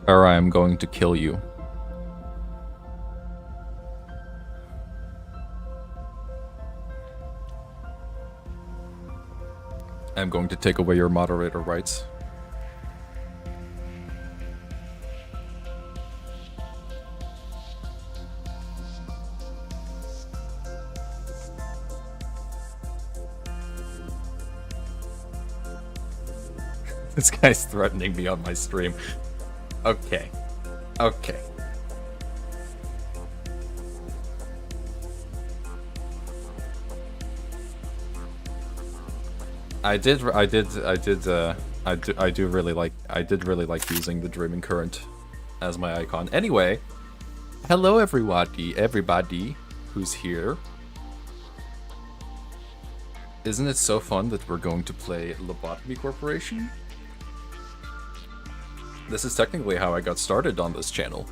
or I am going to kill you. I'm going to take away your moderator rights. This guy's threatening me on my stream. Okay. Okay. I did really like using the Dreaming Current as my icon. Anyway, hello everybody who's here. Isn't it so fun that we're going to play Lobotomy Corporation? This is technically how I got started on this channel.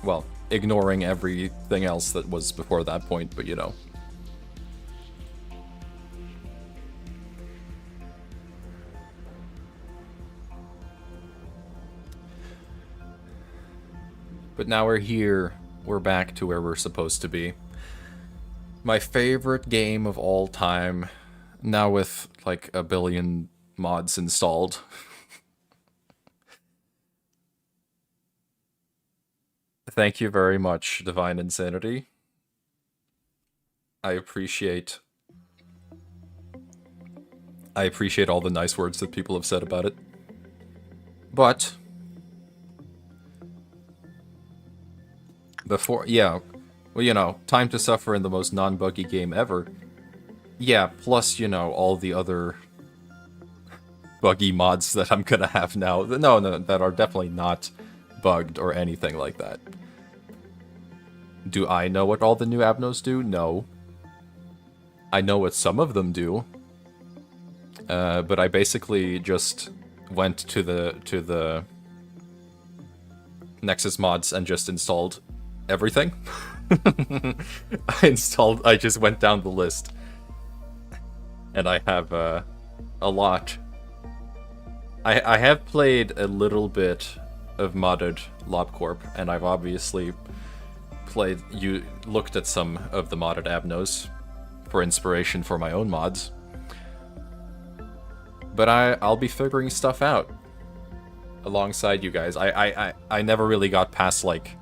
Well, ignoring everything else that was before that point, but you know. But now we're here. We're back to where we're supposed to be. My favorite game of all time. Now with like a billion mods installed. Thank you very much, Divine Insanity. I appreciate all the nice words that people have said about it. But before, yeah, well, you know, Time to Suffer in the most non-buggy game ever. Yeah, plus, you know, all the other buggy mods that I'm gonna have now. No, that are definitely not bugged or anything like that. Do I know what all the new Abnos do? No. I know what some of them do. But I basically just went to the Nexus mods and just installed everything. I just went down the list. And I have a lot. I have played a little bit of modded LobCorp, and I've obviously looked at some of the modded Abnos for inspiration for my own mods. But I'll be figuring stuff out alongside you guys. I never really got past like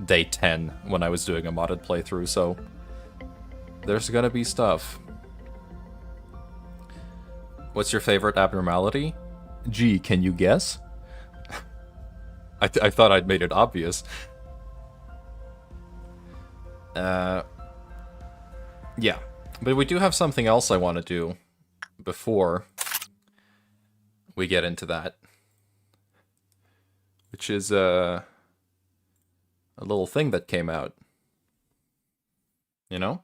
day 10 when I was doing a modded playthrough, so there's gonna be stuff. What's your favorite abnormality? Gee, can you guess? I thought I'd made it obvious. Yeah, but we do have something else I want to do before we get into that, which is a little thing that came out, you know?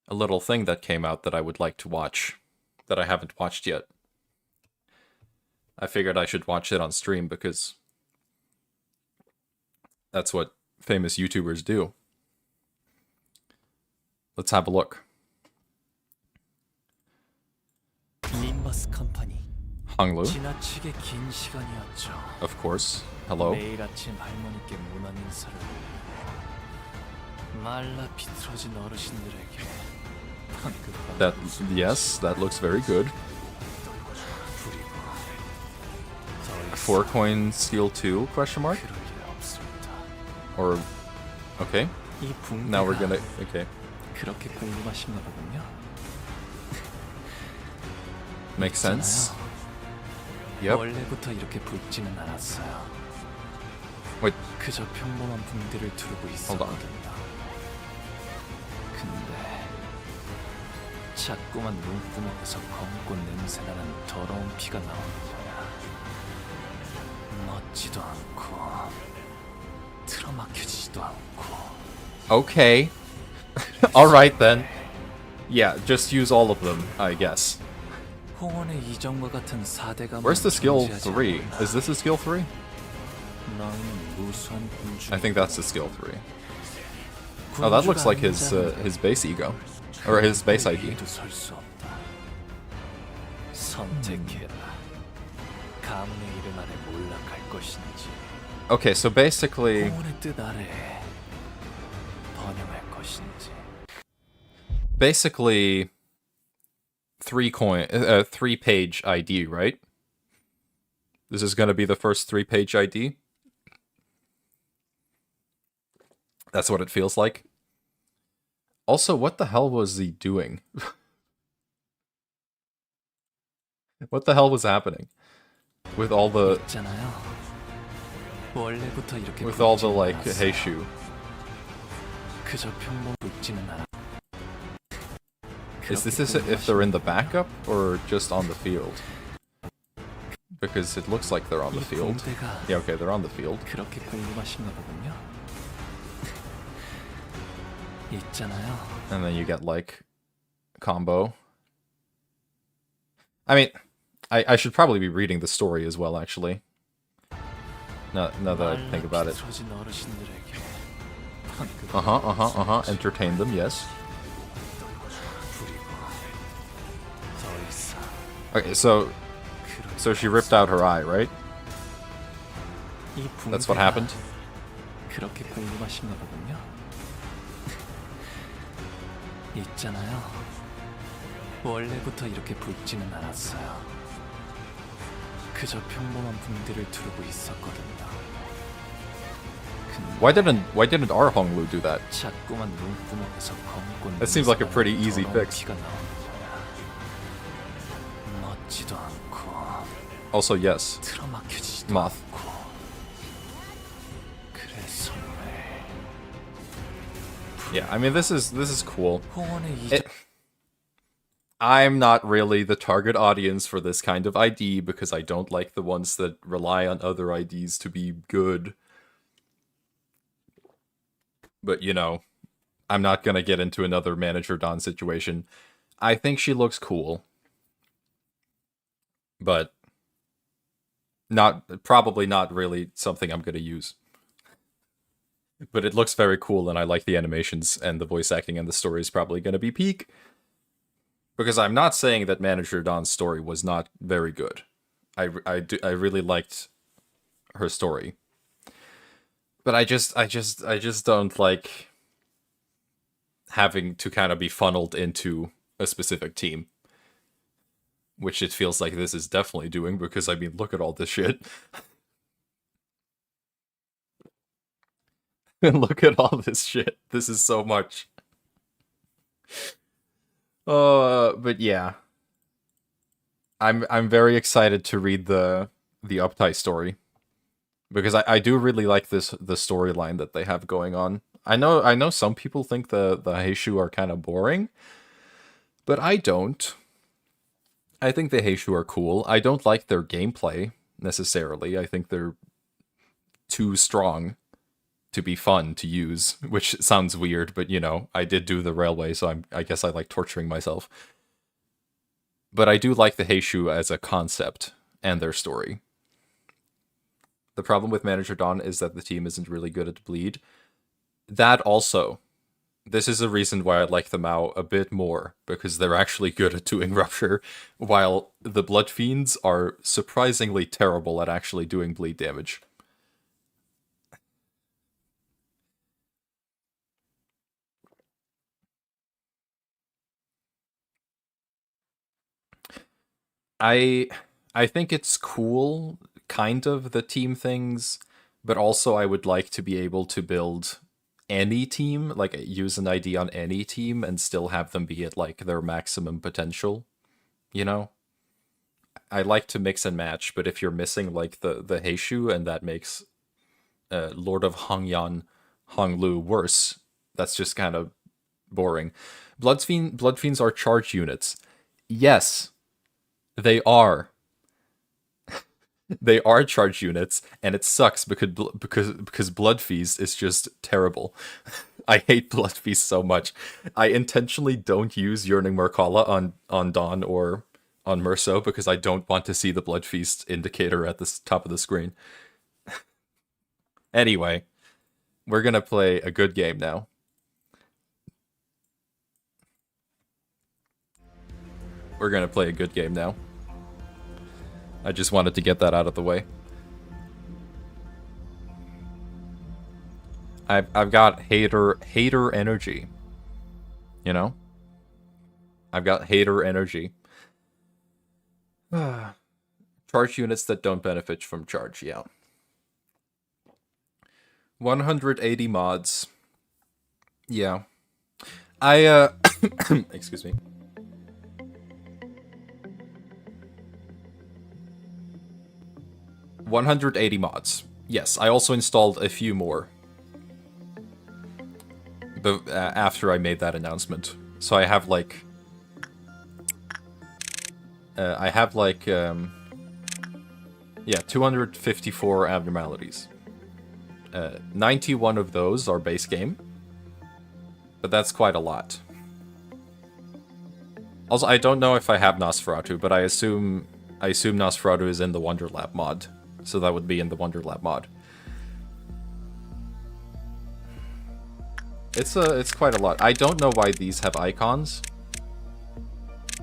A little thing that came out that I would like to watch, that I haven't watched yet. I figured I should watch it on stream because that's what famous YouTubers do. Let's have a look. Hanglu. Of course. Hello. Yes, that looks very good. 4-coin steal 2, question mark? Or, okay. Now we're gonna, okay. Makes sense. Yep. Wait. Hold on. 자꾸만 눈구멍에서 검고 냄새나는 더러운 피가 나오는 거야. 멋지도 않고 틀어막혀지지도 않고. Okay. All right then. Yeah, just use all of them, I guess. Where's the skill 3? Is this a skill 3? I think that's the skill 3. Oh, that looks like his base ego. Or his base ID. Okay, so basically... Basically... 3-page ID, right? This is gonna be the first 3-page ID? That's what it feels like. Also, what the hell was he doing? What the hell was happening? With all the... With all the, like, heishu. Is this if they're in the backup, or just on the field? Because it looks like they're on the field. Yeah, okay, they're on the field. And then you get, like, combo. I mean, I should probably be reading the story as well, actually. Now that I think about it. Entertain them, yes. Okay, so she ripped out her eye, right? That's what happened? 원래부터 이렇게 붉지는 않았어요. 그저 평범한 붕대를 두르고 있었거든요. Why didn't our Honglu do that? 자꾸만 눈구멍에서 검고 That seems like a pretty easy fix. 멋지도 않고. Also, yes. 틀어막혀지지도 Moth. 않고. 그래서 Yeah, I mean this is cool. I'm not really the target audience for this kind of ID because I don't like the ones that rely on other IDs to be good. But, you know, I'm not gonna get into another Manager Dawn situation. I think she looks cool. But probably not really something I'm gonna use. But it looks very cool and I like the animations and the voice acting and the story is probably gonna be peak. Because I'm not saying that Manager Dawn's story was not very good. I really liked her story. But I just don't like having to kind of be funneled into a specific team. Which it feels like this is definitely doing, because I mean, look at all this shit. Look at all this shit. This is so much. But yeah. I'm very excited to read the Uptie story. Because I do really like the storyline that they have going on. I know some people think the Heishu are kind of boring, but I don't. I think the Heishu are cool. I don't like their gameplay necessarily. I think they're too strong to be fun to use, which sounds weird, but you know, I did do the railway, so I guess I like torturing myself. But I do like the Heishu as a concept and their story. The problem with Manager Dawn is that the team isn't really good at bleed. That also, this is a reason why I like the Mao a bit more, because they're actually good at doing rupture, while the Blood Fiends are surprisingly terrible at actually doing bleed damage. I think it's cool, kind of, the team things, but also I would like to be able to build any team, like use an ID on any team and still have them be at like their maximum potential, you know? I like to mix and match, but if you're missing like the Heishu and that makes Lord of Hongyan Honglu worse, that's just kind of boring. Blood Fiends are charge units. Yes, they are. They are charge units, and it sucks because Blood Feast is just terrible. I hate Blood Feast so much. I intentionally don't use Yearning Merkala on Dawn or on Merso because I don't want to see the Blood Feast indicator at the top of the screen. Anyway, we're gonna play a good game now. I just wanted to get that out of the way. I've got hater energy. You know? I've got hater energy. Charge units that don't benefit from charge, yeah. 180 mods. Yeah. Excuse me. $180 mods. Yes, I also installed a few more. But after I made that announcement. So I have like... yeah, 254 abnormalities. 91 of those are base game. But that's quite a lot. Also, I don't know if I have Nosferatu, but I assume Nosferatu is in the Wonderlab mod. So that would be in the Wonderlab mod. It's quite a lot. I don't know why these have icons.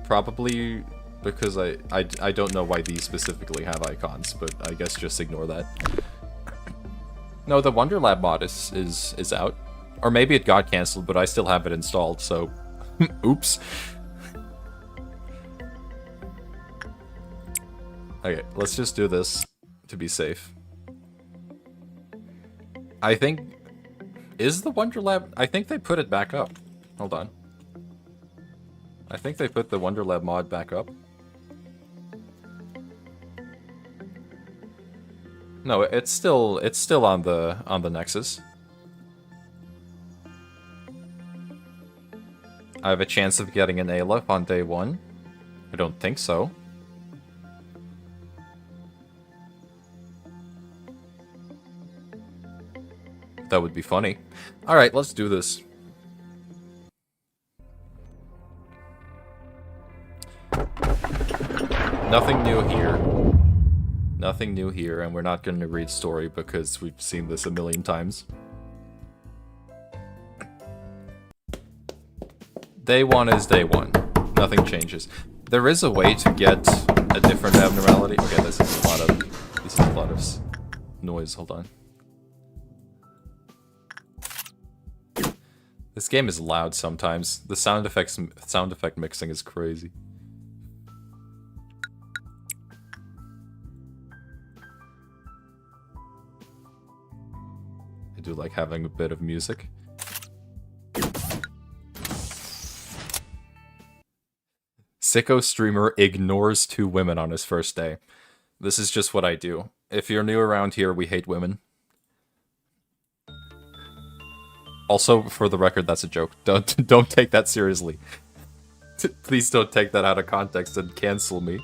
Probably because I don't know why these specifically have icons, but I guess just ignore that. No, the Wonderlab mod is out. Or maybe it got cancelled, but I still have it installed, so... Oops. Okay, let's just do this to be safe. I think... Is the Wonderlab... I think they put it back up. Hold on. I think they put the Wonderlab mod back up. No, it's still on the Nexus. I have a chance of getting an Aleph on day 1. I don't think so. That would be funny. Alright, let's do this. Nothing new here. Nothing new here, and we're not going to read story because we've seen this a million times. Day 1 is day 1. Nothing changes. There is a way to get a different abnormality. Okay, this is a lot of noise. Hold on. This game is loud sometimes. The sound effect mixing is crazy. I do like having a bit of music. Sicko streamer ignores 2 women on his first day. This is just what I do. If you're new around here, we hate women. Also, for the record, that's a joke. Don't take that seriously. Please don't take that out of context and cancel me.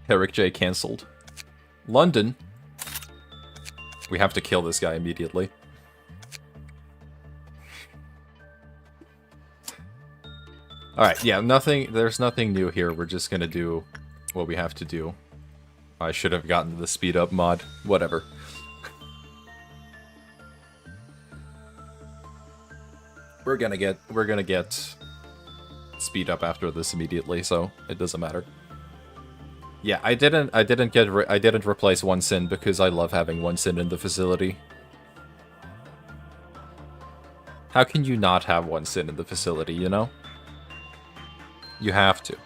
Eric J cancelled. London. We have to kill this guy immediately. Alright, yeah, there's nothing new here. We're just gonna do what we have to do. I should have gotten the speed up mod. Whatever. We're gonna get speed up after this immediately, so it doesn't matter. Yeah, I didn't replace 1 sin because I love having 1 sin in the facility. How can you not have 1 sin in the facility, you know? You have to.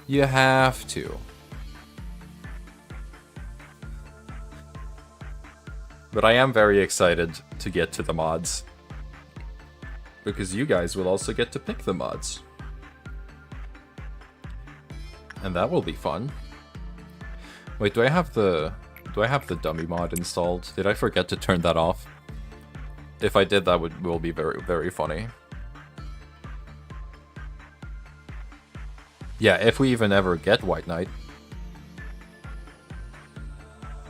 You have to. But I am very excited to get to the mods. Because you guys will also get to pick the mods. And that will be fun. Wait, do I have the dummy mod installed? Did I forget to turn that off? If I did, that will be very, very funny. Yeah, if we even ever get White Knight.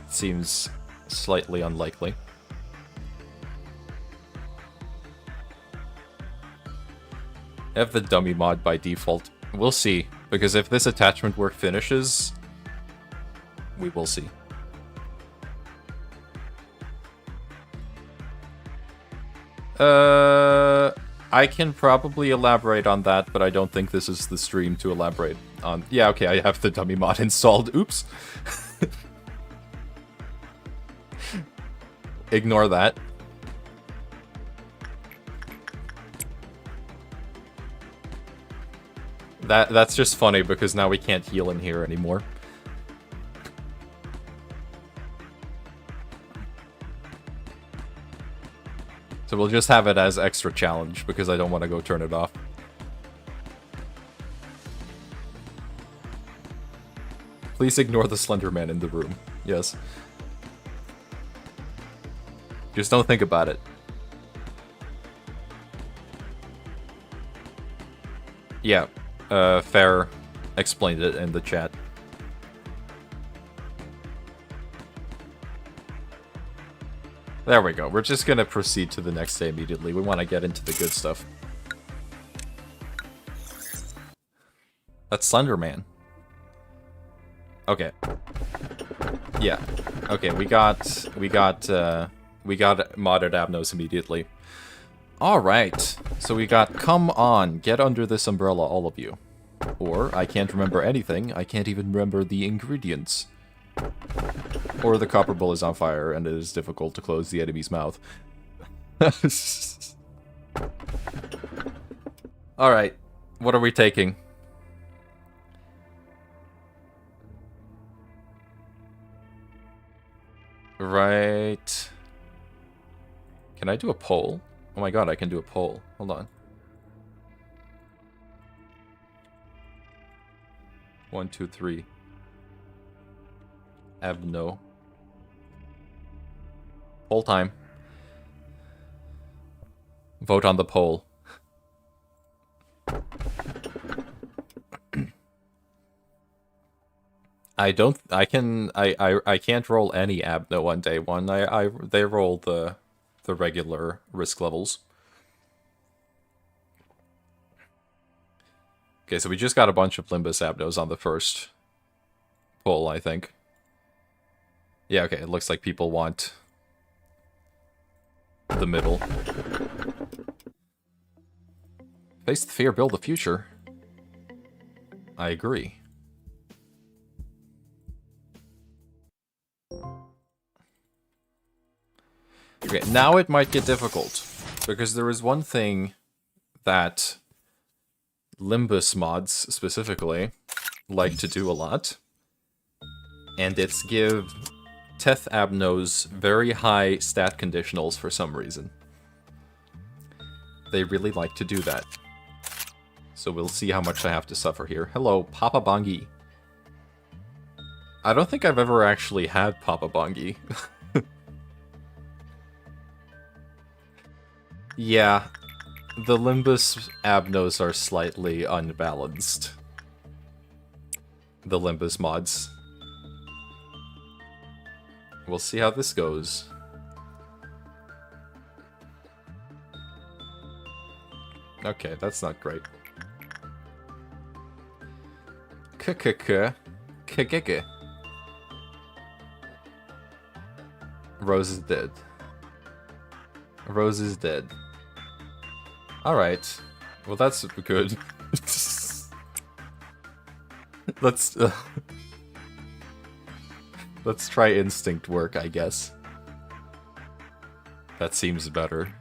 Seems slightly unlikely. I have the dummy mod by default. We'll see, because if this attachment work finishes, we will see. I can probably elaborate on that, but I don't think this is the stream to elaborate on. Yeah, okay, I have the dummy mod installed. Oops. Ignore that. That's just funny because now we can't heal in here anymore. So we'll just have it as extra challenge because I don't want to go turn it off. Please ignore the Slender Man in the room. Yes. Just don't think about it. Yeah, Fair explained it in the chat. There we go. We're just gonna proceed to the next day immediately. We want to get into the good stuff. That's Slender Man. Okay. Yeah. Okay, we got modded Abnos immediately. Alright. So we got, come on, get under this umbrella, all of you. Or, I can't remember anything, I can't even remember the ingredients. Or the copper bowl is on fire and it is difficult to close the enemy's mouth. Alright, what are we taking? Right. Can I do a poll? Oh my god, I can do a poll. Hold on. 1, 2, 3. Abno. Poll time. Vote on the poll. I can't roll any Abno on day one. They roll the regular risk levels. Okay, so we just got a bunch of Limbus Abnos on the first poll, I think. Yeah, okay, it looks like people want the middle. Face the fear, build the future. I agree. Okay, now it might get difficult, because there is one thing that Limbus mods, specifically, like to do a lot, and it's give Teth Abnos very high stat conditionals for some reason. They really like to do that. So we'll see how much I have to suffer here. Hello, Papa Bongi. I don't think I've ever actually had Papa Bongi. Yeah, the Limbus Abnos are slightly unbalanced. The Limbus mods. We'll see how this goes. Okay, that's not great. K-k-k. Rose is dead. Rose is dead. Alright. Well, that's good. Let's try instinct work, I guess. That seems better.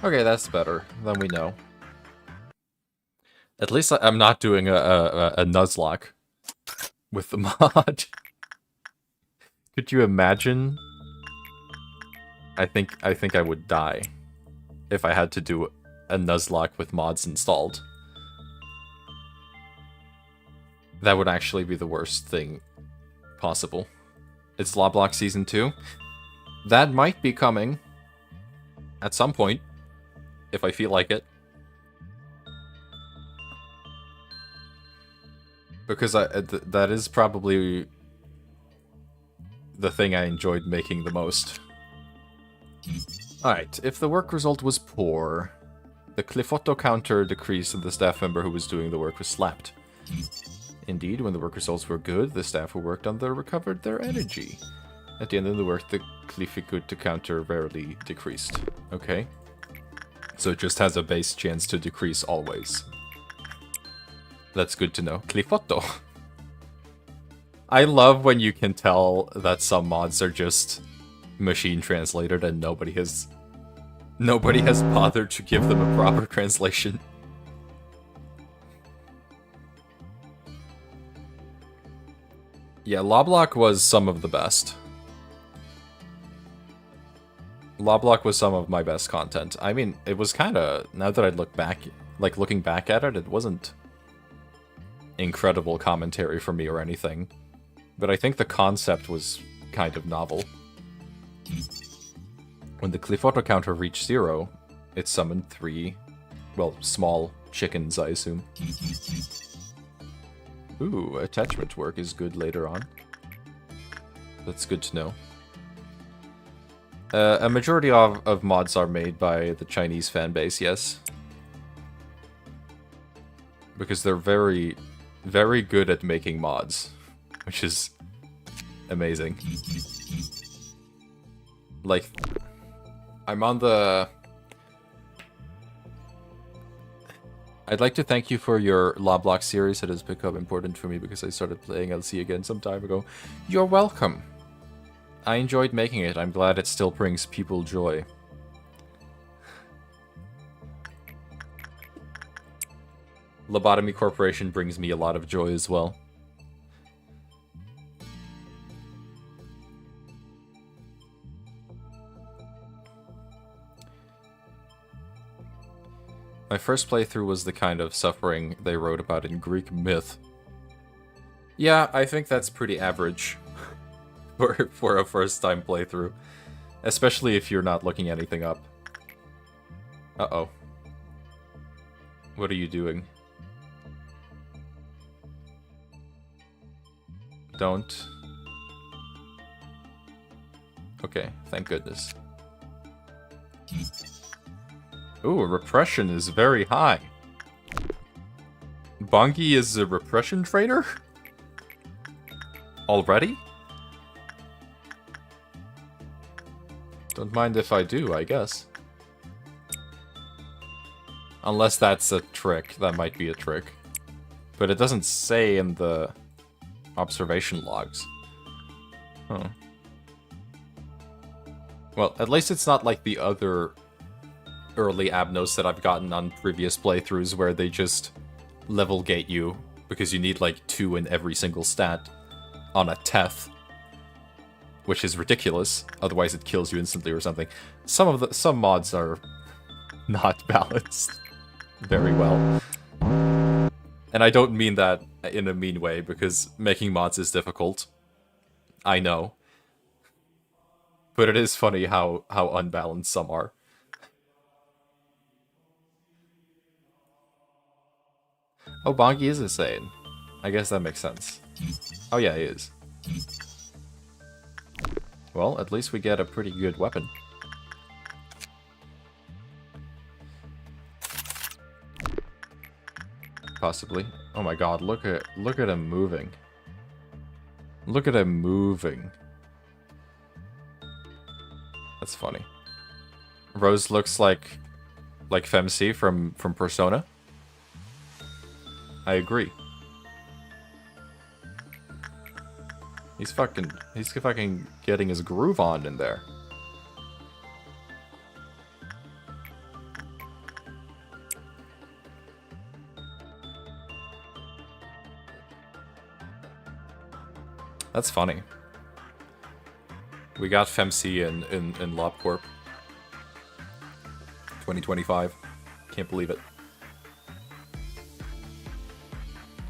Okay, that's better. Then we know. At least I'm not doing a Nuzlocke with the mod. Could you imagine? I think I would die if I had to do a Nuzlocke with mods installed. That would actually be the worst thing possible. It's Loblock Season 2. That might be coming at some point, if I feel like it. Because that is probably the thing I enjoyed making the most. Alright, if the work result was poor, the Clifotto counter decreased and the staff member who was doing the work was slapped. Indeed, when the work results were good, the staff who worked on them recovered their energy. At the end of the work, the difficulty to counter rarely decreased. Okay. So it just has a base chance to decrease always. That's good to know. Clifoto. I love when you can tell that some mods are just machine translated and nobody has bothered to give them a proper translation. Yeah, Loblock was some of the best. Loblock was some of my best content. I mean, it was kinda, now that I look back, like looking back at it, it wasn't incredible commentary for me or anything. But I think the concept was kind of novel. When the Clifoto counter reached 0, it summoned 3, well, small chickens, I assume. Ooh, attachment work is good later on. That's good to know. A majority of mods are made by the Chinese fanbase, yes. Because they're very, very good at making mods. Which is amazing. Like, I'm on the... I'd like to thank you for your Loblock series. It has become important for me because I started playing LC again some time ago. You're welcome. I enjoyed making it. I'm glad it still brings people joy. Lobotomy Corporation brings me a lot of joy as well. My first playthrough was the kind of suffering they wrote about in Greek myth. Yeah, I think that's pretty average for a first-time playthrough. Especially if you're not looking anything up. Uh-oh. What are you doing? Don't. Okay, thank goodness. Ooh, repression is very high. Bongi is a repression trader? Already? Don't mind if I do, I guess. Unless that's a trick. That might be a trick. But it doesn't say in the observation logs. Huh. Well, at least it's not like the other early Abnos that I've gotten on previous playthroughs where they just level gate you because you need like 2 in every single stat on a Teth, which is ridiculous. Otherwise it kills you instantly or something. Some mods are not balanced very well. And I don't mean that in a mean way, because making mods is difficult. I know. But it is funny how unbalanced some are. Oh, Bongi is insane. I guess that makes sense. Oh yeah, he is. Well, at least we get a pretty good weapon. Possibly. Oh my god, look at him moving. Look at him moving. That's funny. Rose looks like Femc from Persona. I agree. He's fucking getting his groove on in there. That's funny. We got Femc in LobCorp. 2025. Can't believe it.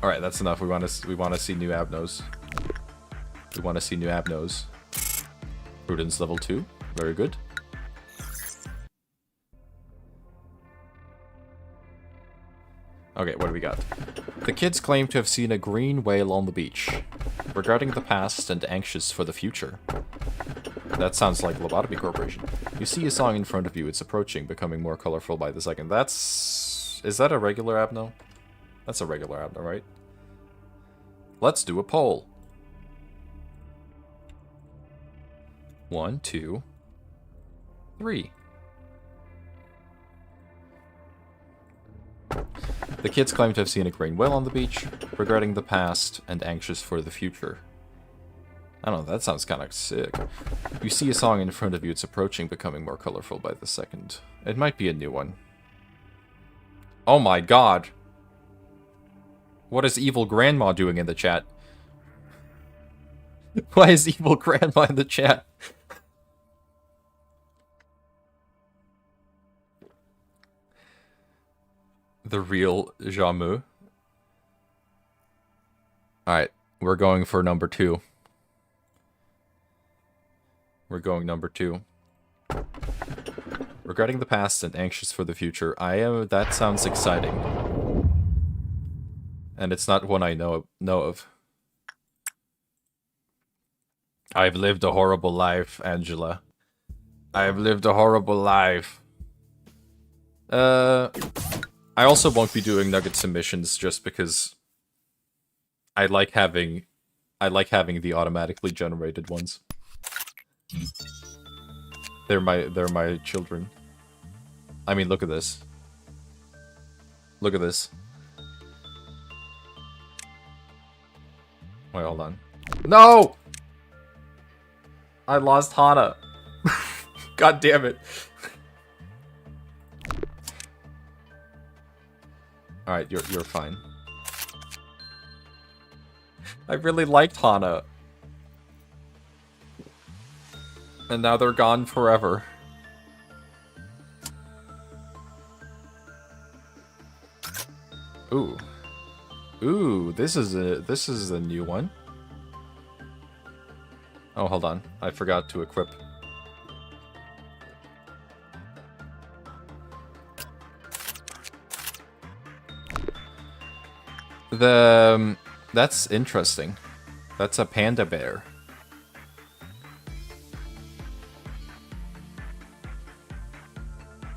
All right, that's enough. We want to see new Abnos. We want to see new Abnos. Prudence level 2. Very good. Okay, what do we got? The kids claim to have seen a green whale on the beach. Regarding the past and anxious for the future. That sounds like Lobotomy Corporation. You see a song in front of you. It's approaching, becoming more colorful by the second. That's... Is that a regular Abno? That's a regular Abno, right? Let's do a poll. 1, 2, 3. The kids claim to have seen a green whale on the beach, regretting the past and anxious for the future. I don't know, that sounds kind of sick. You see a song in front of you, it's approaching, becoming more colorful by the second. It might be a new one. Oh my god! What is Evil Grandma doing in the chat? Why is Evil Grandma in the chat? The real Jamu. Alright, we're going for number 2. We're going number 2. Regretting the past and anxious for the future. That sounds exciting. And it's not one I know of. I've lived a horrible life, Angela. I've lived a horrible life. I also won't be doing nugget submissions just because I like having the automatically generated ones. They're my children. I mean, look at this. Look at this. Wait, hold on. No! I lost Hana. God damn it. Alright, you're fine. I really liked Hana. And now they're gone forever. Ooh. Ooh, this is a new one. Oh, hold on. I forgot to equip. That's interesting. That's a panda bear.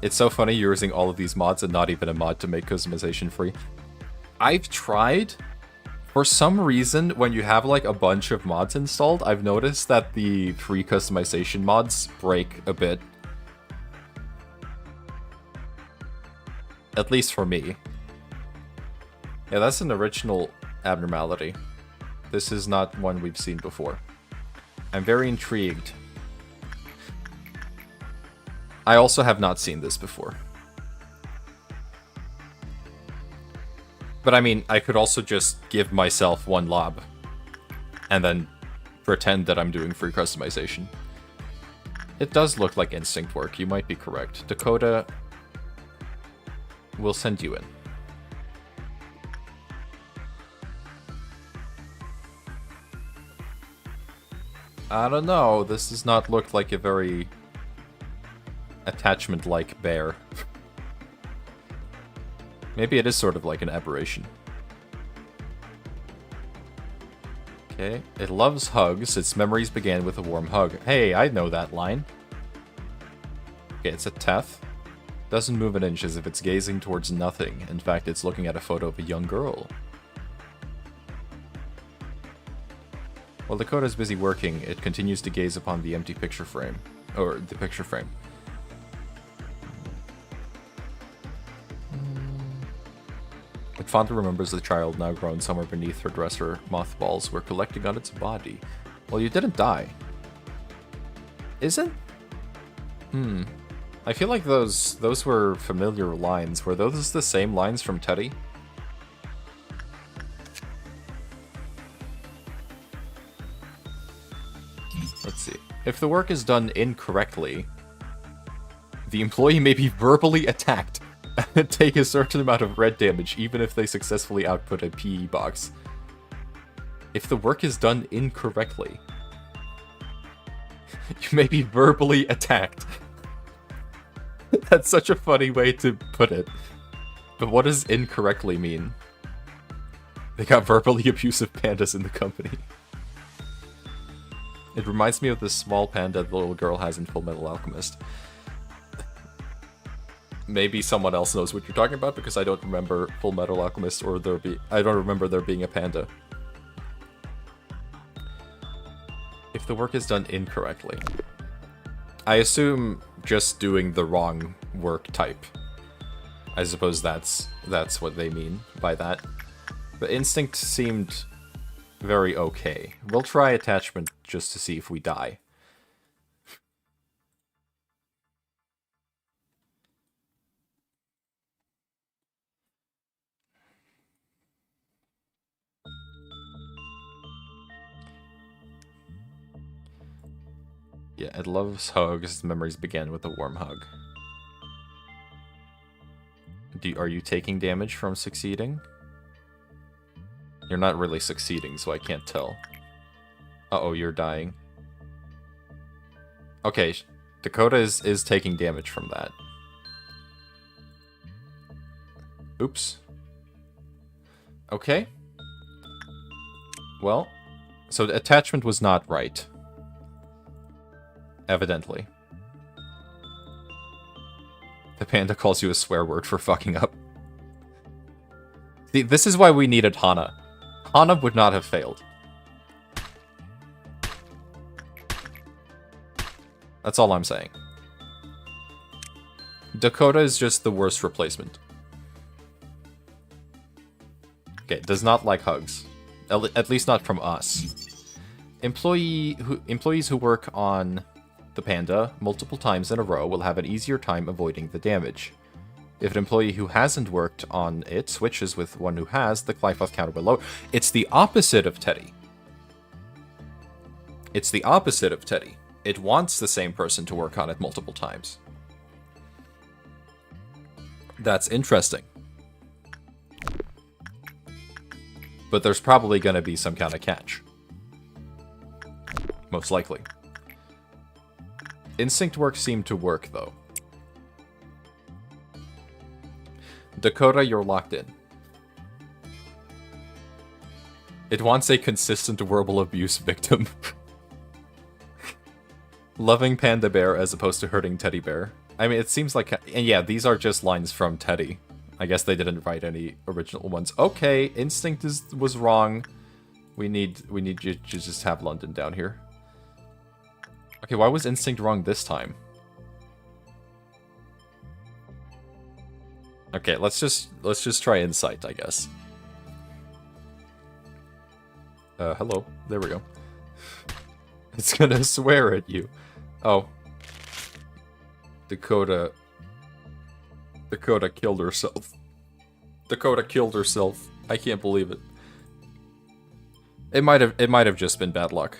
It's so funny you're using all of these mods and not even a mod to make customization free. I've tried. For some reason, when you have like a bunch of mods installed, I've noticed that the free customization mods break a bit. At least for me. Yeah, that's an original abnormality. This is not one we've seen before. I'm very intrigued. I also have not seen this before. But I mean, I could also just give myself one lob and then pretend that I'm doing free customization. It does look like instinct work, you might be correct. Dakota, we'll send you in. I don't know, this does not look like a very attachment-like bear. Maybe it is sort of like an aberration. Okay, it loves hugs. Its memories began with a warm hug. Hey, I know that line. Okay, it's a Teth. Doesn't move an inch as if it's gazing towards nothing. In fact, it's looking at a photo of a young girl. While Dakota's busy working, it continues to gaze upon the empty picture frame. Or the picture frame. It fondly remembers the child now grown somewhere beneath her dresser. Mothballs were collecting on its body. Well, you didn't die. Isn't? I feel like those were familiar lines. Were those the same lines from Teddy? Let's see. If the work is done incorrectly, the employee may be verbally attacked and take a certain amount of red damage, even if they successfully output a PE box. If the work is done incorrectly, you may be verbally attacked. That's such a funny way to put it. But what does incorrectly mean? They got verbally abusive pandas in the company. It reminds me of the small panda the little girl has in Full Metal Alchemist. Maybe someone else knows what you're talking about, because I don't remember Full Metal Alchemist or I don't remember there being a panda. If the work is done incorrectly. I assume just doing the wrong work type. I suppose that's what they mean by that. The instinct seemed very okay. We'll try attachment just to see if we die. Yeah, it loves hugs. Memories began with a warm hug. Are you taking damage from succeeding? You're not really succeeding, so I can't tell. Uh-oh, you're dying. Okay, Dakota is taking damage from that. Oops. Okay. Well, so the attachment was not right. Evidently. The panda calls you a swear word for fucking up. See, this is why we needed Hana. Hana would not have failed. That's all I'm saying. Dakota is just the worst replacement. Okay, does not like hugs. At least not from us. Employees who work on the panda multiple times in a row will have an easier time avoiding the damage. If an employee who hasn't worked on it switches with one who has, the life health counter will lower. It's the opposite of Teddy. It's the opposite of Teddy. It wants the same person to work on it multiple times. That's interesting. But there's probably going to be some kind of catch. Most likely. Instinct work seemed to work, though. Dakota, you're locked in. It wants a consistent verbal abuse victim. Loving Panda Bear as opposed to hurting Teddy Bear. I mean, it seems like... And yeah, these are just lines from Teddy. I guess they didn't write any original ones. Okay, Instinct was wrong. We need you to just have London down here. Okay, why was Instinct wrong this time? Okay, let's just try Insight, I guess. Hello. There we go. It's gonna swear at you. Oh. Dakota killed herself. Dakota killed herself. I can't believe it. It might have just been bad luck.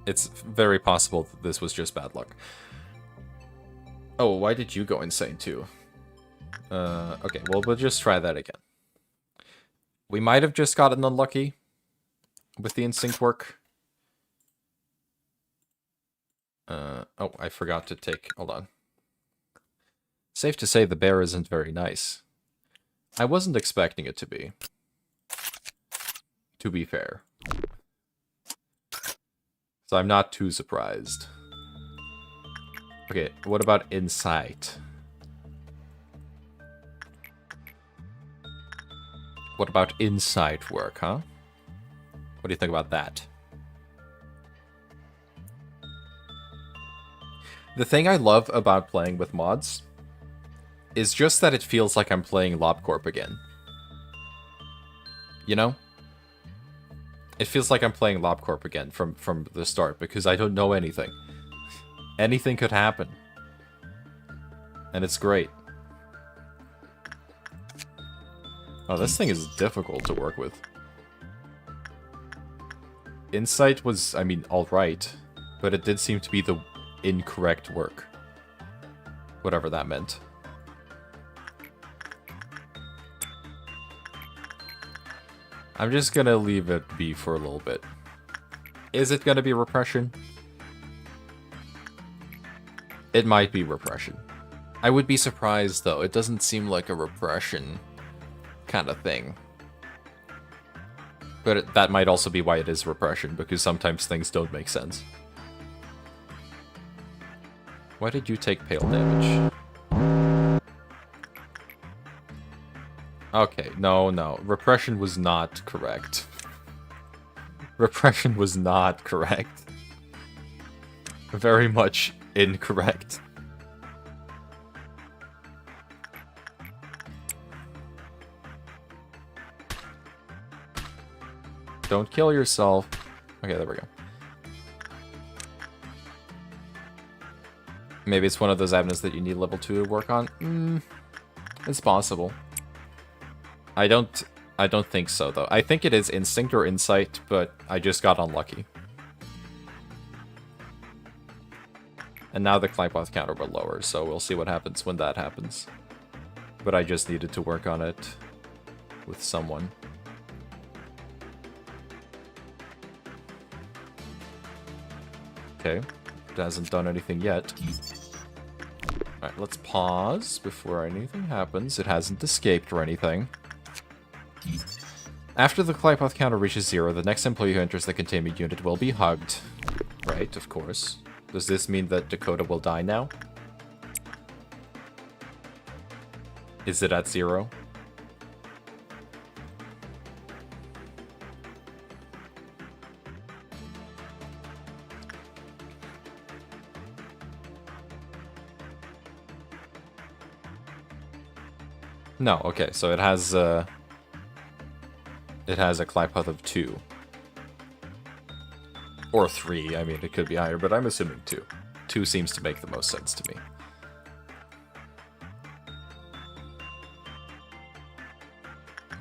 It's very possible that this was just bad luck. Oh, why did you go insane too? Okay, well, we'll just try that again. We might have just gotten unlucky with the instinct work. Oh, I forgot to take... Hold on. Safe to say the bear isn't very nice. I wasn't expecting it to be. To be fair. So I'm not too surprised. Okay, what about Insight? What about Insight work, huh? What do you think about that? The thing I love about playing with mods is just that it feels like I'm playing LobCorp again. You know? It feels like I'm playing LobCorp again from the start, because I don't know anything. Anything could happen. And it's great. Oh, this thing is difficult to work with. Insight was, I mean, alright, but it did seem to be the incorrect work. Whatever that meant. I'm just gonna leave it be for a little bit. Is it gonna be repression? It might be repression. I would be surprised, though. It doesn't seem like a repression kind of thing. But that might also be why it is repression, because sometimes things don't make sense. Why did you take pale damage? Okay, no. Repression was not correct. Repression was not correct. Very much incorrect. Don't kill yourself. Okay, there we go. Maybe it's one of those avenues that you need level 2 to work on. It's possible. I don't think so, though. I think it is instinct or insight, but I just got unlucky. And now the climb path counter will lower, so we'll see what happens when that happens. But I just needed to work on it with someone. Okay, it hasn't done anything yet. Alright, let's pause before anything happens. It hasn't escaped or anything. After the climb path counter reaches 0, the next employee who enters the containment unit will be hugged. Right, of course. Does this mean that Dakota will die now? Is it at 0? No, okay, so it has a climb path of 2. Or 3, I mean, it could be higher, but I'm assuming 2. 2 seems to make the most sense to me.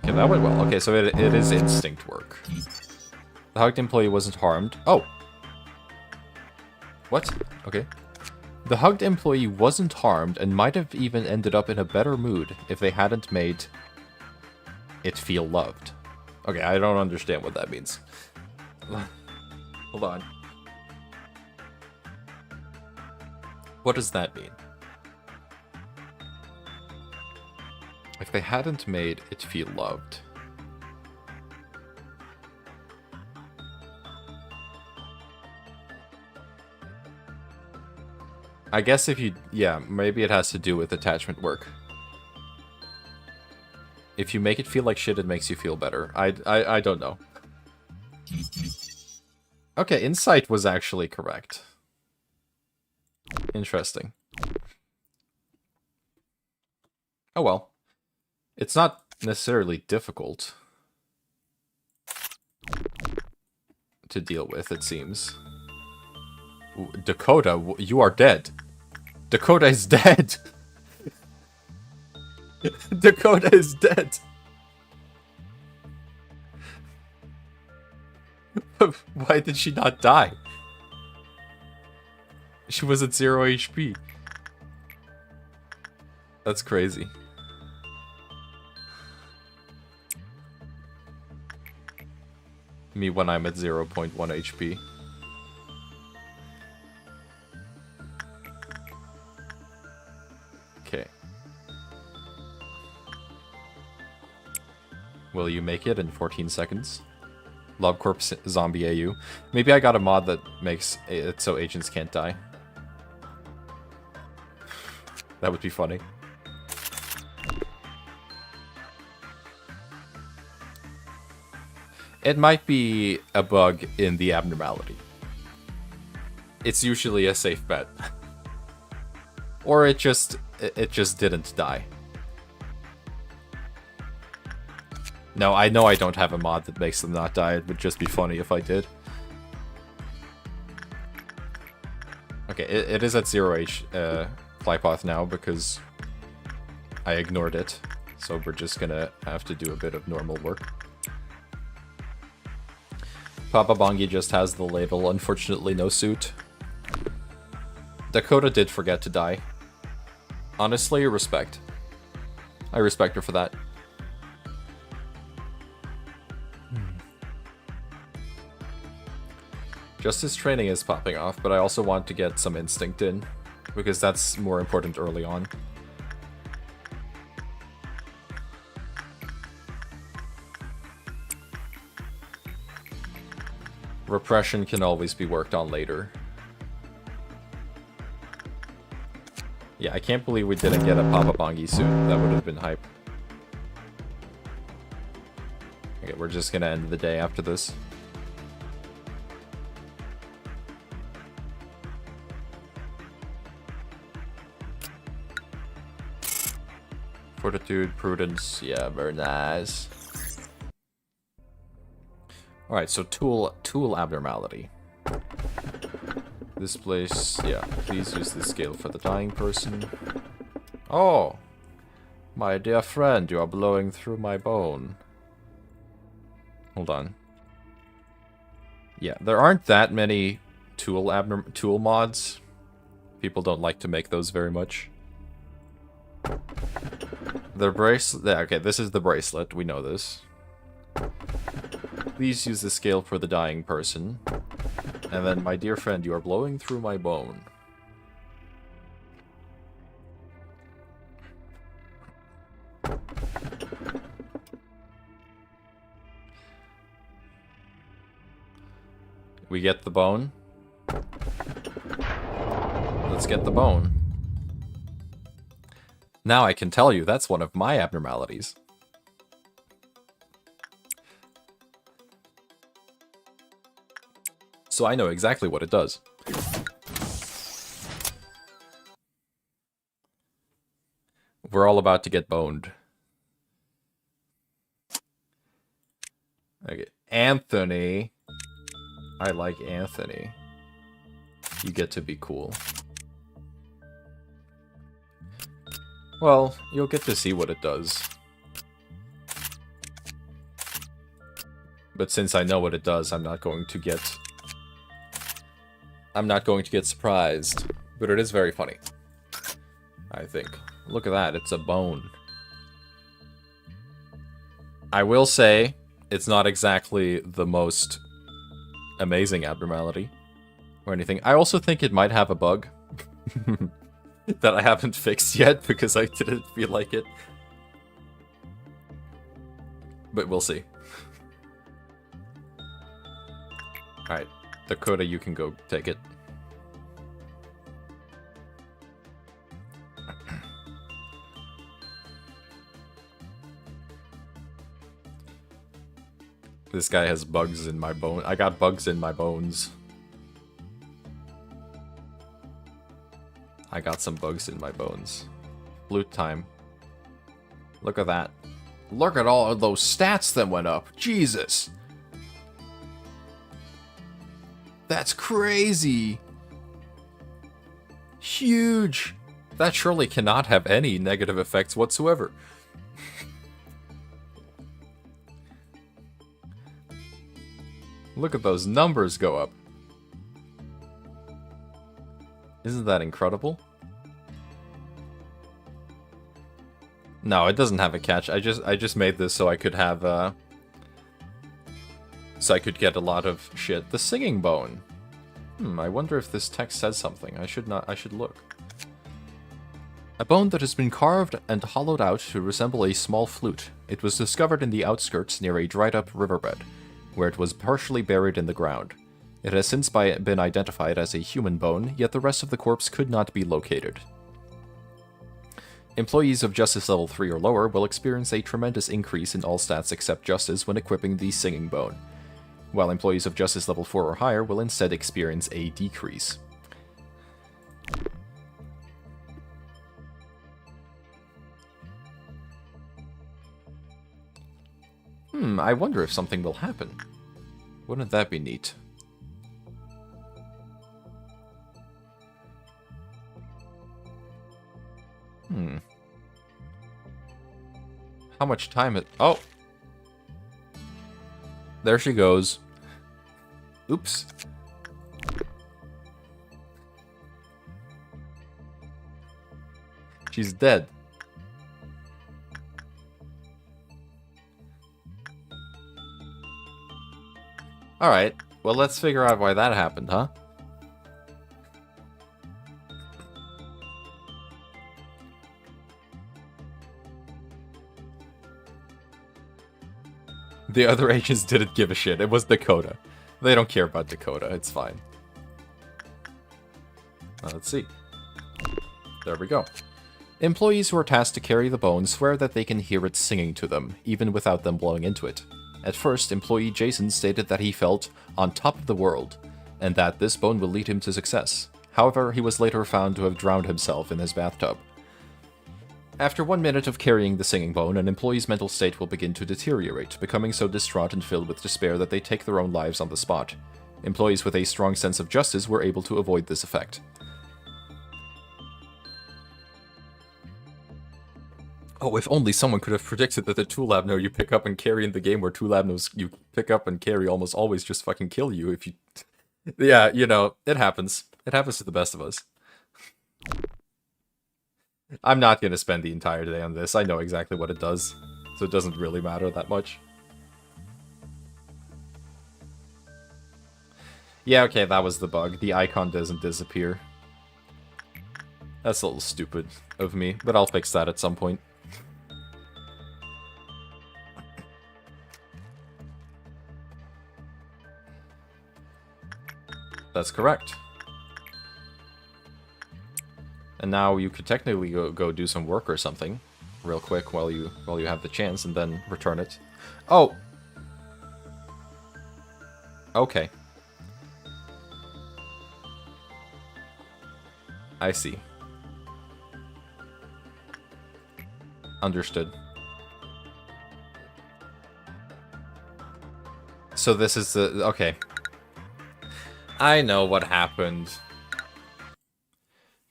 Okay, that went well. Okay, so it is instinct work. The hugged employee wasn't harmed. Oh! What? Okay. The hugged employee wasn't harmed and might have even ended up in a better mood if they hadn't made it feel loved. Okay, I don't understand what that means. Hold on. What does that mean? If they hadn't made it feel loved. I guess if you... yeah, maybe it has to do with attachment work. If you make it feel like shit, it makes you feel better. I don't know. Okay, insight was actually correct. Interesting. Oh well. It's not necessarily difficult to deal with, it seems. Ooh, Dakota, you are dead. Dakota is dead. Dakota is dead. Why did she not die? She was at 0 HP. That's crazy. Me when I'm at 0.1 HP. Okay. Will you make it in 14 seconds? LobCorp Zombie AU. Maybe I got a mod that makes it so agents can't die. That would be funny. It might be a bug in the abnormality. It's usually a safe bet. Or it just didn't die. No, I know I don't have a mod that makes them not die. It would just be funny if I did. Okay, it is at 0 fly path now because I ignored it. So we're just gonna have to do a bit of normal work. Papa Bongi just has the label, unfortunately no suit. Dakota did forget to die. Honestly, respect. I respect her for that. Justice training is popping off, but I also want to get some instinct in, because that's more important early on. Repression can always be worked on later. Yeah, I can't believe we didn't get a Papa Bongi suit. That would have been hype. Okay, we're just gonna end the day after this. Fortitude, prudence, yeah, very nice. Alright, so tool abnormality. This place, yeah, please use this scale for the dying person. Oh! My dear friend, you are blowing through my bone. Hold on. Yeah, there aren't that many tool mods. People don't like to make those very much. The bracelet, yeah, okay, this is the bracelet, we know this. Please use the scale for the dying person. And then, my dear friend, you are blowing through my bone. We get the bone. Let's get the bone. Now I can tell you that's one of my abnormalities. So I know exactly what it does. We're all about to get boned. Okay, Anthony. I like Anthony. You get to be cool. Well, you'll get to see what it does. But since I know what it does, I'm not going to get surprised. But it is very funny, I think. Look at that, it's a bone. I will say, it's not exactly the most amazing abnormality or anything. I also think it might have a bug that I haven't fixed yet because I didn't feel like it. But we'll see. Alright, Dakota, you can go take it. This guy has bugs in my bone. I got bugs in my bones. I got some bugs in my bones. Flute time. Look at that. Look at all of those stats that went up. Jesus. That's crazy. Huge. That surely cannot have any negative effects whatsoever. Look at those numbers go up. Isn't that incredible? No, it doesn't have a catch. I just made this so I could have so I could get a lot of shit. The singing bone. I wonder if this text says something. I should look. A bone that has been carved and hollowed out to resemble a small flute. It was discovered in the outskirts near a dried-up riverbed, where it was partially buried in the ground. It has since been identified as a human bone, yet the rest of the corpse could not be located. Employees of Justice Level 3 or lower will experience a tremendous increase in all stats except Justice when equipping the singing bone, while employees of Justice Level 4 or higher will instead experience a decrease. I wonder if something will happen. Wouldn't that be neat? How much time it... Oh! There she goes. Oops. She's dead. Alright, well let's figure out why that happened, huh? The other agents didn't give a shit. It was Dakota. They don't care about Dakota. It's fine. Let's see. There we go. Employees who are tasked to carry the bone swear that they can hear it singing to them, even without them blowing into it. At first, employee Jason stated that he felt on top of the world, and that this bone will lead him to success. However, he was later found to have drowned himself in his bathtub. After 1 minute of carrying the singing bone, an employee's mental state will begin to deteriorate, becoming so distraught and filled with despair that they take their own lives on the spot. Employees with a strong sense of justice were able to avoid this effect. Oh, if only someone could have predicted that the tool abno you pick up and carry in the game where tool abnos you pick up and carry almost always just fucking kill you if you... Yeah, you know, it happens. It happens to the best of us. I'm not going to spend the entire day on this. I know exactly what it does, so it doesn't really matter that much. Yeah, okay, that was the bug. The icon doesn't disappear. That's a little stupid of me, but I'll fix that at some point. That's correct. And now you could technically go do some work or something real quick while you have the chance and then return it. Oh! Okay. I see. Understood. So this is the... Okay. I know what happened.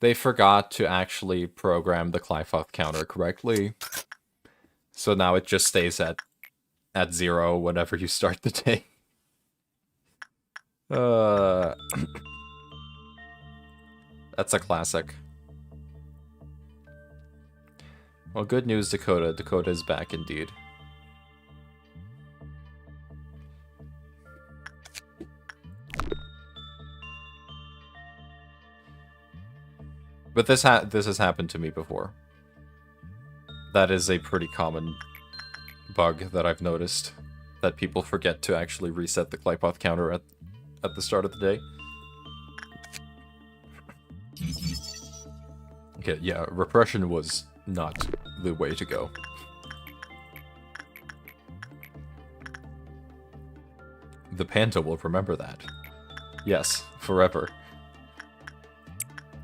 They forgot to actually program the Clifoth counter correctly. So now it just stays at 0 whenever you start the day. That's a classic. Well, good news, Dakota. Dakota is back indeed. But this has happened to me before. That is a pretty common bug that I've noticed. That people forget to actually reset the Clifoth counter at the start of the day. Okay, yeah, repression was not the way to go. The panda will remember that. Yes, forever.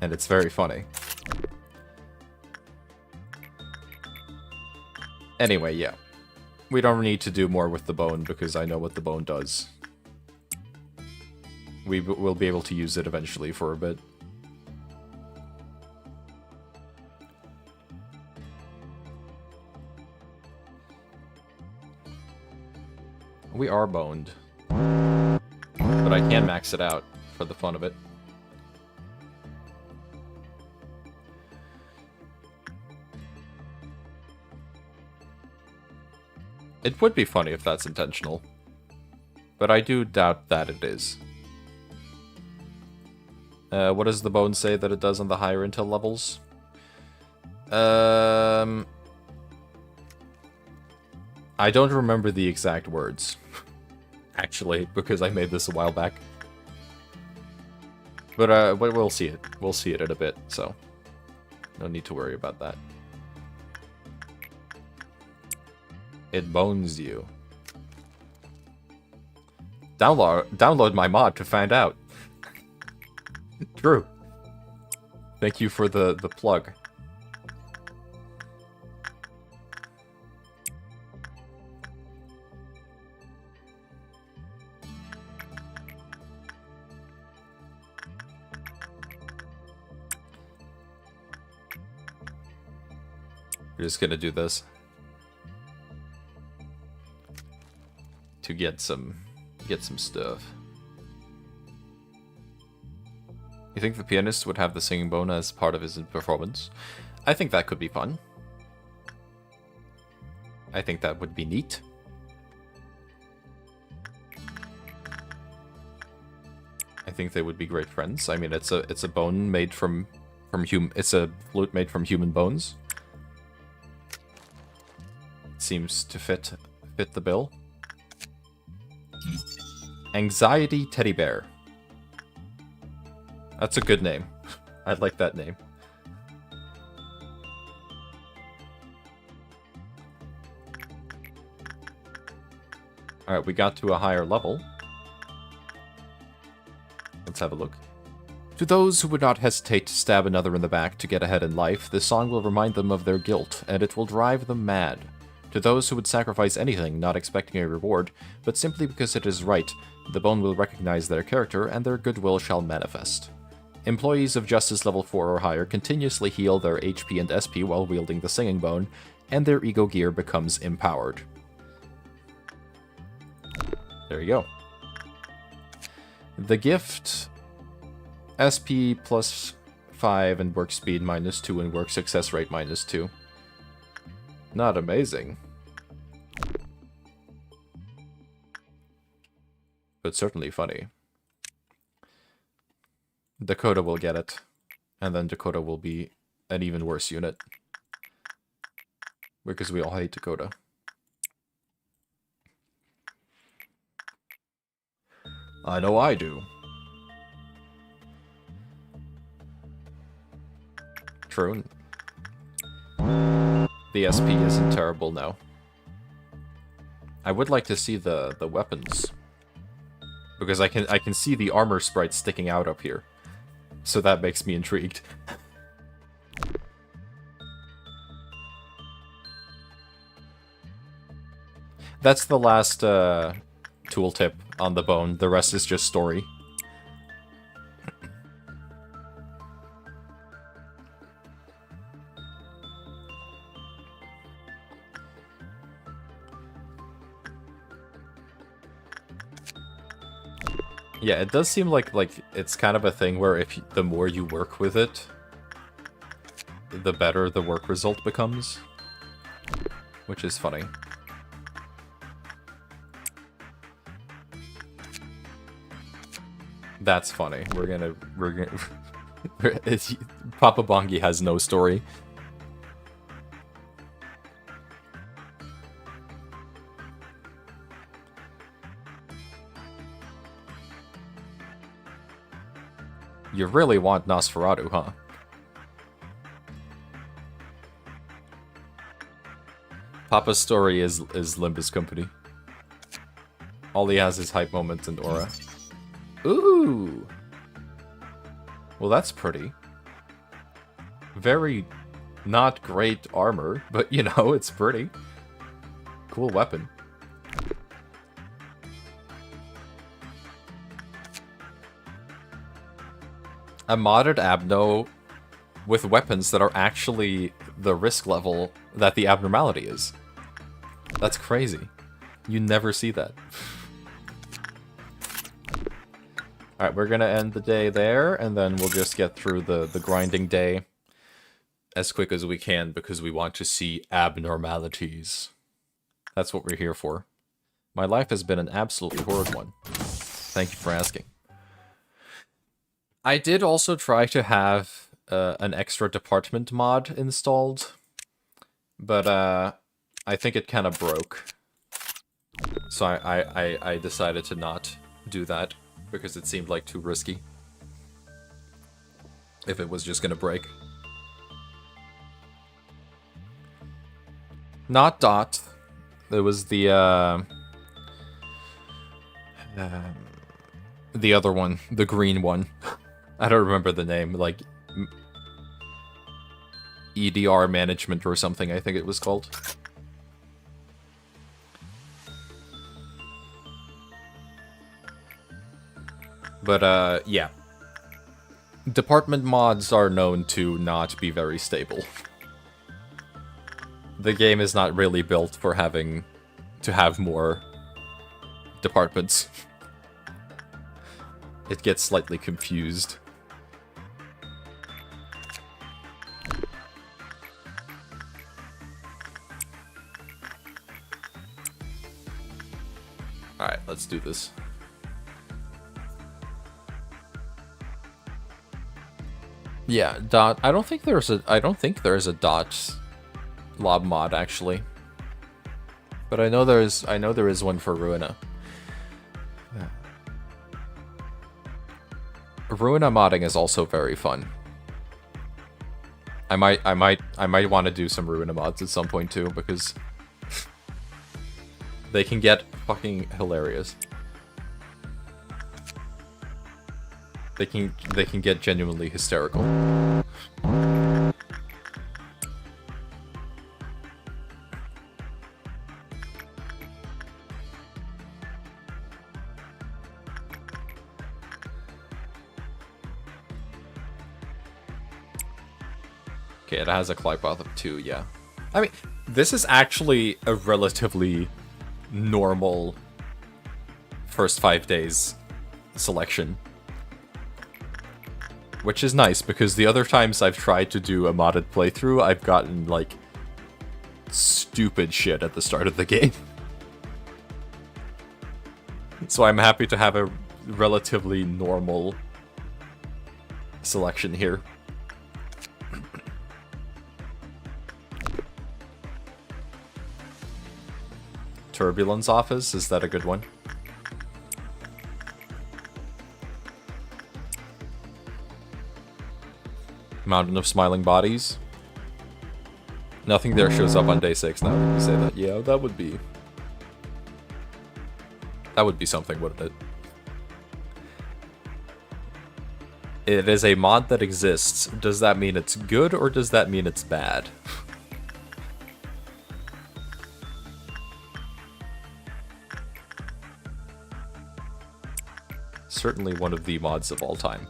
And it's very funny. Anyway, yeah. We don't need to do more with the bone because I know what the bone does. We will be able to use it eventually for a bit. We are boned. But I can max it out for the fun of it. It would be funny if that's intentional. But I do doubt that it is. What does the bone say that it does on the higher intel levels? I don't remember the exact words. Actually, because I made this a while back. But we'll see it. We'll see it in a bit, so... no need to worry about that. It bones you. Download my mod to find out. True. Thank you for the plug. We're just gonna do this. To get some stuff. You think the pianist would have the singing bone as part of his performance? I think that could be fun. I think that would be neat. I think they would be great friends. I mean, it's a bone made from it's a flute made from human bones. It seems to fit the bill. Anxiety Teddy Bear. That's a good name. I like that name. Alright, we got to a higher level. Let's have a look. To those who would not hesitate to stab another in the back to get ahead in life, this song will remind them of their guilt, and it will drive them mad. To those who would sacrifice anything, not expecting a reward, but simply because it is right, the bone will recognize their character, and their goodwill shall manifest. Employees of Justice Level 4 or higher continuously heal their HP and SP while wielding the Singing Bone, and their ego gear becomes empowered. There you go. The gift... SP plus 5 and work speed minus 2 and work success rate minus 2. Not amazing. But certainly funny. Dakota will get it. And then Dakota will be an even worse unit. Because we all hate Dakota. I know I do. True. The SP isn't terrible now. I would like to see the weapons. Because I can see the armor sprites sticking out up here. So that makes me intrigued. That's the last tooltip on the bone. The rest is just story. Yeah, it does seem like it's kind of a thing where if the more you work with it, the better the work result becomes, which is funny. That's funny. We're gonna Papa Bongi has no story. You really want Nosferatu, huh? Papa's story is Limbus Company. All he has is hype moments and aura. Ooh! Well, that's pretty. Very not great armor, but you know, it's pretty. Cool weapon. A modded Abno with weapons that are actually the risk level that the Abnormality is. That's crazy. You never see that. Alright, we're gonna end the day there, and then we'll just get through the grinding day as quick as we can, because we want to see abnormalities. That's what we're here for. My life has been an absolutely horrid one. Thank you for asking. I did also try to have an extra department mod installed, but I think it kind of broke. So I decided to not do that, because it seemed like too risky if it was just gonna break. Not Dot. It was the other one, the green one. I don't remember the name, like EDR management or something, I think it was called. But yeah. Department mods are known to not be very stable. The game is not really built for having to have more departments. It gets slightly confused. Alright, let's do this. Yeah, Dot. I don't think there's a Dot lob mod actually. But I know there is one for Ruina. Yeah. Ruina modding is also very fun. I might want to do some Ruina mods at some point too, because they can get fucking hilarious. they can get genuinely hysterical. Okay, it has a glide path of 2, yeah. I mean, this is actually a relatively normal first 5 days selection. Which is nice, because the other times I've tried to do a modded playthrough, I've gotten, like, stupid shit at the start of the game. So I'm happy to have a relatively normal selection here. Turbulence Office, is that a good one? Mountain of Smiling Bodies. Nothing there shows up on day 6 now that you say that. Yeah, that would be... That would be something, wouldn't it? It is a mod that exists. Does that mean it's good, or does that mean it's bad? Certainly one of the mods of all time.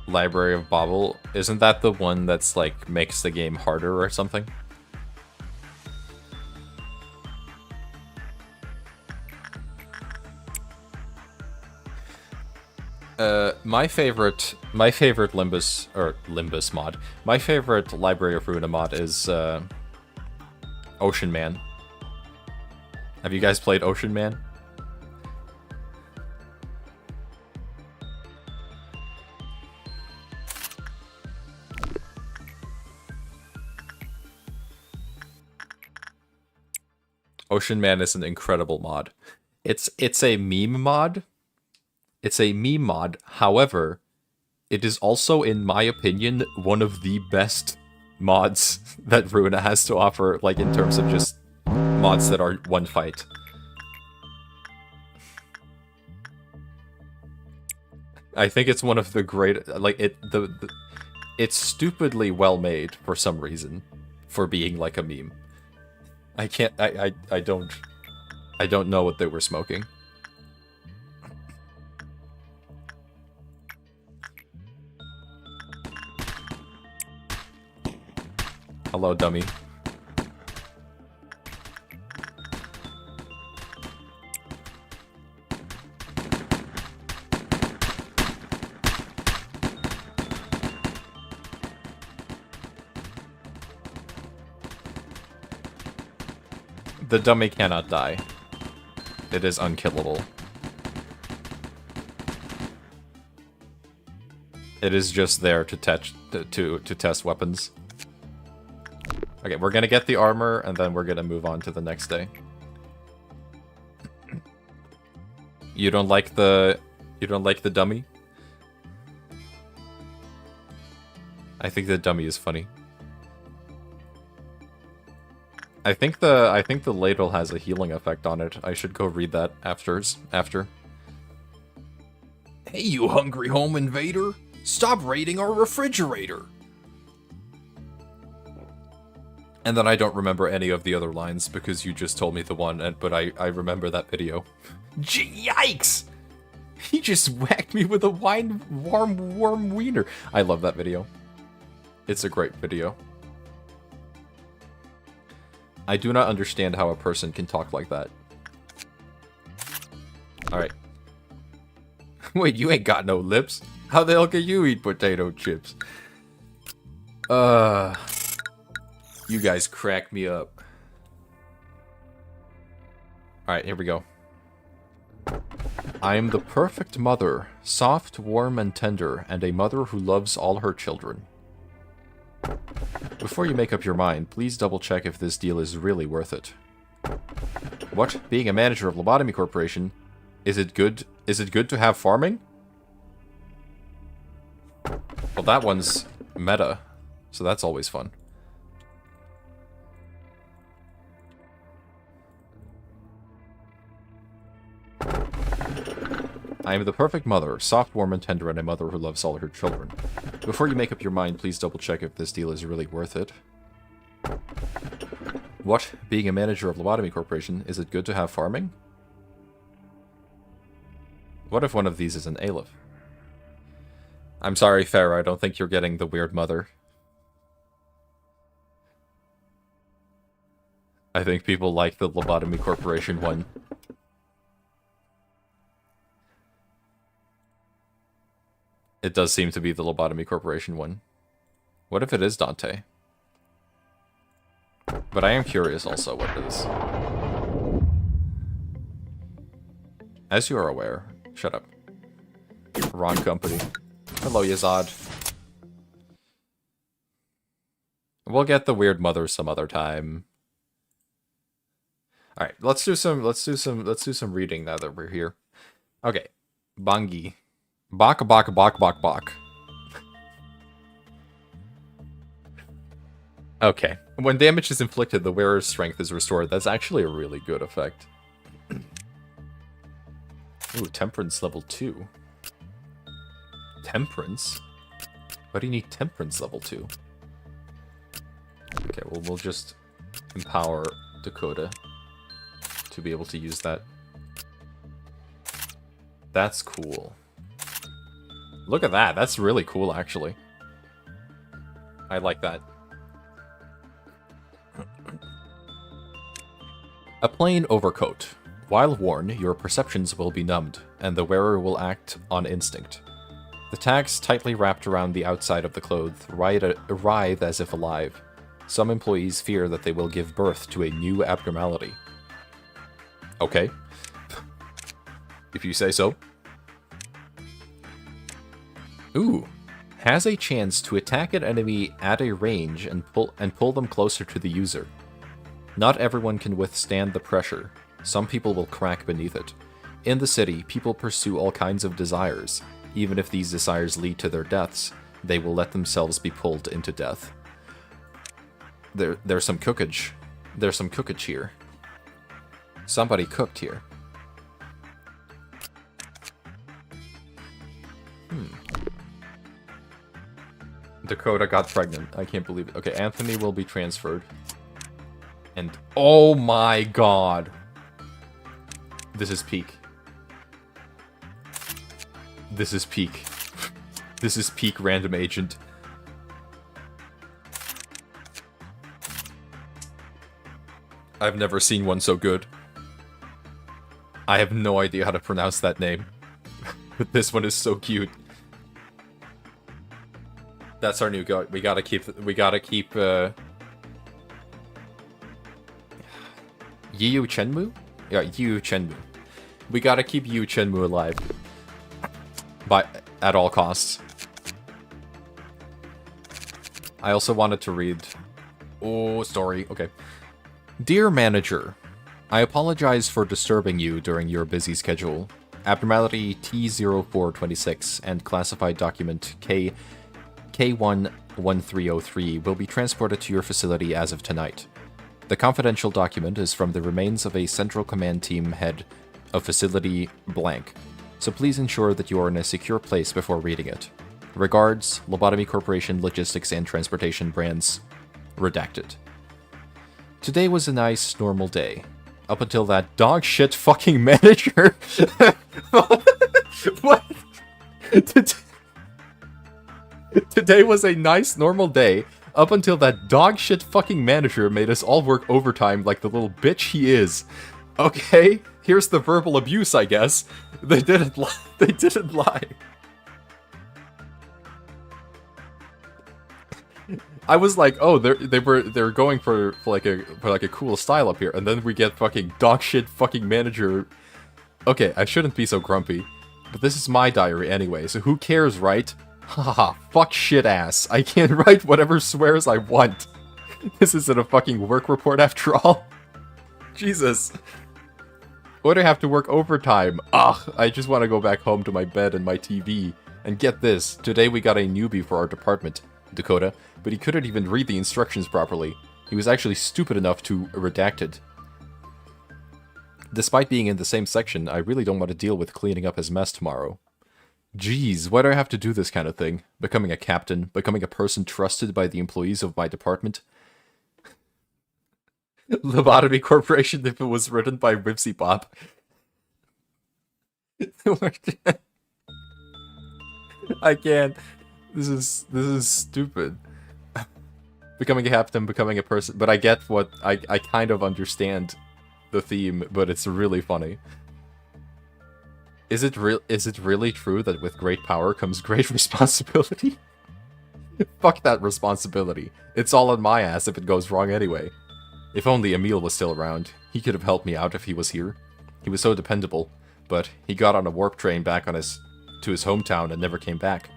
Library of Bobble, isn't that the one that's like makes the game harder or something? My favorite Limbus mod. My favorite Library of Ruina mod is Ocean Man. Have you guys played Ocean Man? Ocean Man is an incredible mod. It's a meme mod. It's a meme mod. However, it is also, in my opinion, one of the best mods that Ruina has to offer, like in terms of just mods that are one fight. I think it's one of the great, like it's stupidly well made for some reason, for being like a meme. I don't know what they were smoking. Hello, dummy. The dummy cannot die. It is unkillable. It is just there to test weapons. Okay, we're gonna get the armor, and then we're gonna move on to the next day. You don't like the dummy? I think the dummy is funny. I think the ladle has a healing effect on it. I should go read that after. Hey, you hungry home invader! Stop raiding our refrigerator! And then I don't remember any of the other lines because you just told me the one, but I remember that video. Yikes! He just whacked me with a warm wiener. I love that video. It's a great video. I do not understand how a person can talk like that. Alright. Wait, you ain't got no lips. How the hell can you eat potato chips? You guys crack me up. Alright, here we go. I am the perfect mother, soft, warm, and tender, and a mother who loves all her children. Before you make up your mind, please double check if this deal is really worth it. What? Being a manager of Lobotomy Corporation? Is it good to have farming? Well, that one's meta, so that's always fun. I am the perfect mother, soft, warm, and tender, and a mother who loves all her children. Before you make up your mind, please double check if this deal is really worth it. What? Being a manager of Lobotomy Corporation, is it good to have farming? What if one of these is an Aleph? I'm sorry, Farah, I don't think you're getting the weird mother. I think people like the Lobotomy Corporation one. It does seem to be the Lobotomy Corporation one. What if it is Dante? But I am curious also what it is. As you are aware... Shut up. Wrong company. Hello, Yazad. We'll get the weird mother some other time. Alright, let's do some reading now that we're here. Okay. Bangi. Bak bak bak bak bak. Okay. When damage is inflicted, the wearer's strength is restored. That's actually a really good effect. Ooh, Temperance level 2. Temperance? Why do you need Temperance level 2? Okay, well, we'll just empower Dakota to be able to use that. That's cool. Look at that. That's really cool, actually. I like that. A plain overcoat. While worn, your perceptions will be numbed, and the wearer will act on instinct. The tags tightly wrapped around the outside of the clothes writhe as if alive. Some employees fear that they will give birth to a new abnormality. Okay. If you say so. Ooh. Has a chance to attack an enemy at a range and pull them closer to the user. Not everyone can withstand the pressure. Some people will crack beneath it. In the city, people pursue all kinds of desires. Even if these desires lead to their deaths, they will let themselves be pulled into death. There's some cookage. There's some cookage here. Somebody cooked here. Dakota got pregnant. I can't believe it. Okay, Anthony will be transferred. And oh my god. This is peak. This is peak. This is peak random agent. I've never seen one so good. I have no idea how to pronounce that name. But this one is so cute. That's our new guy. We gotta keep Yiyu Chenmu? Yeah, Yiyu Chenmu. We gotta keep Yiyu Chenmu alive. At all costs. I also wanted to read... Oh, story. Okay. Dear Manager, I apologize for disturbing you during your busy schedule. Abnormality T0426 and classified document K11303 will be transported to your facility as of tonight. The confidential document is from the remains of a Central Command Team head of Facility Blank, so please ensure that you are in a secure place before reading it. Regards, Lobotomy Corporation Logistics and Transportation Brands, redacted. Today was a nice, normal day. Up until that dog shit fucking manager. What? Today was a nice, normal day. Up until that dog shit fucking manager made us all work overtime like the little bitch he is. Okay, here's the verbal abuse, I guess. They didn't lie. They didn't lie. I was like, oh, they're going for like a cool style up here, and then we get fucking dog shit fucking manager. Okay, I shouldn't be so grumpy, but this is my diary anyway, so who cares, right? Haha, fuck shit ass. I can write whatever swears I want. This isn't a fucking work report after all. Jesus. Why do I have to work overtime? Ugh, I just want to go back home to my bed and my TV And get this, today we got a newbie for our department, Dakota, but he couldn't even read the instructions properly. He was actually stupid enough to redact it. Despite being in the same section, I really don't want to deal with cleaning up his mess tomorrow. Jeez, why do I have to do this kind of thing? Becoming a captain, becoming a person trusted by the employees of my department. Lobotomy Corporation if it was written by Ripsy Bob. I can't. This is stupid. Becoming a captain, becoming a person, but I get what I kind of understand the theme, but it's really funny. Is it really true that with great power comes great responsibility? Fuck that responsibility. It's all on my ass if it goes wrong anyway. If only Emil was still around. He could have helped me out if he was here. He was so dependable, but he got on a warp train back to his hometown and never came back.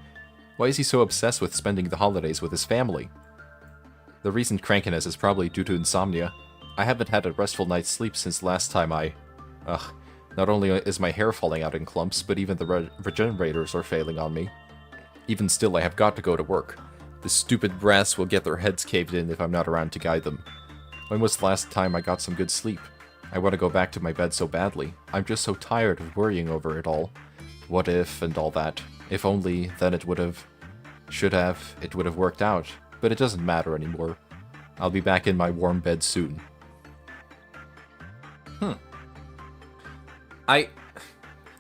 Why is he so obsessed with spending the holidays with his family? The recent crankiness is probably due to insomnia. I haven't had a restful night's sleep since last time Ugh. Not only is my hair falling out in clumps, but even the regenerators are failing on me. Even still, I have got to go to work. The stupid brats will get their heads caved in if I'm not around to guide them. When was the last time I got some good sleep? I want to go back to my bed so badly. I'm just so tired of worrying over it all. What if, and all that. If only, then it would have worked out. But it doesn't matter anymore. I'll be back in my warm bed soon.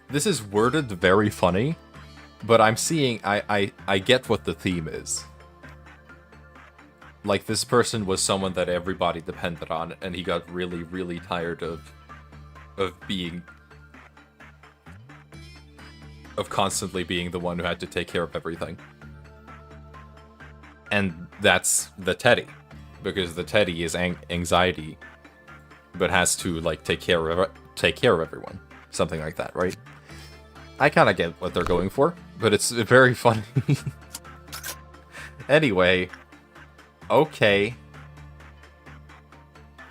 This is worded very funny, but I'm seeing, I get what the theme is. Like, this person was someone that everybody depended on, and he got really, really tired of constantly being the one who had to take care of everything. And that's the Teddy, because the Teddy is anxiety, but has to, like, take care of everyone. Something like that, right? I kind of get what they're going for, but it's very funny. Anyway, okay.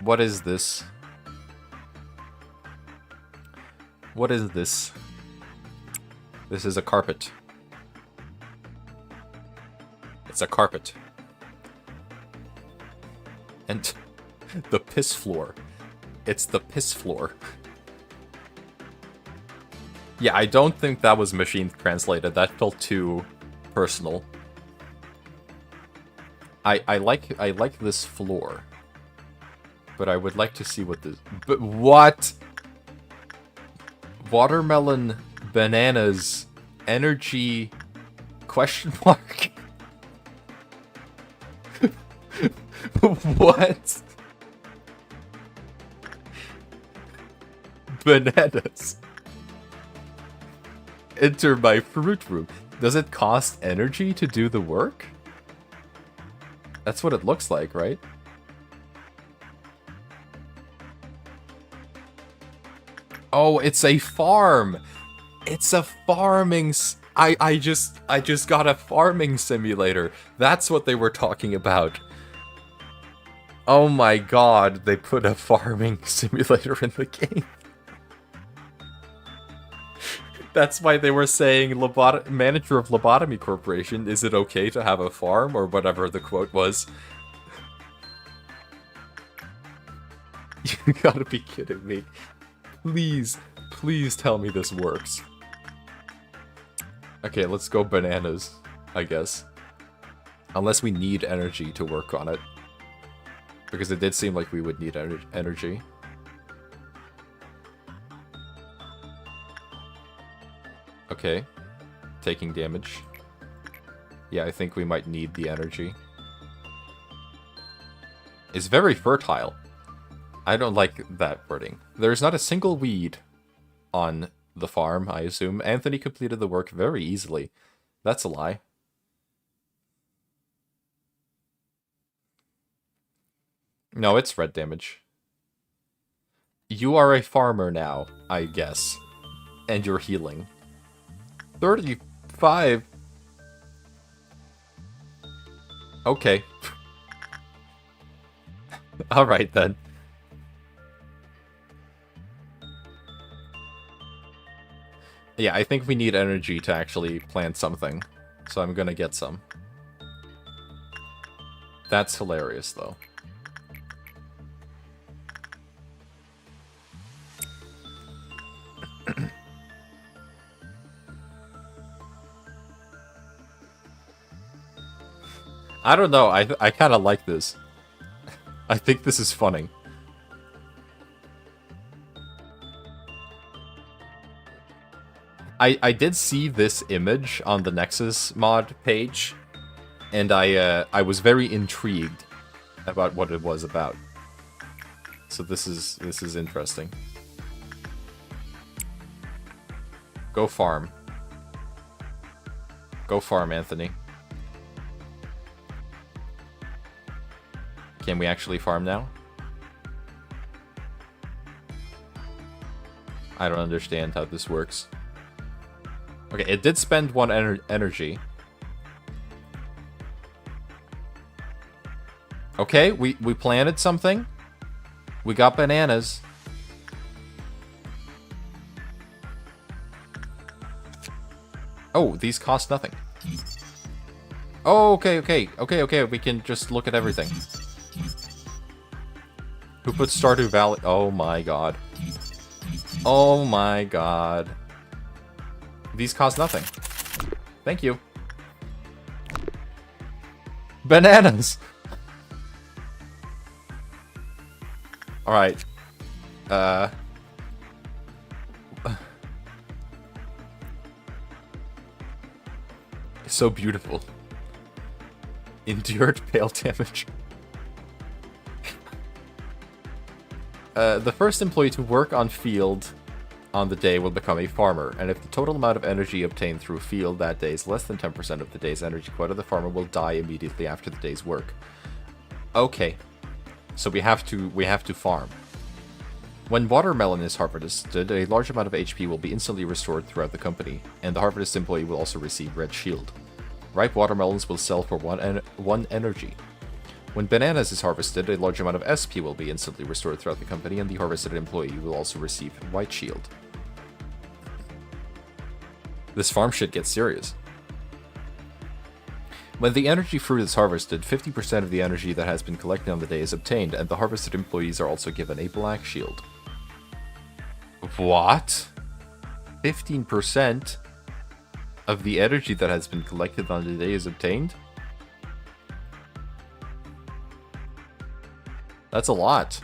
What is this? What is this? This is a carpet. It's a carpet. And the piss floor. It's the piss floor. Yeah, I don't think that was machine translated. That felt too personal. I like this floor. But I would like to see what this... But what? Watermelon bananas energy question mark? What? Bananas. Enter my fruit room. Does it cost energy to do the work? That's what it looks like, right? Oh, it's a farm. It's a farming... I just got a farming simulator. That's what they were talking about. Oh my god, they put a farming simulator in the game. That's why they were saying, manager of Lobotomy Corporation, is it okay to have a farm? Or whatever the quote was. You gotta be kidding me. Please, please tell me this works. Okay, let's go bananas, I guess. Unless we need energy to work on it. Because it did seem like we would need energy. Okay. Taking damage. Yeah, I think we might need the energy. It's very fertile. I don't like that wording. There's not a single weed on the farm, I assume. Anthony completed the work very easily. That's a lie. No, it's red damage. You are a farmer now, I guess. And you're healing. 35? Okay. Alright then. Yeah, I think we need energy to actually plant something. So I'm gonna get some. That's hilarious, though. I don't know, I kind of like this. I think this is funny. I did see this image on the Nexus mod page, and I was very intrigued about what it was about. So this is interesting. Go farm. Go farm, Anthony. Can we actually farm now? I don't understand how this works. Okay, it did spend one energy. Okay, we planted something. We got bananas. Oh, these cost nothing. Oh, okay, we can just look at everything. Who put Stardew Valley? Oh my god. Oh my god. These cost nothing. Thank you. Bananas! Alright. So beautiful. Endured pale damage. The first employee to work on field on the day will become a farmer, and if the total amount of energy obtained through field that day is less than 10% of the day's energy quota, the farmer will die immediately after the day's work. Okay. So we have to farm. When watermelon is harvested, a large amount of HP will be instantly restored throughout the company, and the harvest employee will also receive red shield. Ripe watermelons will sell for one energy. When bananas is harvested, a large amount of SP will be instantly restored throughout the company, and the harvested employee will also receive white shield. This farm shit gets serious. When the energy fruit is harvested, 50% of the energy that has been collected on the day is obtained, and the harvested employees are also given a black shield. What? 15% of the energy that has been collected on the day is obtained? That's a lot.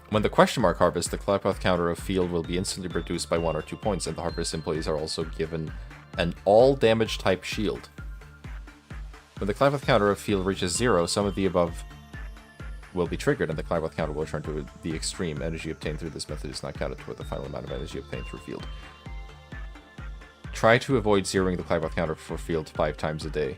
When the question mark harvest, the Clappath counter of field will be instantly reduced by 1 or 2 points, and the harvest employees are also given an all damage type shield. When the Clappath counter of field reaches 0, some of the above will be triggered, and the Clappath counter will return to the extreme. Energy obtained through this method is not counted toward the final amount of energy obtained through field. Try to avoid zeroing the Clappath counter for field 5 times a day.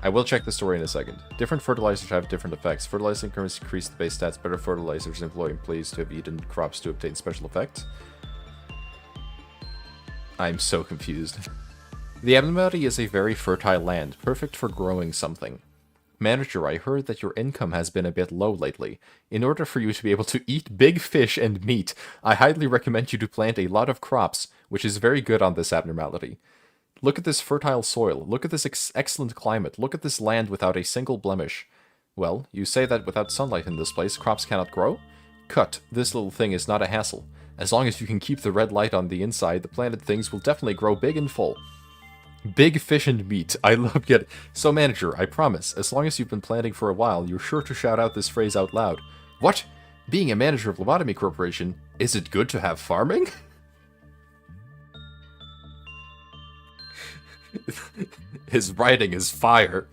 I will check the story in a second. Different fertilizers have different effects. Fertilizing increments increase the base stats. Better fertilizers employ employees to have eaten crops to obtain special effects. I'm so confused. The Abnormality is a very fertile land, perfect for growing something. Manager, I heard that your income has been a bit low lately. In order for you to be able to eat big fish and meat, I highly recommend you to plant a lot of crops, which is very good on this Abnormality. Look at this fertile soil. Look at this excellent climate. Look at this land without a single blemish. Well, you say that without sunlight in this place, crops cannot grow? Cut. This little thing is not a hassle. As long as you can keep the red light on the inside, the planted things will definitely grow big and full. Big fish and meat. I love it. So, manager, I promise, as long as you've been planting for a while, you're sure to shout out this phrase out loud. What? Being a manager of Lobotomy Corporation, is it good to have farming? His writing is fire.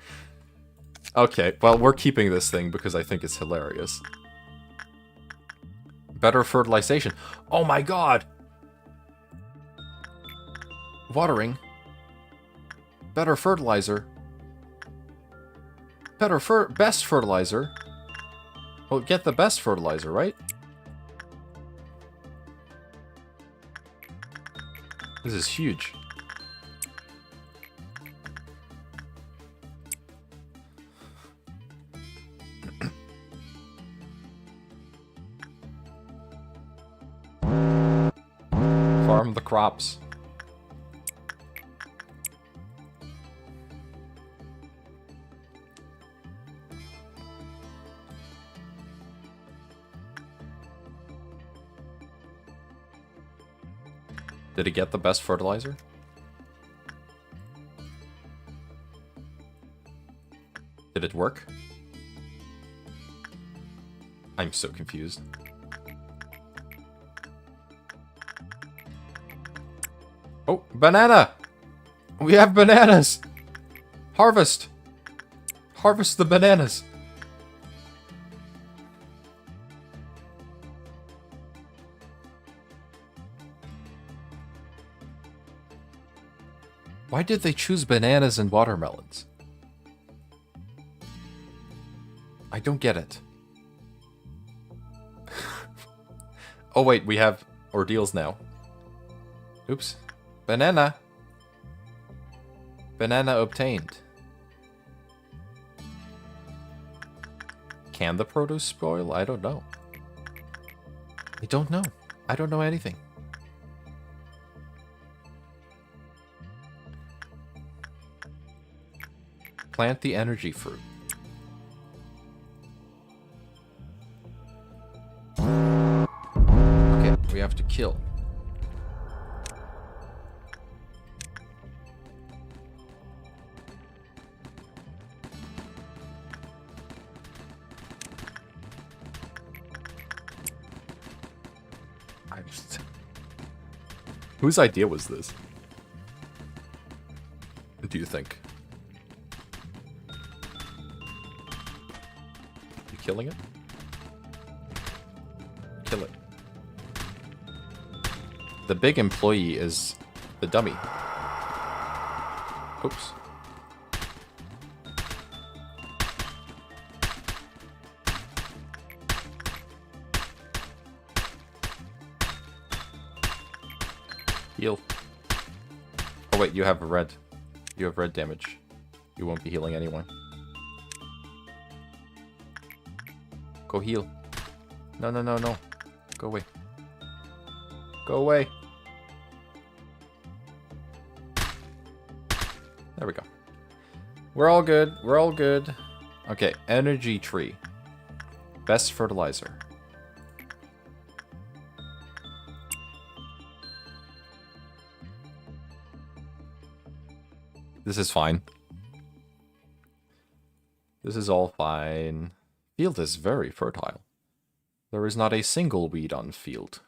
Okay, well, we're keeping this thing because I think it's hilarious. Better fertilization. Oh my god! Watering. Better fertilizer. Best fertilizer. Well, get the best fertilizer, right? This is huge. crops. Did it get the best fertilizer? Did it work? I'm so confused. Oh, banana! We have bananas! Harvest! Harvest the bananas! Why did they choose bananas and watermelons? I don't get it. Oh wait, we have ordeals now. Oops. Banana. Banana obtained. Can the produce spoil? I don't know. I don't know. I don't know anything. Plant the energy fruit. Okay, we have to kill. Whose idea was this? What do you think? You killing it? Kill it. The big employee is the dummy. Oops. Heal. Oh wait, you have red. You have red damage. You won't be healing anyone. Go heal. No, no, no, no. Go away. Go away. There we go. We're all good. We're all good. Okay, energy tree. Best fertilizer. This is fine. This is all fine. Field is very fertile. There is not a single weed on field.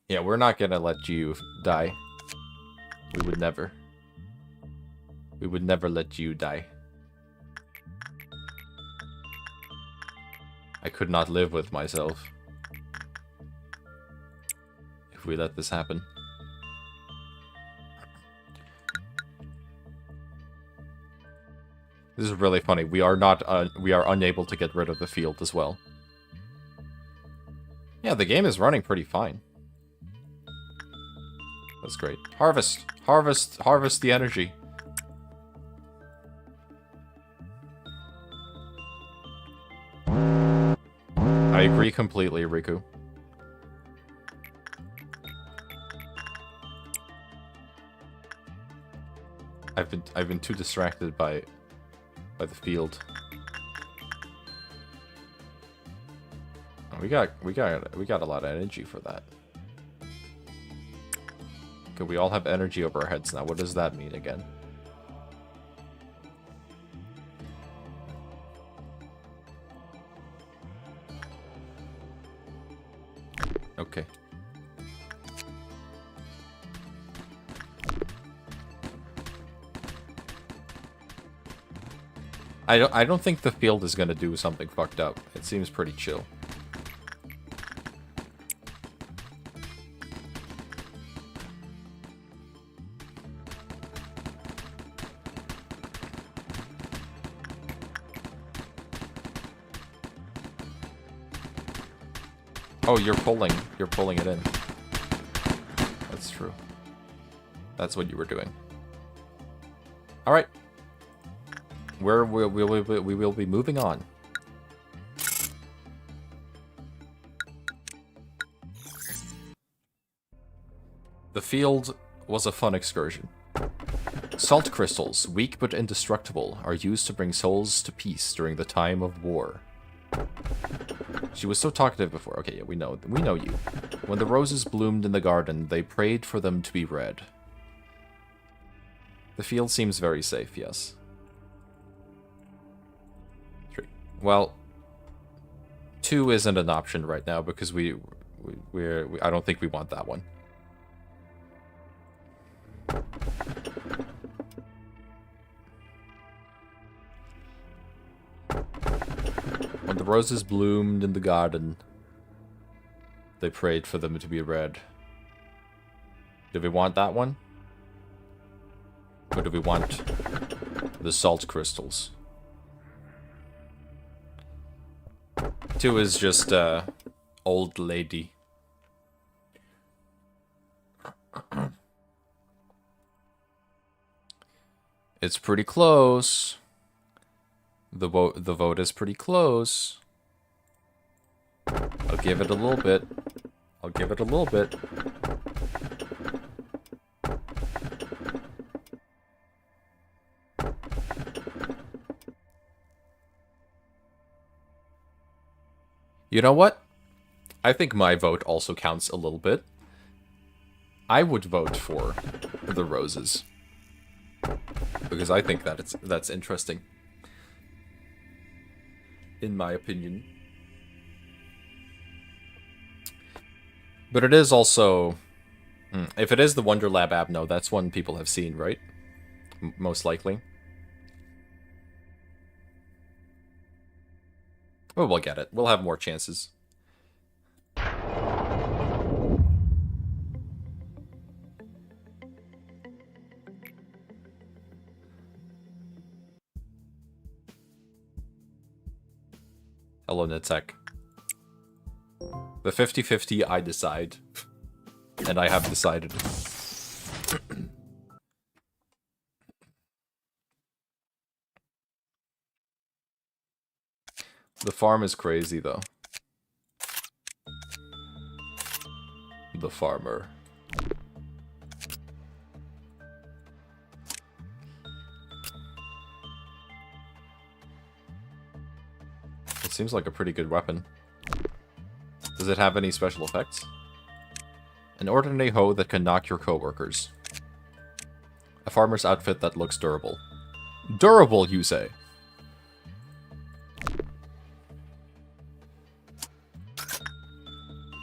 Yeah, we're not gonna let you die. We would never. We would never let you die. I could not live with myself if we let this happen. This is really funny. We are not. We are unable to get rid of the field as well. Yeah, the game is running pretty fine. That's great. Harvest, harvest, harvest the energy. I agree completely, Riku. I've been too distracted by the field. Oh, we got a lot of energy for that. Okay, we all have energy over our heads now. What does that mean again? Okay. I don't think the field is gonna do something fucked up. It seems pretty chill. Oh, you're pulling it in. That's true. That's what you were doing. All right. We will be moving on. The field was a fun excursion. Salt crystals, weak but indestructible, are used to bring souls to peace during the time of war. She was so talkative before. Okay, yeah, we know you. When the roses bloomed in the garden, they prayed for them to be red. The field seems very safe, yes. 3. Well, 2 isn't an option right now because I don't think we want that one. When the roses bloomed in the garden, they prayed for them to be red. Do we want that one? Or do we want the salt crystals? 2 is just, old lady. It's pretty close. The vote is pretty close. I'll give it a little bit. I'll give it a little bit. You know what? I think my vote also counts a little bit. I would vote for the roses. Because I think that that's interesting. In my opinion. But it is also... if it is the Wonder Lab Abno, that's one people have seen, right? Most likely. Well, we'll get it. We'll have more chances. Hello, Nitzek. The 50-50, I decide. And I have decided. The farm is crazy, though. The farmer. It seems like a pretty good weapon. Does it have any special effects? An ordinary hoe that can knock your coworkers. A farmer's outfit that looks durable. Durable, you say?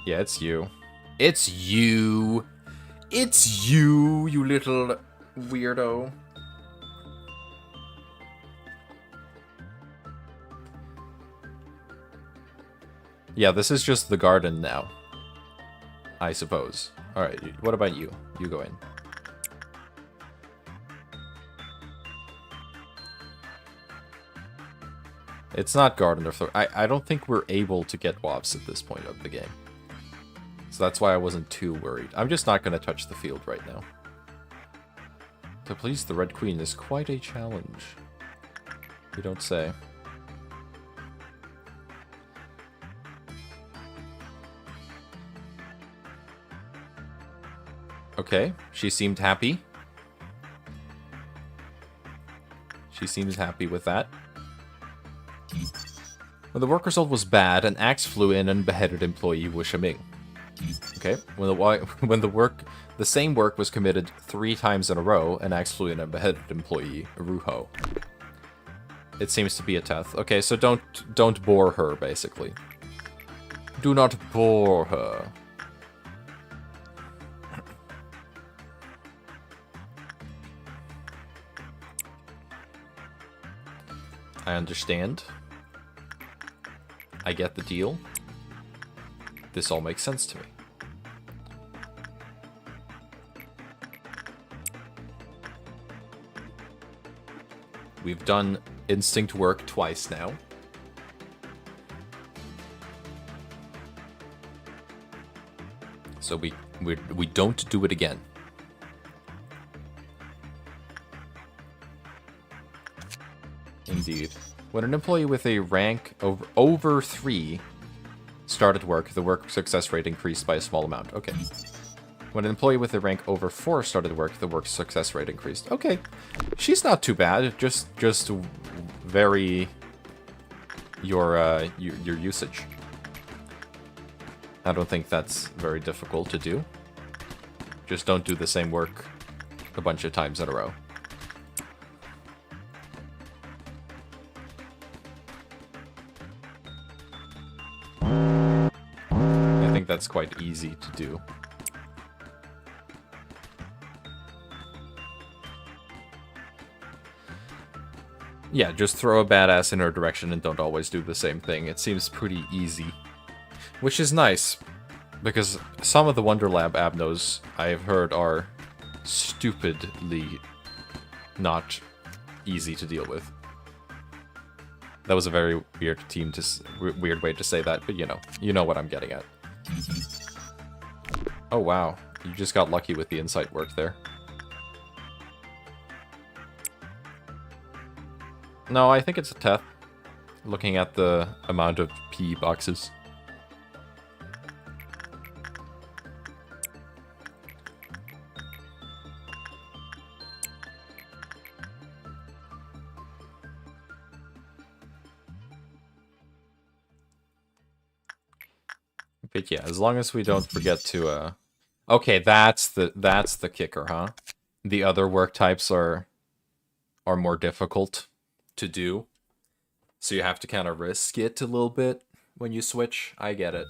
Yeah, it's you. It's you! It's you, you little weirdo. Yeah, this is just the garden now. I suppose. Alright, what about you? You go in. It's not garden or I don't think we're able to get WAFs at this point of the game. So that's why I wasn't too worried. I'm just not going to touch the field right now. To please the Red Queen is quite a challenge. You don't say. Okay, she seemed happy. She seems happy with that. When the work result was bad, an axe flew in and beheaded employee Wu Shiming. Okay, when the same work was committed 3 times in a row, an axe flew in and beheaded employee Ruho. It seems to be a teth. Okay, so don't bore her, basically. Do not bore her. I understand. I get the deal. This all makes sense to me. We've done instinct work twice now. So we don't do it again. Indeed. When an employee with a rank over 3 started work, the work success rate increased by a small amount. Okay. When an employee with a rank over 4 started work, the work success rate increased. Okay. She's not too bad. Just vary your usage. I don't think that's very difficult to do. Just don't do the same work a bunch of times in a row. I think that's quite easy to do. Yeah, just throw a badass in her direction and don't always do the same thing. It seems pretty easy. Which is nice, because some of the Wonder Lab Abnos I have heard are stupidly not easy to deal with. That was a very weird weird way to say that, but you know what I'm getting at. Oh wow, you just got lucky with the insight work there. No, I think it's a Teth. Looking at the amount of PE boxes. But yeah, as long as we don't forget to okay, that's the kicker, huh? The other work types are more difficult to do. So you have to kind of risk it a little bit when you switch. I get it.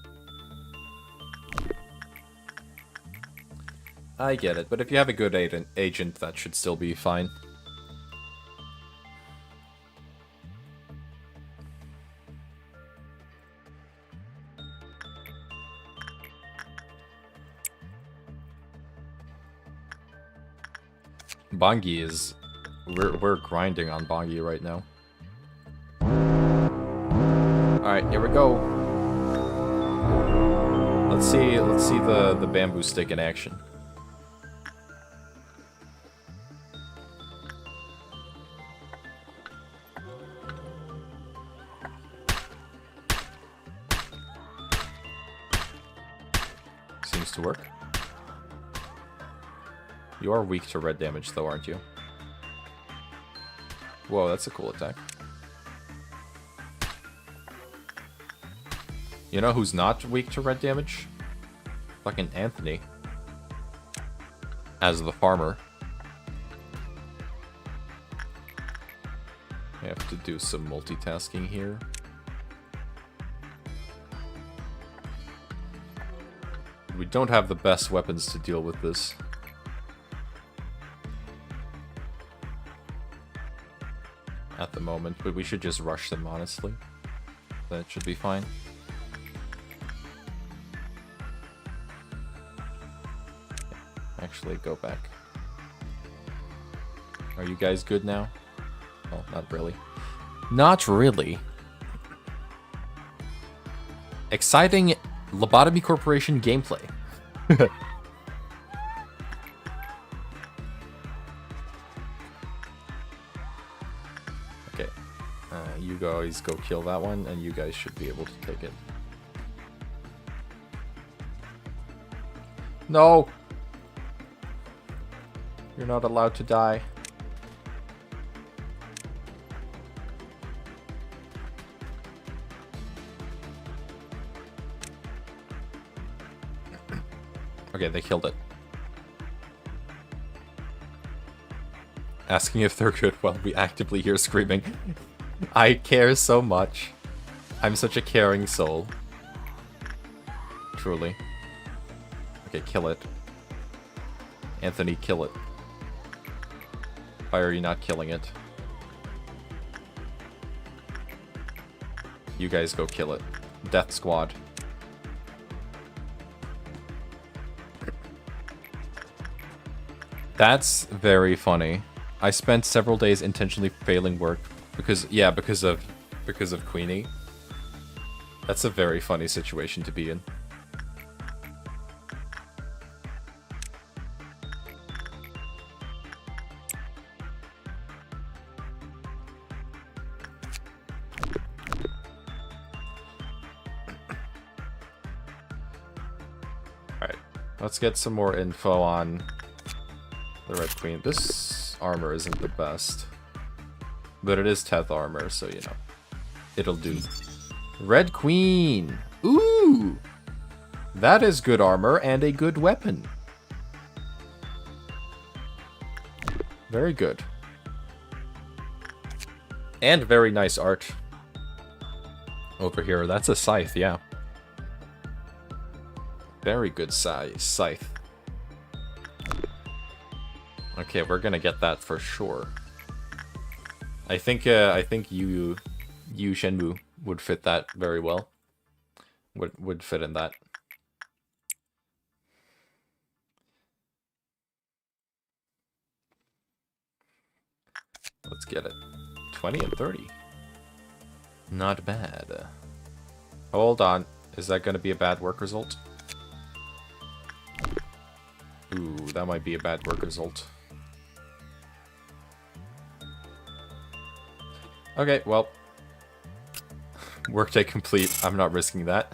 I get it, but if you have a good agent, that should still be fine. Bongi is... We're grinding on Bongi right now. Alright, here we go. Let's see the bamboo stick in action. Seems to work. You are weak to red damage though, aren't you? Whoa, that's a cool attack. You know who's not weak to red damage? Fucking Anthony. As the farmer. I have to do some multitasking here. We don't have the best weapons to deal with this. At the moment, but we should just rush them, honestly. That should be fine. Actually, go back. Are you guys good now? Oh, not really. Not really. Exciting Lobotomy Corporation gameplay. Okay. You guys go kill that one, and you guys should be able to take it. No! You're not allowed to die. Okay, they killed it. Asking if they're good while we actively hear screaming. I care so much. I'm such a caring soul. Truly. Okay, kill it. Anthony, kill it. Why are you not killing it? You guys go kill it. Death Squad. That's very funny. I spent several days intentionally failing work because of Queenie. That's a very funny situation to be in. Let's get some more info on the Red Queen. This armor isn't the best. But it is 10th armor, so you know. It'll do. Red Queen! Ooh! That is good armor and a good weapon. Very good. And very nice art. Over here, that's a scythe, yeah. Very good scythe. Okay, we're gonna get that for sure. I think Yu Shenmue would fit that very well. Would fit in that. Let's get it. 20 and 30. Not bad. Hold on. Is that going to be a bad work result? Ooh, that might be a bad work result. Okay, well. Workday complete. I'm not risking that.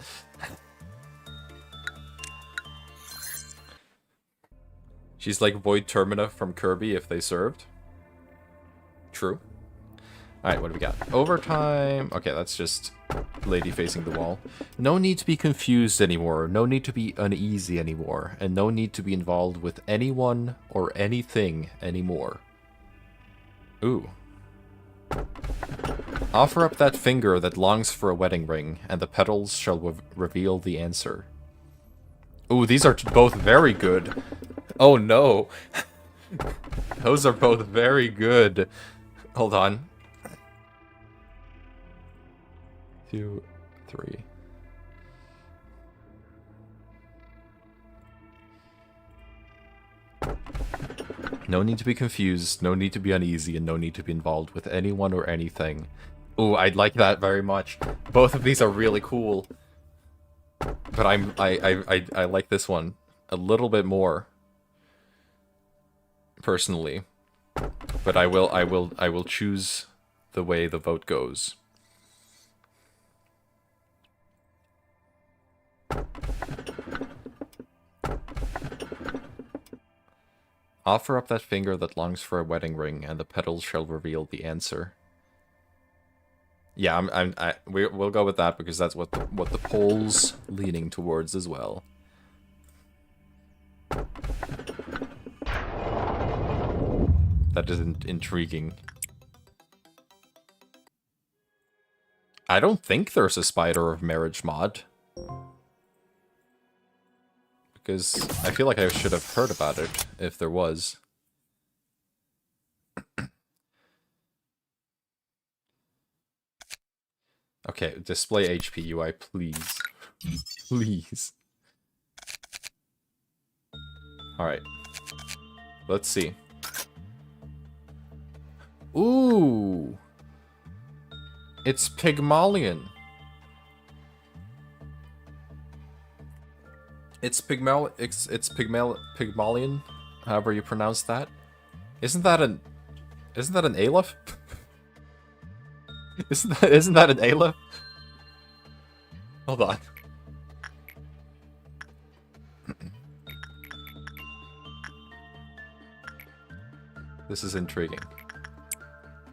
She's like Void Termina from Kirby if they served. True. Alright, what do we got? Overtime. Okay, that's just lady facing the wall. No need to be confused anymore. No need to be uneasy anymore. And no need to be involved with anyone or anything anymore. Ooh. Offer up that finger that longs for a wedding ring, and the petals shall reveal the answer. Ooh, these are both very good. Oh no. Those are both very good. Hold on. 2, 3. No need to be confused, no need to be uneasy, and no need to be involved with anyone or anything. Ooh, I'd like that very much. Both of these are really cool. But I like this one a little bit more. Personally. But I will choose the way the vote goes. Offer up that finger that longs for a wedding ring, and the petals shall reveal the answer. Yeah, we'll go with that because that's what the poll's leaning towards as well. That is intriguing. I don't think there's a Spider of Marriage mod. Because I feel like I should have heard about it if there was. Okay, display HP UI, please. Please. Alright. Let's see. Ooh! It's Pygmalion. It's Pygmalion, however you pronounce that. Isn't that an Aleph? Isn't that an Aleph? Hold on. This is intriguing.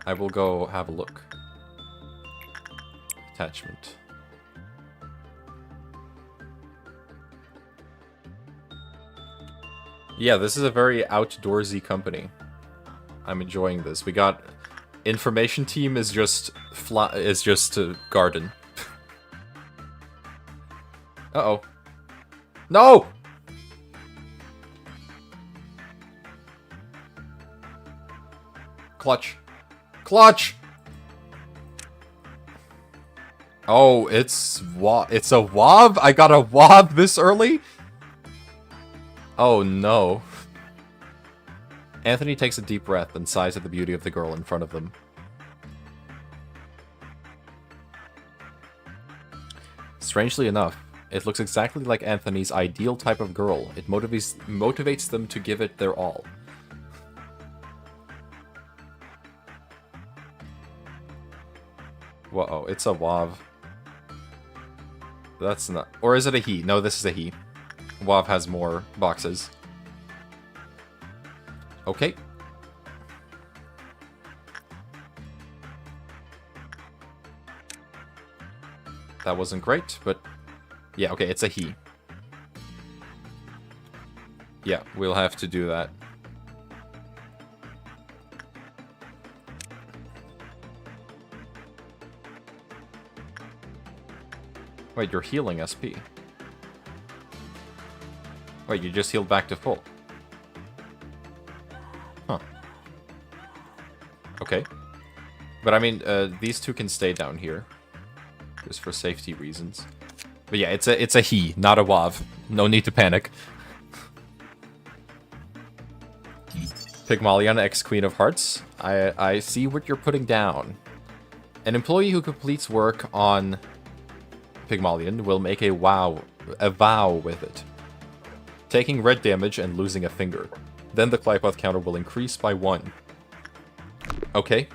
I will go have a look. Attachment. Yeah, this is a very outdoorsy company. I'm enjoying this. We got information team is just garden. Uh-oh. No! Clutch. Clutch! Oh, it's a wob? I got a wob this early? Oh no. Anthony takes a deep breath and sighs at the beauty of the girl in front of them. Strangely enough, it looks exactly like Anthony's ideal type of girl. It motivates them to give it their all. Whoa, it's a wav. That's not... Or is it a he? No, this is a he. WoW has more boxes. Okay. That wasn't great, but yeah, okay, it's a he. Yeah, we'll have to do that. Wait, you're healing SP. Wait, you just healed back to full. Huh. Okay. But I mean, these two can stay down here. Just for safety reasons. But yeah, it's a he, not a WoW. No need to panic. Pygmalion, ex-Queen of Hearts. I see what you're putting down. An employee who completes work on Pygmalion will make a vow with it. Taking red damage and losing a finger. Then the Clypoth counter will increase by 1. Okay.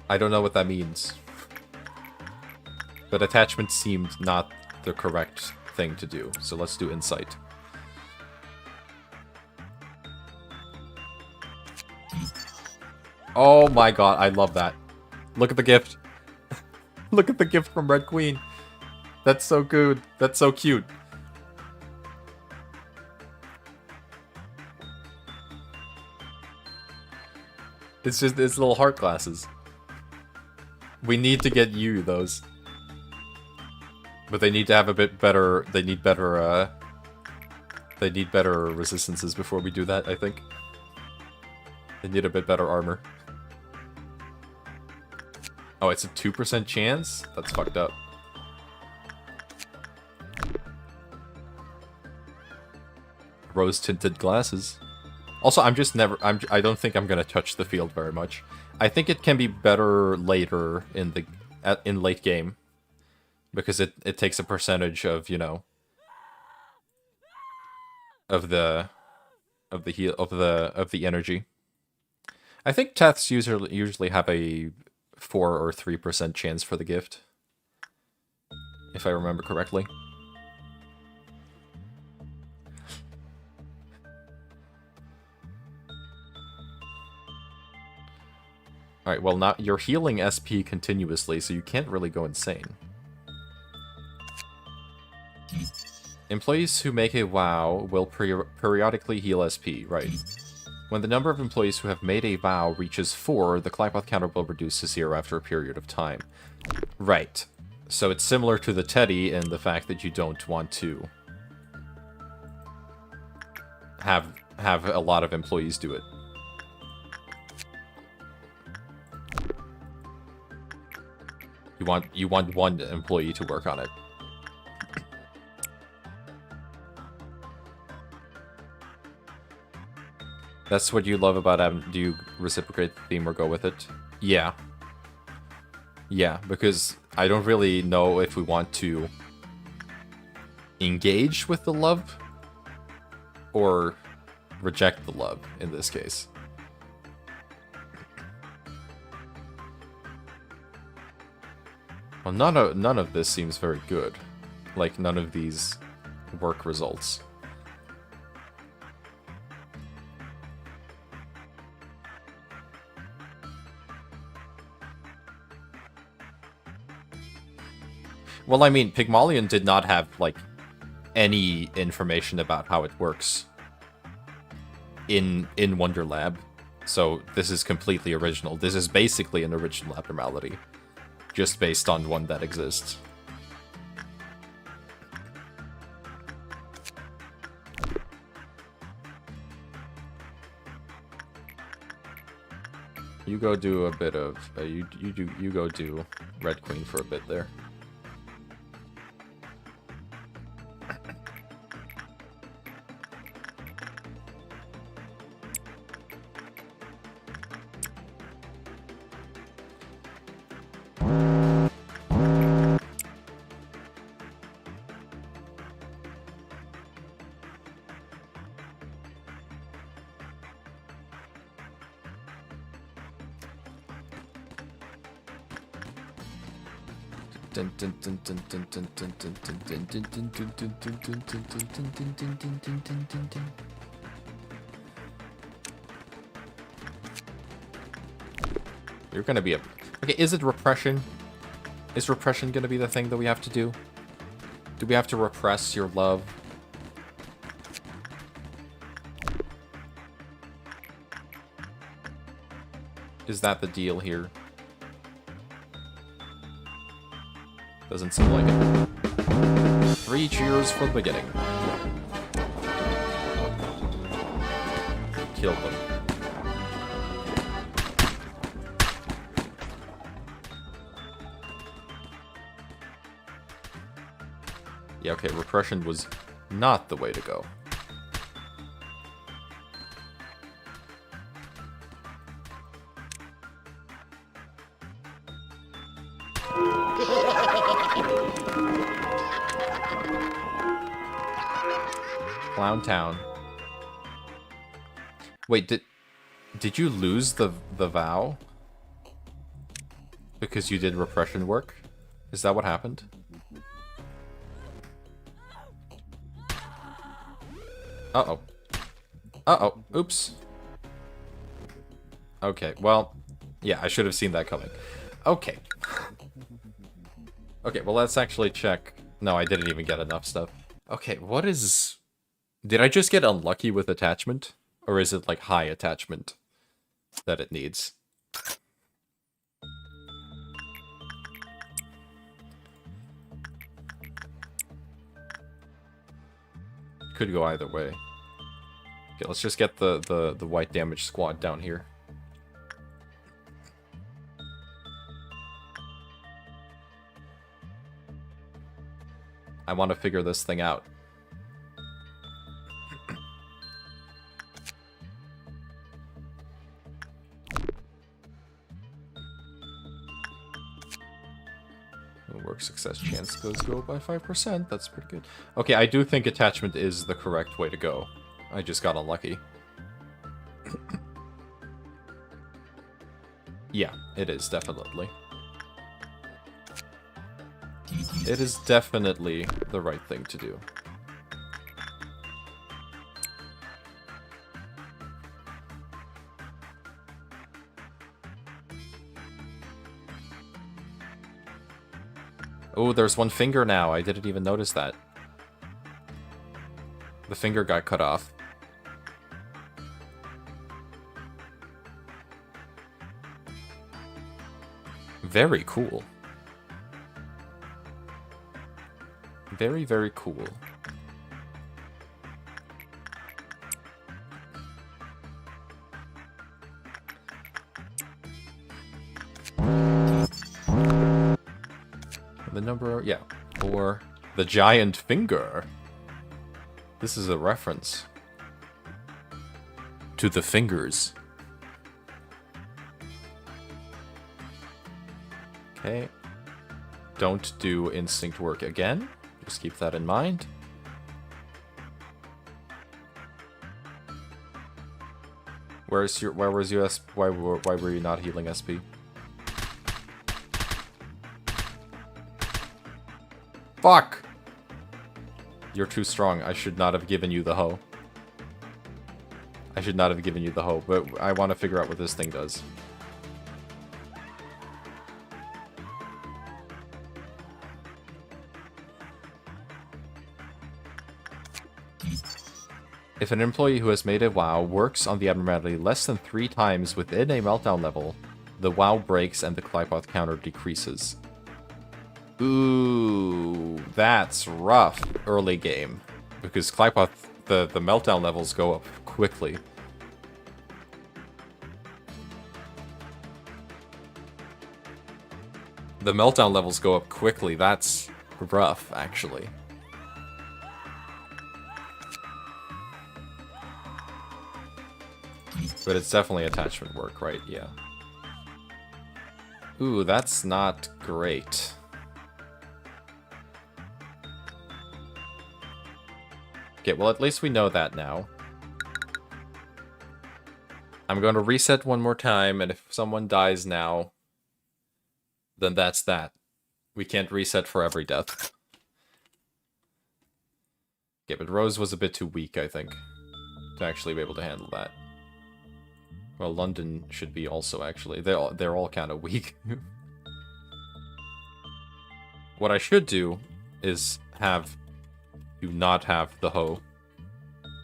I don't know what that means. But attachment seemed not the correct thing to do, so let's do insight. Oh my god, I love that. Look at the gift. Look at the gift from Red Queen. That's so good. That's so cute. It's just it's little heart glasses. We need to get you those. But they need to have a bit better, they need better resistances before we do that, I think. They need a bit better armor. Oh, it's a 2% chance? That's fucked up. Rose-tinted glasses. Also, I don't think I'm gonna touch the field very much. I think it can be better later in late game. Because it takes a percentage of, you know, of the energy. I think Teths usually have a 4 or 3% chance for the gift, if I remember correctly. Alright, well, now you're healing SP continuously, so you can't really go insane. Employees who make a vow will periodically heal SP, right. When the number of employees who have made a vow reaches 4, the Clypoth counter will reduce to 0 after a period of time. Right. So it's similar to the Teddy in the fact that you don't want to have a lot of employees do it. You want one employee to work on it. That's what you love about do you reciprocate the theme or go with it? Yeah. Yeah, because I don't really know if we want to engage with the love or reject the love in this case. Well, none of this seems very good. Like, none of these work results. Well, I mean, Pygmalion did not have, like, any information about how it works in Wonder Lab. So this is completely original. This is basically an original abnormality, just based on one that exists. You go do a bit of you go do Red Queen for a bit there. You're gonna be a... Okay, is it repression? Is repression gonna be the thing that we have to do? Do we have to repress your love? Is that the deal here? Doesn't seem like it. 3 cheers for the beginning. Killed them. Yeah, okay, repression was not the way to go. Clown Town. Wait, did you lose the vow? Because you did repression work? Is that what happened? Uh-oh. Uh-oh. Oops. Okay, well, yeah, I should have seen that coming. Okay. Okay, well, let's actually check. No, I didn't even get enough stuff. Okay, what is... Did I just get unlucky with attachment? Or is it, like, high attachment that it needs? Could go either way. Okay, let's just get the white damage squad down here. I want to figure this thing out. Work success chance goes go by 5%. That's pretty good. Okay, I do think attachment is the correct way to go. I just got unlucky. Yeah, it is, definitely. It is definitely the right thing to do. Oh, there's one finger now. I didn't even notice that. The finger got cut off. Very cool. Very, very cool. The number, yeah, or the giant finger. This is a reference to the fingers. Okay. Don't do instinct work again. Just keep that in mind. Where was your why were you not healing SP? Fuck! You're too strong. I should not have given you the hoe. I should not have given you the hoe, but I want to figure out what this thing does. If an employee who has made a WoW works on the abnormality less than 3 times within a meltdown level, the WoW breaks and the Clypoth counter decreases. Ooh, that's rough early game. Because Clypoth, the meltdown levels go up quickly. The meltdown levels go up quickly. That's rough, actually. But it's definitely attachment work, right? Yeah. Ooh, that's not great. Okay, well, at least we know that now. I'm going to reset one more time, and if someone dies now, then that's that. We can't reset for every death. Okay, but Rose was a bit too weak, I think, to actually be able to handle that. Well, London should be also, actually. They're all kind of weak. What I should do is have you not have the hoe,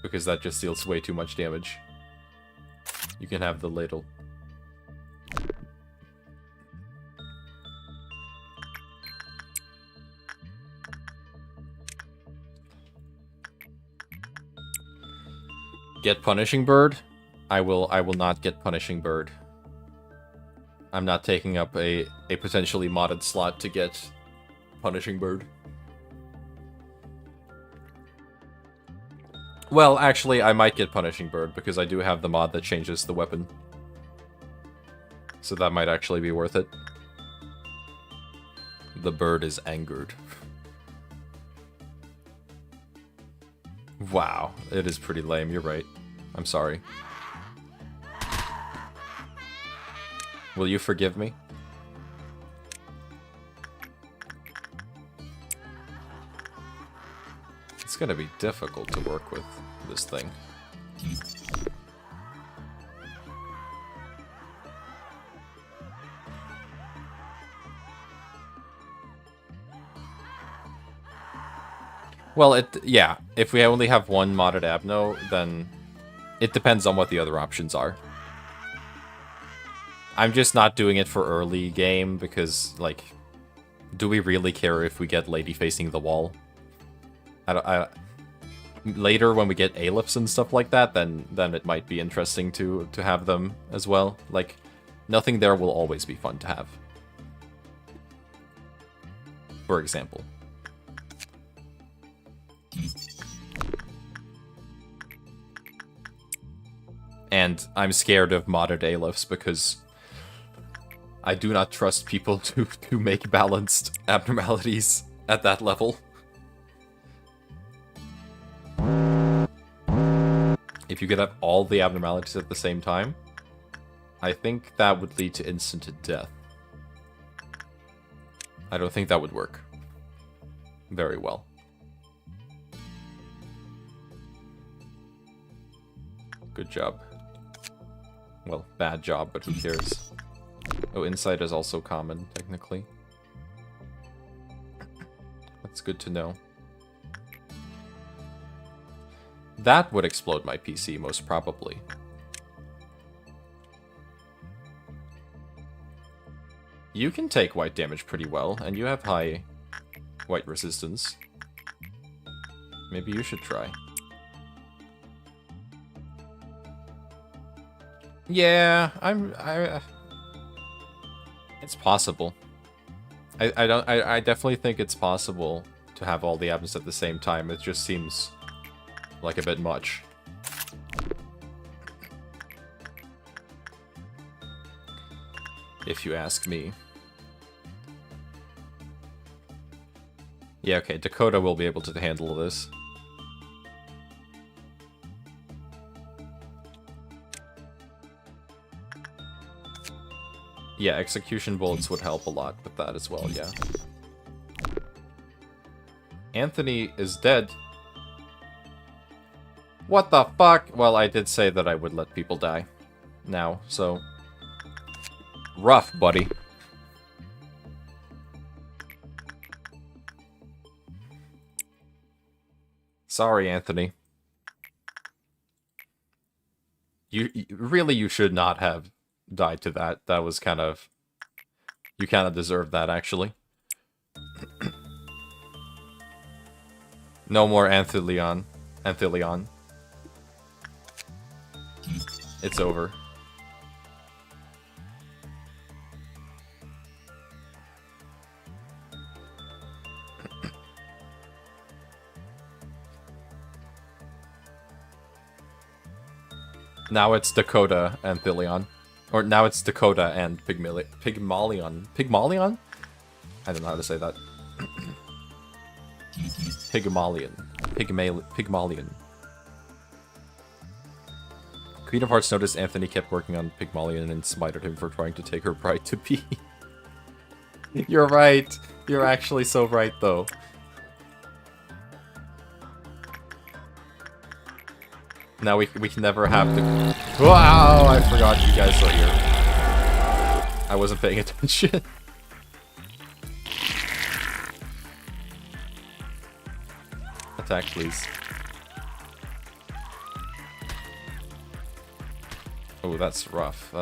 because that just deals way too much damage. You can have the ladle. Get Punishing Bird? I will not get Punishing Bird. I'm not taking up a potentially modded slot to get Punishing Bird. Well, actually, I might get Punishing Bird, because I do have the mod that changes the weapon. So that might actually be worth it. The bird is angered. Wow, it is pretty lame, you're right. I'm sorry. Will you forgive me? It's gonna be difficult to work with this thing. Well, yeah, if we only have one modded Abno, then it depends on what the other options are. I'm just not doing it for early game because, like, do we really care if we get Lady facing the wall? Later, when we get Aleph and stuff like that, then it might be interesting to have them as well. Like, nothing there will always be fun to have. For example. And I'm scared of modded Alephs because I do not trust people to make balanced abnormalities at that level. If you could have all the abnormalities at the same time, I think that would lead to instant death. I don't think that would work very well. Good job. Well, bad job, but who cares? Oh, insight is also common, technically. That's good to know. That would explode my PC, most probably. You can take white damage pretty well, and you have high white resistance. Maybe you should try. Yeah, it's possible. I definitely think it's possible to have all the abs at the same time. It just seems like a bit much. If you ask me. Yeah, okay, Dakota will be able to handle this. Yeah, execution bullets would help a lot with that as well, yeah. Anthony is dead. What the fuck? Well, I did say that I would let people die now, so... Rough, buddy. Sorry, Anthony. You should not have died to that. That was kind of... You kind of deserved that, actually. No more Anthelion. Anthelion. It's over. Now it's Dakota and Thilion. Or now it's Dakota and Pygmalion. Pygmalion? I don't know how to say that. Pygmalion. Pygmalion. Queen of Hearts noticed Anthony kept working on Pygmalion and smited him for trying to take her bride to be. You're right. You're actually so right, though. Now we can never have to... Wow, I forgot you guys are here. I wasn't paying attention. Attack, please. Oh, that's rough.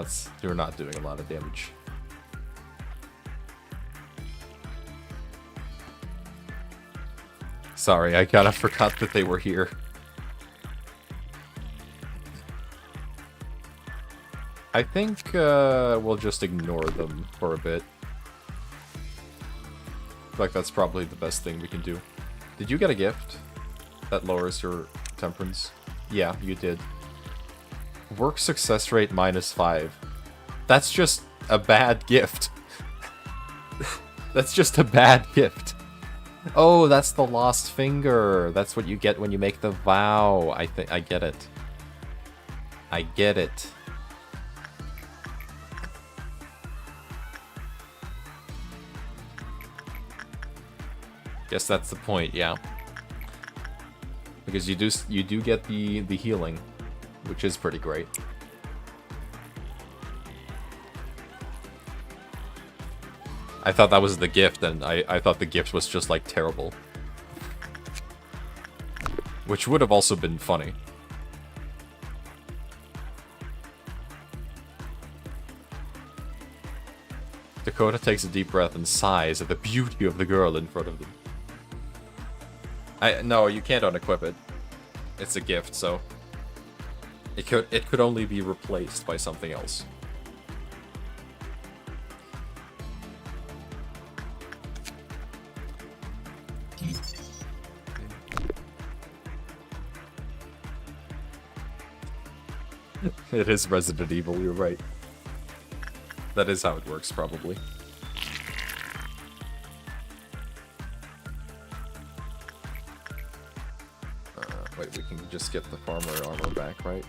You're not doing a lot of damage. Sorry, I kinda forgot that they were here. I think we'll just ignore them for a bit. Like, that's probably the best thing we can do. Did you get a gift that lowers your temperance? Yeah, you did. Work success rate -5. That's just a bad gift. That's just a bad gift. Oh, that's the lost finger. That's what you get when you make the vow. I get it. I get it. Guess that's the point, yeah. Because you do get the healing, which is pretty great. I thought that was the gift, and I thought the gift was just, like, terrible. Which would have also been funny. Dakota takes a deep breath and sighs at the beauty of the girl in front of them. No, you can't unequip it. It's a gift, so... It could only be replaced by something else. It is Resident Evil, you're right. That is how it works, probably. Wait, we can just get the farmer armor back, right?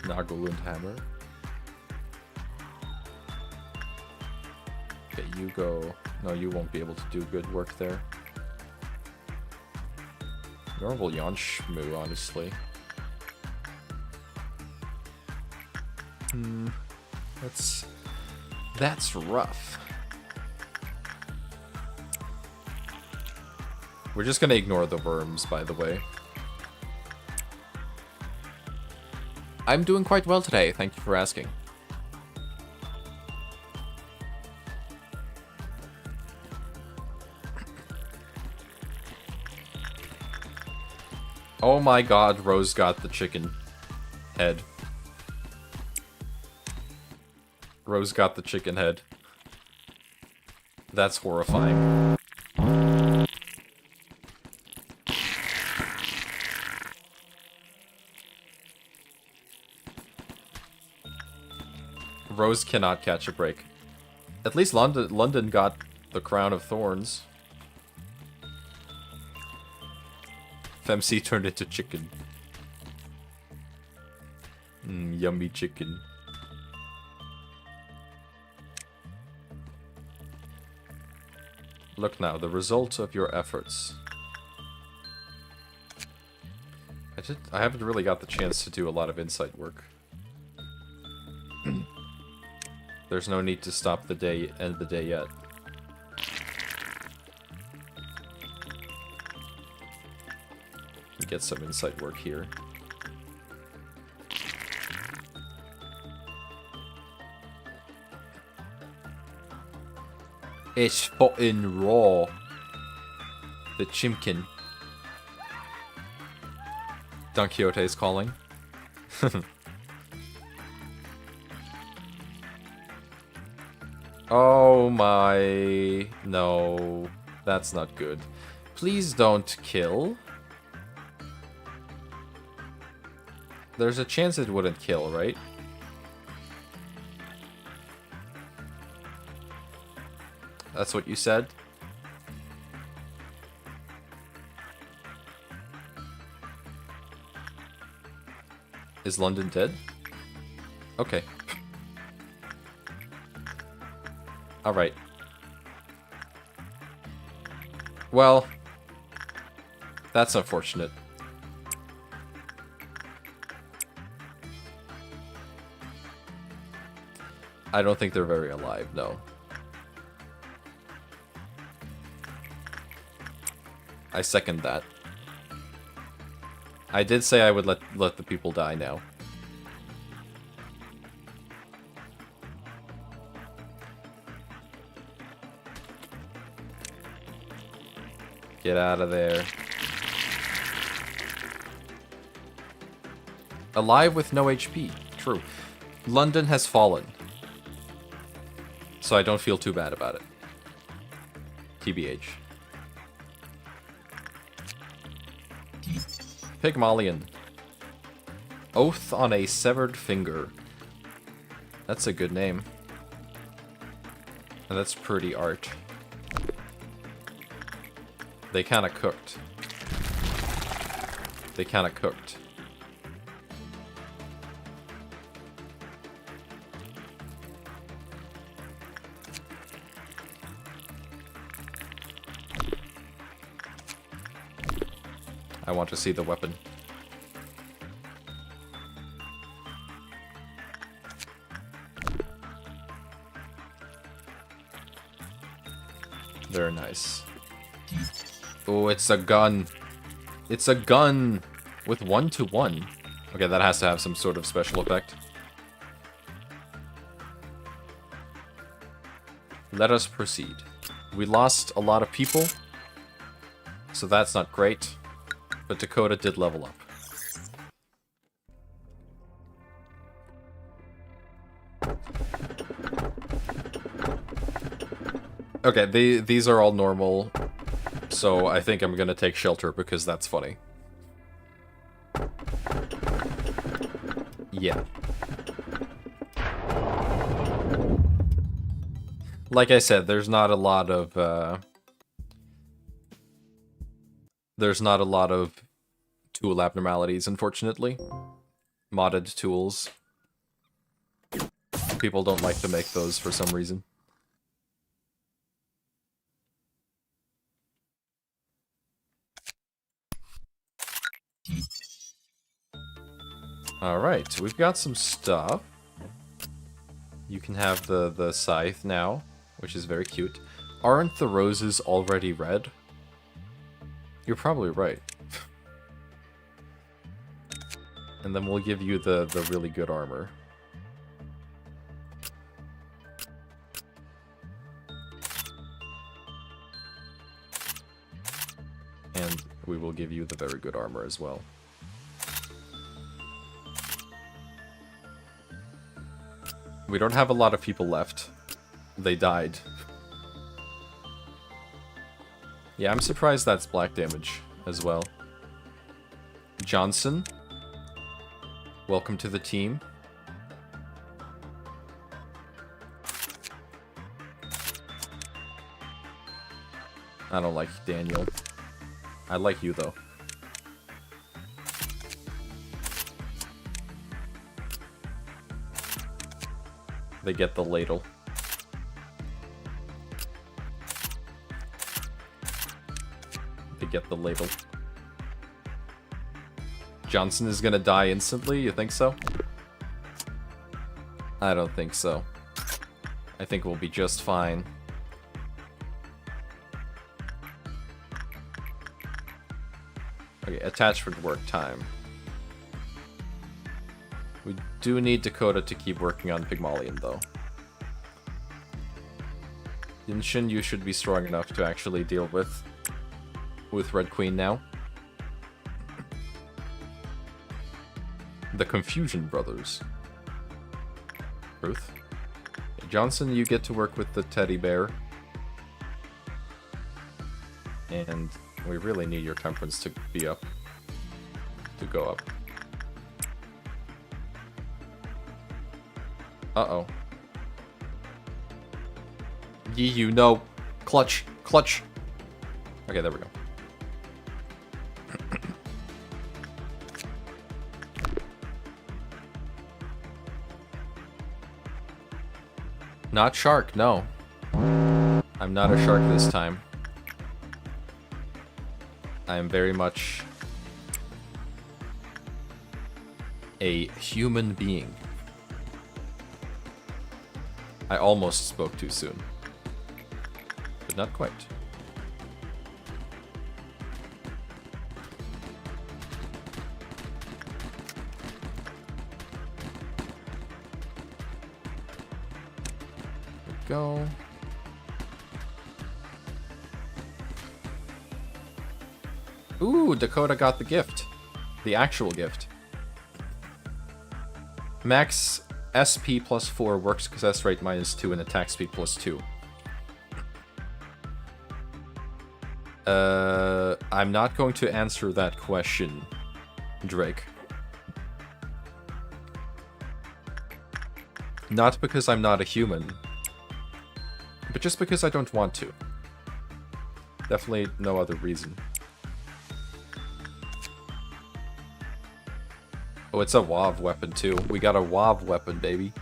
Nagel and hammer. Okay, you go... No, you won't be able to do good work there. Normal Yonshmu, honestly. That's rough. We're just gonna ignore the worms, by the way. I'm doing quite well today, thank you for asking. Oh my god, Rose got the chicken head. Rose got the chicken head. That's horrifying. Rose cannot catch a break. At least London got the crown of thorns. Femc turned into chicken. Yummy chicken. Look now, the result of your efforts. I haven't really got the chance to do a lot of insight work. There's no need to stop the day, end the day yet. Get some insight work here. It's fucking raw. The chimkin. Don Quixote is calling. Oh my... No. That's not good. Please don't kill. There's a chance it wouldn't kill, right? That's what you said? Is London dead? Okay. Alright. Well, that's unfortunate. I don't think they're very alive, no. I second that. I did say I would let the people die now. Get out of there. Alive with no HP. True. London has fallen. So I don't feel too bad about it. TBH. Pygmalion. Oath on a Severed Finger. That's a good name. And that's pretty art. They kinda cooked. They kinda cooked. I want to see the weapon. Very nice. Oh, it's a gun. It's a gun with 1-to-1. Okay, that has to have some sort of special effect. Let us proceed. We lost a lot of people, so that's not great. But Dakota did level up. Okay, these are all normal, so I think I'm gonna take shelter because that's funny. Yeah. Like I said, there's not a lot of tool abnormalities, unfortunately. Modded tools. People don't like to make those for some reason. Alright, we've got some stuff. You can have the scythe now, which is very cute. Aren't the roses already red? You're probably right. And then we'll give you the really good armor. And we will give you the very good armor as well. We don't have a lot of people left. They died. Yeah, I'm surprised that's black damage as well. Johnson, welcome to the team. I don't like Daniel. I like you, though. They get the ladle. They get the ladle. Johnson is gonna die instantly, you think so? I don't think so. I think we'll be just fine. Okay, attachment work time. We do need Dakota to keep working on Pygmalion, though. Yinshin, you should be strong enough to actually deal with Red Queen now. The Confusion Brothers. Ruth. Johnson, you get to work with the teddy bear. And we really need your temperance to be up. To go up. Uh-oh. You know. Clutch. Clutch. Okay, there we go. Not shark, no. I'm not a shark this time. I am very much a human being. I almost spoke too soon, but not quite. There we go. Ooh, Dakota got the gift. The actual gift. Max SP plus 4, work success rate -2, and attack speed +2. I'm not going to answer that question, Drake. Not because I'm not a human, but just because I don't want to. Definitely no other reason. Oh, it's a WoW weapon too. We got a WoW weapon, baby.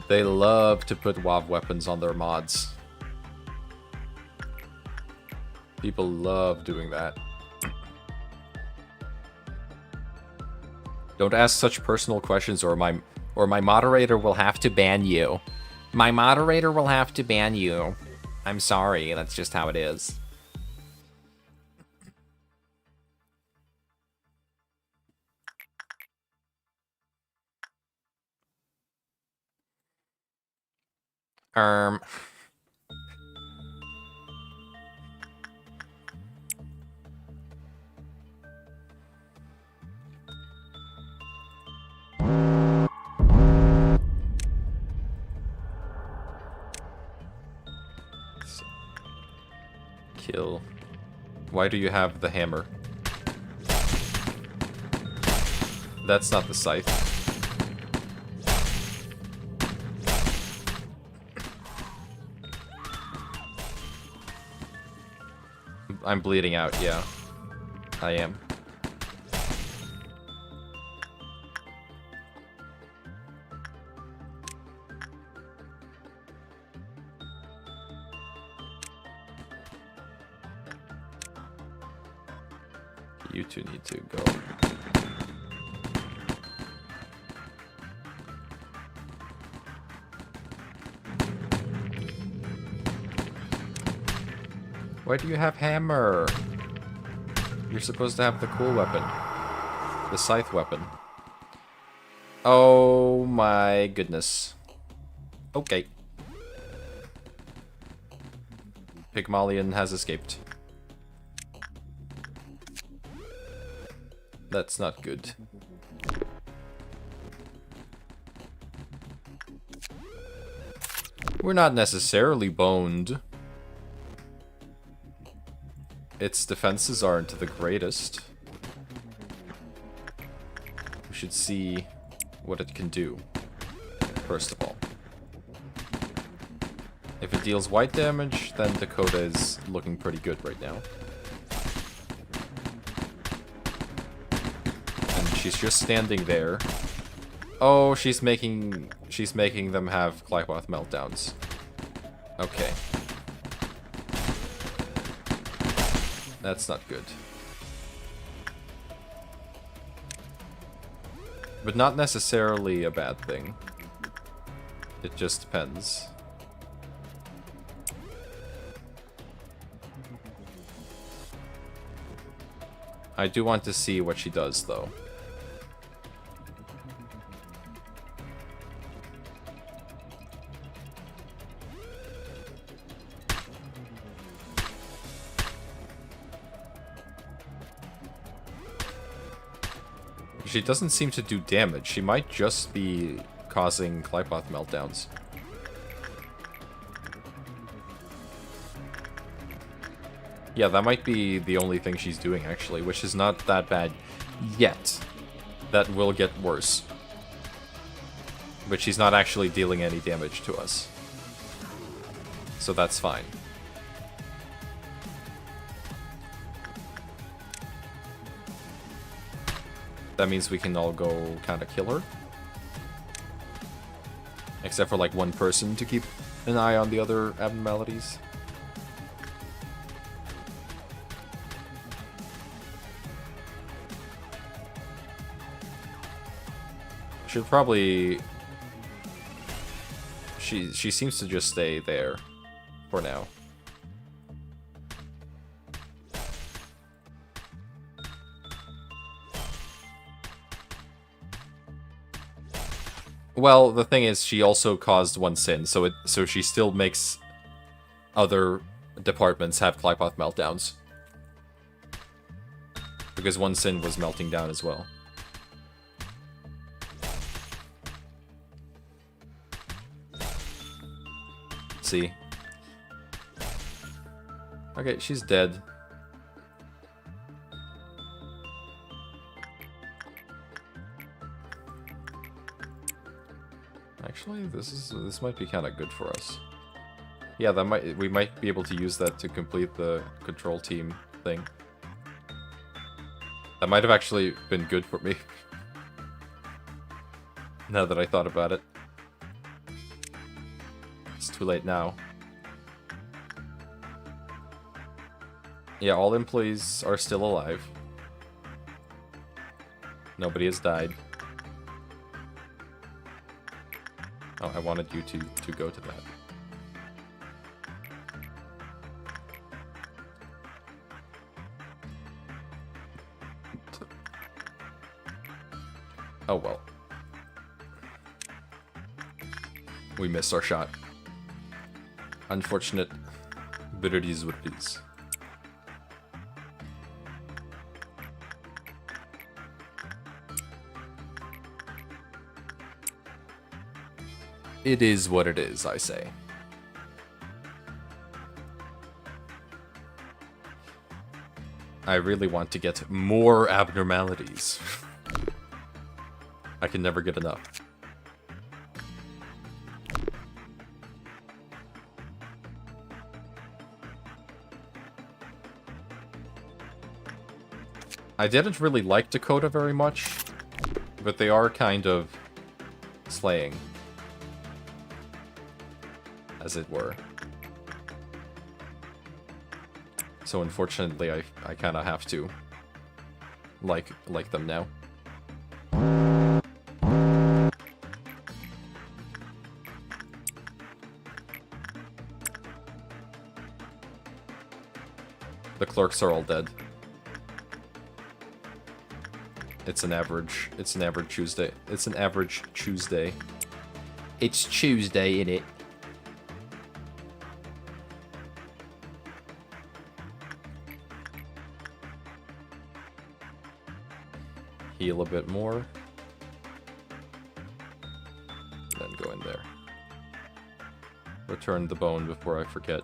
They love to put WoW weapons on their mods. People love doing that. Don't ask such personal questions or my moderator will have to ban you. My moderator will have to ban you. I'm sorry, that's just how it is. Kill. Why do you have the hammer? That's not the scythe. I'm bleeding out, yeah. I am. You two need to go. Why do you have hammer? You're supposed to have the cool weapon. The scythe weapon. Oh my goodness. Okay. Pygmalion has escaped. That's not good. We're not necessarily boned. Its defenses aren't the greatest. We should see what it can do, first of all. If it deals white damage, then Dakota is looking pretty good right now. And she's just standing there. Oh, she's making them have Clyboth meltdowns. Okay. That's not good. But not necessarily a bad thing. It just depends. I do want to see what she does, though. She doesn't seem to do damage. She might just be causing Clyboth meltdowns. Yeah, that might be the only thing she's doing, actually, which is not that bad yet. That will get worse. But she's not actually dealing any damage to us. So that's fine. That means we can all go kind of kill her. Except for like one person to keep an eye on the other abnormalities. Should probably... She seems to just stay there for now. Well, the thing is, she also caused one sin, so she still makes other departments have Clypoth meltdowns. Because one sin was melting down as well. See? Okay, she's dead. Actually, this might be kind of good for us. Yeah, we might be able to use that to complete the control team thing. That might have actually been good for me. Now that I thought about it. It's too late now. Yeah, all employees are still alive. Nobody has died. Oh, I wanted you to go to that. Oh well. We missed our shot. Unfortunate, but it is what it is. It is what it is, I say. I really want to get more abnormalities. I can never get enough. I didn't really like Dakota very much, but they are kind of slaying, as it were. So unfortunately, I kind of have to like them now. The clerks are all dead. It's an average Tuesday. It's an average Tuesday. It's Tuesday, innit? Heal a bit more. Then go in there. Return the bone before I forget.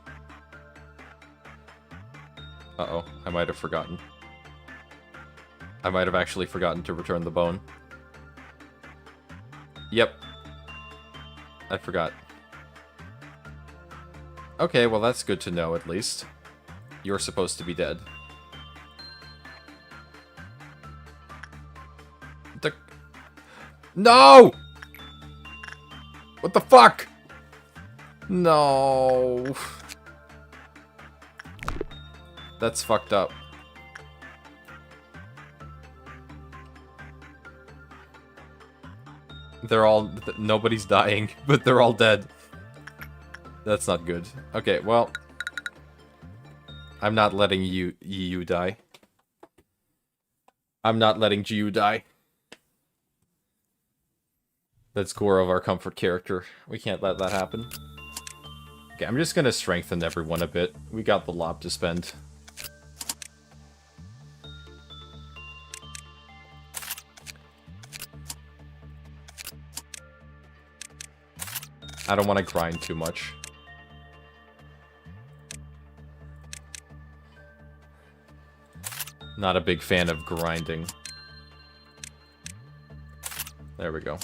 Uh-oh, I might have forgotten. I might have actually forgotten to return the bone. Yep. I forgot. Okay, well that's good to know at least. You're supposed to be dead. No! What the fuck? No. That's fucked up. They're all... Nobody's dying, but they're all dead. That's not good. Okay, well... I'm not letting you die. I'm not letting Jiu die. That's core of our comfort character. We can't let that happen. Okay, I'm just gonna strengthen everyone a bit. We got the lob to spend. I don't want to grind too much. Not a big fan of grinding. There we go.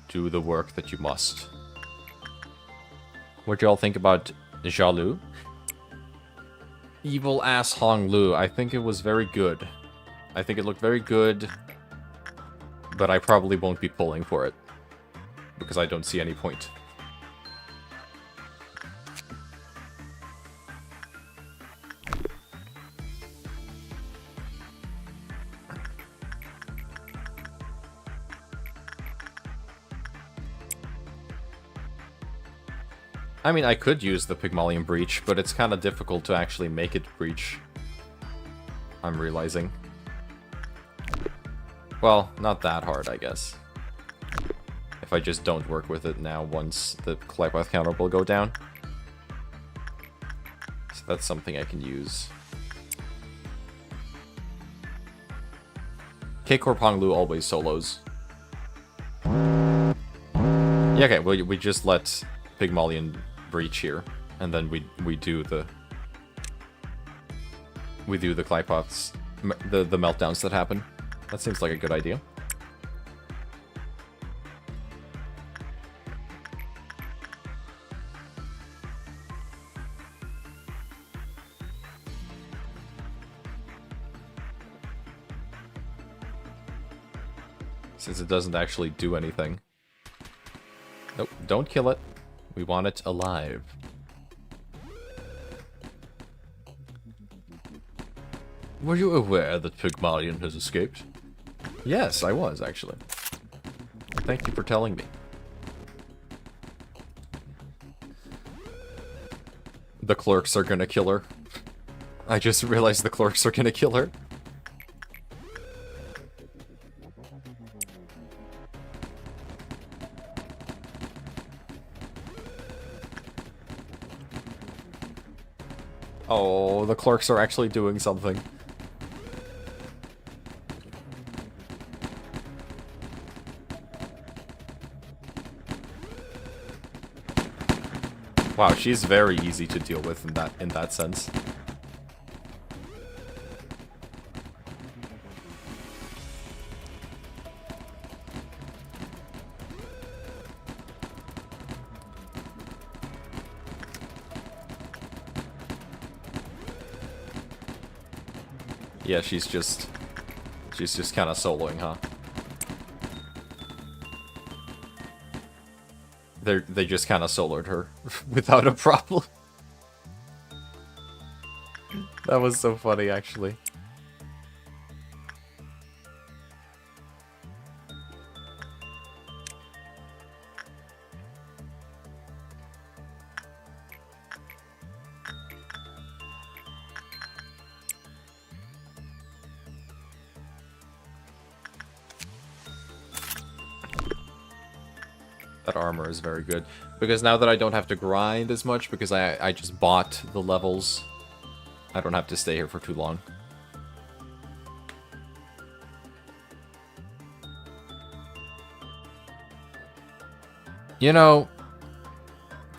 Do the work that you must. What y'all think about Jalu? Evil ass Hong Lu. I think it was very good. I think it looked very good. But I probably won't be pulling for it. Because I don't see any point. I mean, I could use the Pygmalion Breach, but it's kind of difficult to actually make it breach. I'm realizing. Well, not that hard, I guess. If I just don't work with it now once the Claypath counter will go down. So that's something I can use. K-Core Ponglu always solos. Yeah, okay, we just let Pygmalion breach here, and then we do the Claypaths, the meltdowns that happen. That seems like a good idea. Since it doesn't actually do anything. Nope, don't kill it. We want it alive. Were you aware that Pygmalion has escaped? Yes, I was, actually. Thank you for telling me. The clerks are gonna kill her. I just realized the clerks are gonna kill her. Oh, the clerks are actually doing something. Wow, she's very easy to deal with in that sense. Yeah, she's just kind of soloing, huh? They just kind of soloed her without a problem. That was so funny, actually. That armor is very good. Because now that I don't have to grind as much, because I just bought the levels, I don't have to stay here for too long. You know,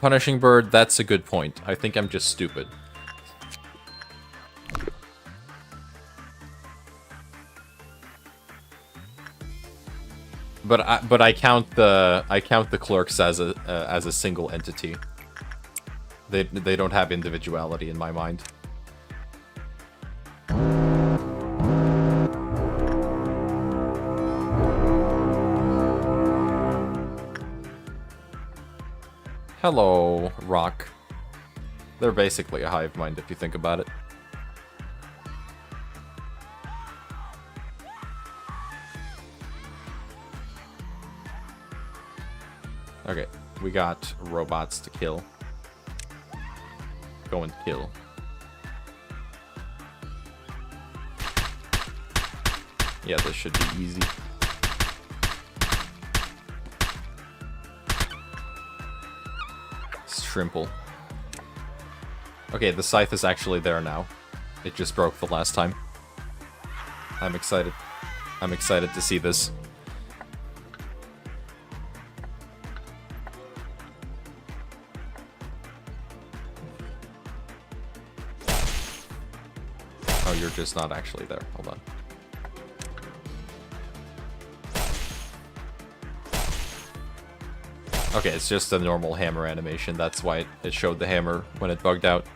Punishing Bird, that's a good point. I think I'm just stupid. But I count the clerks as a single entity. They don't have individuality in my mind. Hello, Rock. They're basically a hive mind if you think about it. Okay, we got robots to kill. Go and kill. Yeah, this should be easy. Shrimple. Okay, the scythe is actually there now. It just broke the last time. I'm excited. I'm excited to see this. Oh, you're just not actually there. Hold on. Okay, it's just a normal hammer animation. That's why it showed the hammer when it bugged out.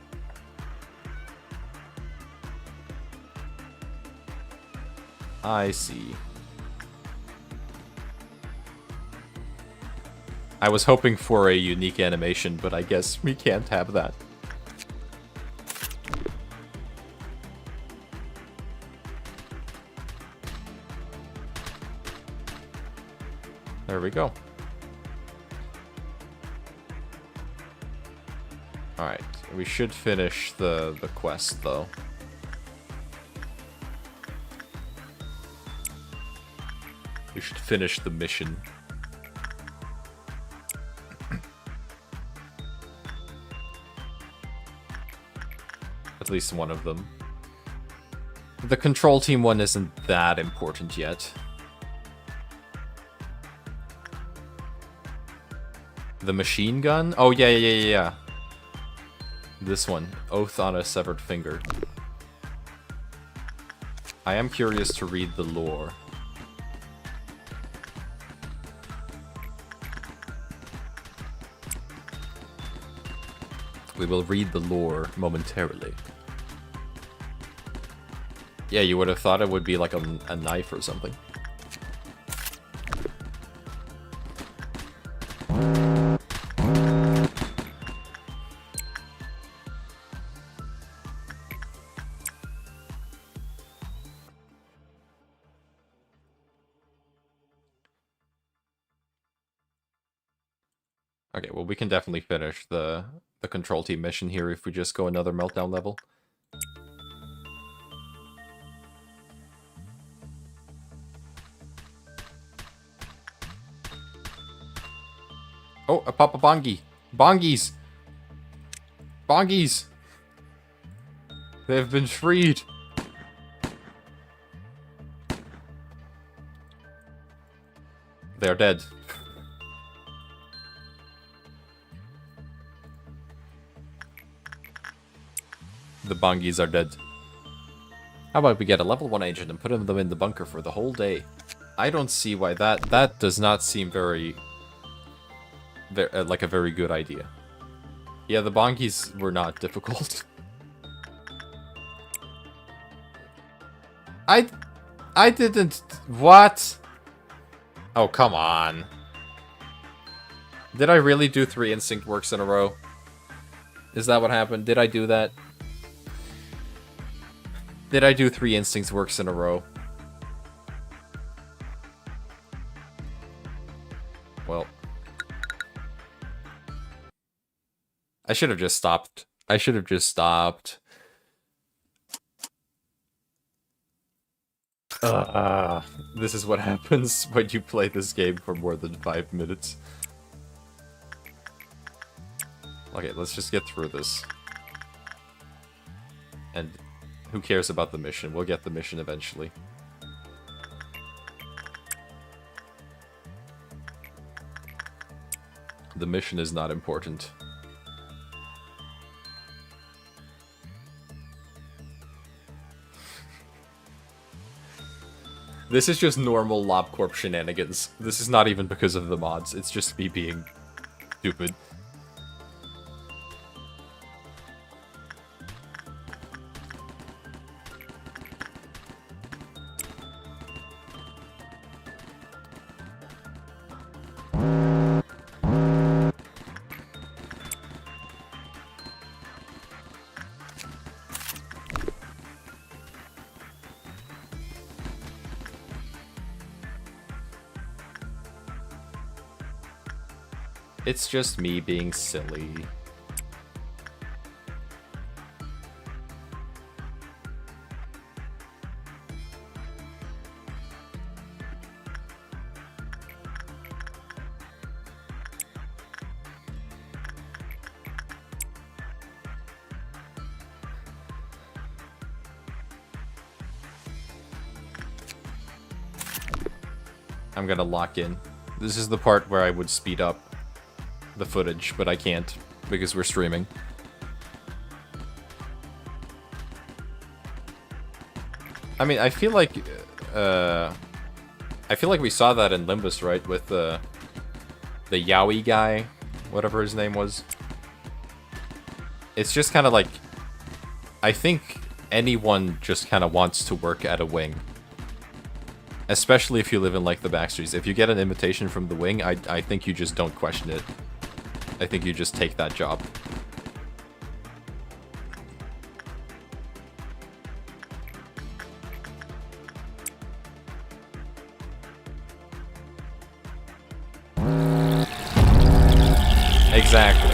I see. I was hoping for a unique animation, but I guess we can't have that. There we go. Alright, we should finish the quest, though. We should finish the mission. At least one of them. The control team one isn't that important yet. The machine gun? Oh, yeah. This one. Oath on a Severed Finger. I am curious to read the lore. We will read the lore momentarily. Yeah, you would have thought it would be like a knife or something. Okay, well, we can definitely finish the control team mission here if we just go another meltdown level. Oh, a Papa Bongi. Bongies! Bongies! They have been freed! They are dead. The Bongies are dead. How about we get a level 1 agent and put them in the bunker for the whole day? I don't see why that does not seem very like a very good idea. Yeah, the Bongies were not difficult. I didn't... What? Oh, come on. Did I really do 3 instinct works in a row? Is that what happened? Did I do that? Did I do 3 instincts works in a row? Well. I should have just stopped. I should have just stopped. This is what happens when you play this game for more than 5 minutes. Okay, let's just get through this. And who cares about the mission? We'll get the mission eventually. The mission is not important. This is just normal LobCorp shenanigans. This is not even because of the mods. It's just me being stupid. It's just me being silly. I'm gonna lock in. This is the part where I would speed up the footage, but I can't because we're streaming. I mean, I feel like we saw that in Limbus, right? With the Yowie guy, whatever his name was. It's just kind of like, I think anyone just kind of wants to work at a wing. Especially if you live in, like, the backstreets. If you get an invitation from the wing, I think you just don't question it. I think you just take that job. Exactly.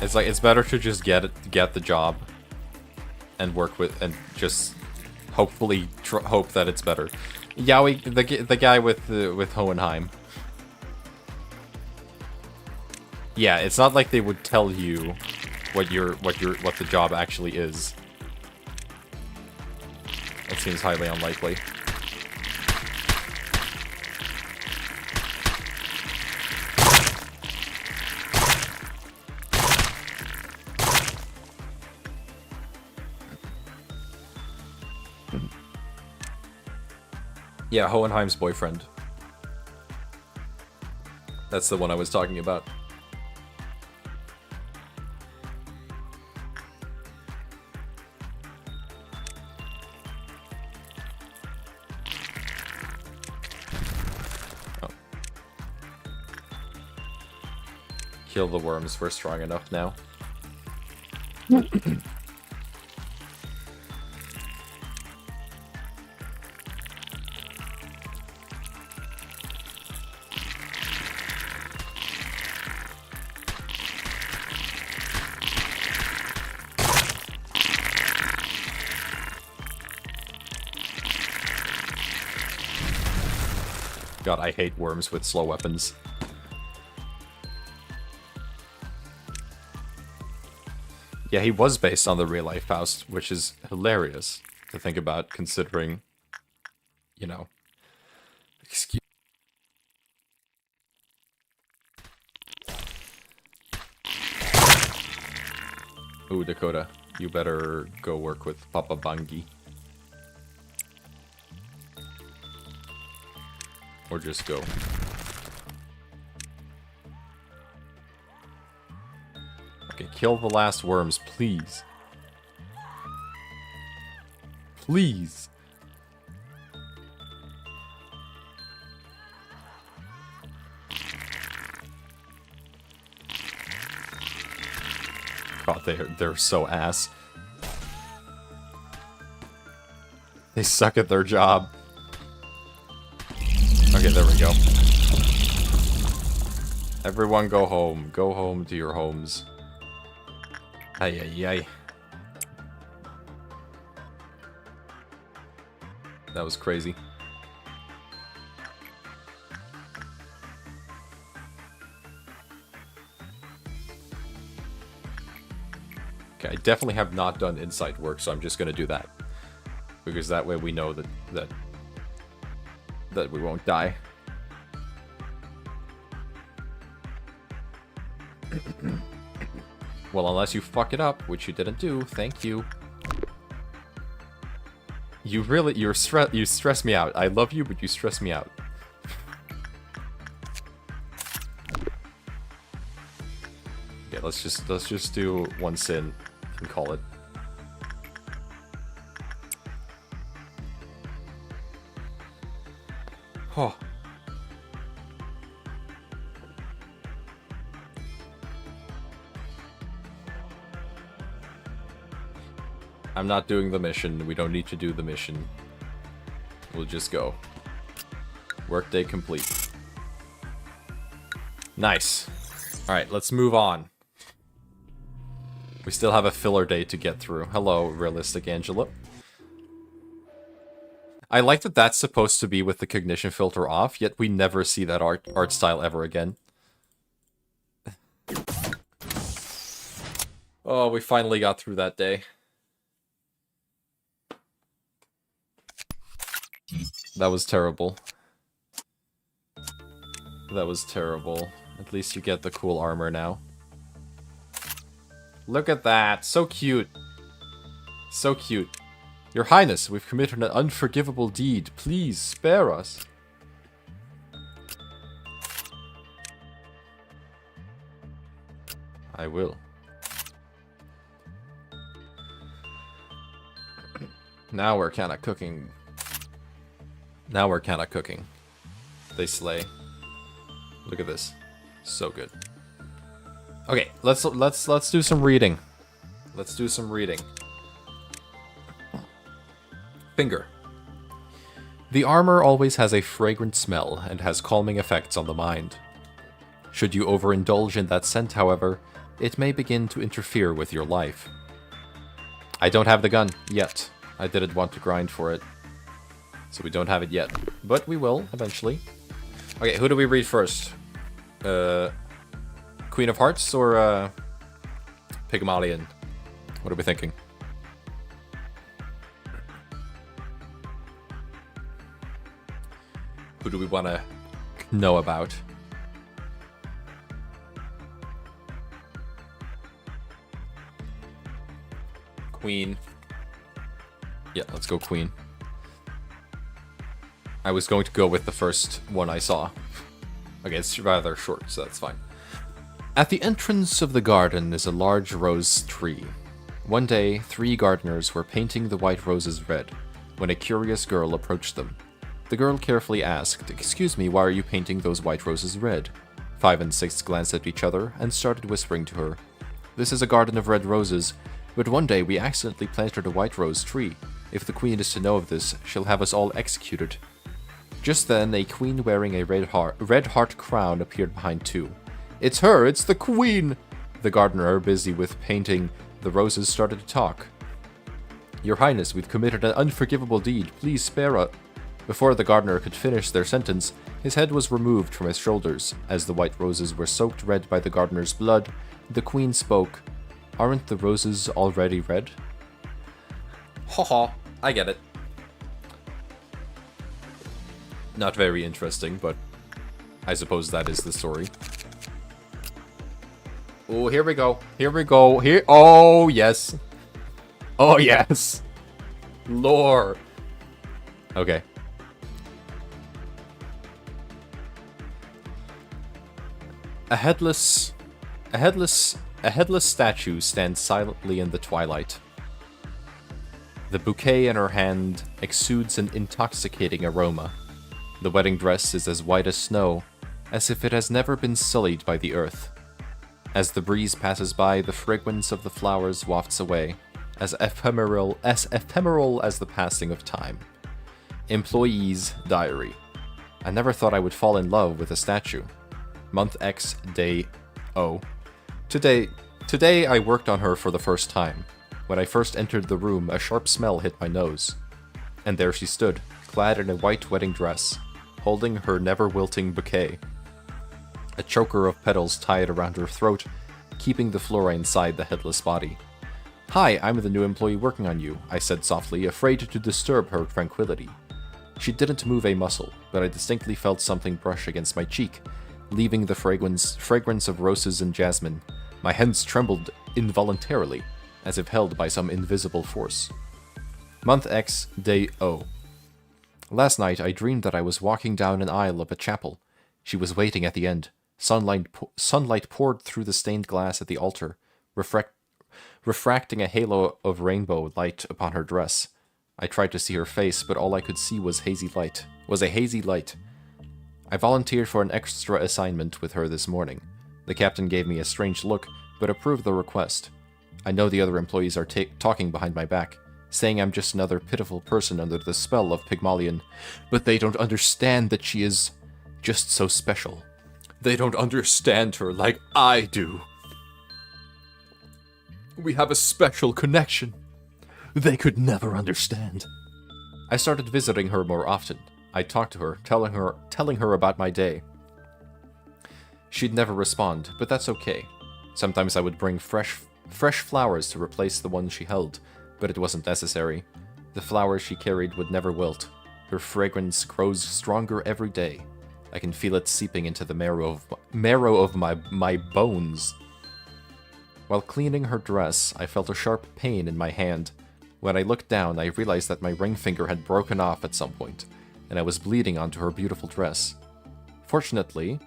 It's like, it's better to just get the job and work with, and just hopefully hope that it's better. Yowie, the guy with Hohenheim. Yeah, it's not like they would tell you what the job actually is. That seems highly unlikely. Yeah, Hohenheim's boyfriend. That's the one I was talking about. Oh. Kill the worms, we're strong enough now. God, I hate worms with slow weapons. Yeah, he was based on the real-life Faust, which is hilarious to think about, considering, you know... Excuse... Ooh, Dakota, you better go work with Papa Bangi. Or just go. Okay, kill the last worms, please. Please. God, they're so ass. They suck at their job. Okay, there we go. Everyone go home. Go home to your homes. Ay, ay, ay. That was crazy. Okay, I definitely have not done insight work, so I'm just gonna do that. Because that way we know that we won't die. Well, unless you fuck it up, which you didn't do. Thank you. You stress me out. I love you, but you stress me out. Okay, let's just do one sin and call it. Oh. I'm not doing the mission. We don't need to do the mission. We'll just go. Workday complete. Nice. Alright, let's move on. We still have a filler day to get through. Hello, Realistic Angela. I like that that's supposed to be with the cognition filter off, yet we never see that art style ever again. Oh, we finally got through that day. That was terrible. That was terrible. At least you get the cool armor now. Look at that. So cute. So cute. Your Highness, we've committed an unforgivable deed. Please spare us. I will. Now we're kinda cooking. Now we're kinda cooking. They slay. Look at this. So good. Okay, let's do some reading. Let's do some reading. Finger. The armor always has a fragrant smell and has calming effects on the mind. Should you overindulge in that scent, however, it may begin to interfere with your life. I don't have the gun yet. I didn't want to grind for it. So we don't have it yet. But we will, eventually. Okay, who do we read first? Queen of Hearts or Pygmalion? What are we thinking? Who do we want to know about? Queen. Yeah, let's go Queen. I was going to go with the first one I saw. Okay, it's rather short, so that's fine. At the entrance of the garden is a large rose tree. One day, 3 gardeners were painting the white roses red, when a curious girl approached them. The girl carefully asked, "Excuse me, why are you painting those white roses red?" 5 and 6 glanced at each other and started whispering to her. "This is a garden of red roses, but one day we accidentally planted a white rose tree. If the queen is to know of this, she'll have us all executed." Just then, a queen wearing a red heart crown appeared behind 2. "It's her! It's the queen!" The gardener, busy with painting the roses, started to talk. "Your Highness, we've committed an unforgivable deed. Please spare us." Before the gardener could finish their sentence, his head was removed from his shoulders. As the white roses were soaked red by the gardener's blood, the queen spoke. "Aren't the roses already red?" Haha, I get it. Not very interesting, but I suppose that is the story. Oh, here we go. Here we go. Here. Oh, yes. Oh, yes. Lore. Okay. A headless statue stands silently in the twilight. The bouquet in her hand exudes an intoxicating aroma. The wedding dress is as white as snow, as if it has never been sullied by the earth. As the breeze passes by, the fragrance of the flowers wafts away, as ephemeral as the passing of time. Employee's diary. I never thought I would fall in love with a statue. Month X, day O. Today I worked on her for the first time. When I first entered the room, a sharp smell hit my nose. And there she stood, clad in a white wedding dress, holding her never-wilting bouquet. A choker of petals tied around her throat, keeping the flora inside the headless body. "Hi, I'm the new employee working on you," I said softly, afraid to disturb her tranquility. She didn't move a muscle, but I distinctly felt something brush against my cheek, leaving the fragrance of roses and jasmine. My hands trembled involuntarily, as if held by some invisible force. Month X, day O. Last night I dreamed that I was walking down an aisle of a chapel. She was waiting at the end. Sunlight poured through the stained glass at the altar, refracting a halo of rainbow light upon her dress. I tried to see her face, but all I could see was a hazy light. I volunteered for an extra assignment with her this morning. The captain gave me a strange look, but approved the request. I know the other employees are talking behind my back, saying I'm just another pitiful person under the spell of Pygmalion, but they don't understand that she is just so special. They don't understand her like I do. We have a special connection. They could never understand. I started visiting her more often. I talked to her, telling her about my day. She'd never respond, but that's okay. Sometimes I would bring fresh flowers to replace the ones she held, but it wasn't necessary. The flowers she carried would never wilt. Her fragrance grows stronger every day. I can feel it seeping into the marrow of my bones. While cleaning her dress, I felt a sharp pain in my hand. When I looked down, I realized that my ring finger had broken off at some point, and I was bleeding onto her beautiful dress. Fortunately,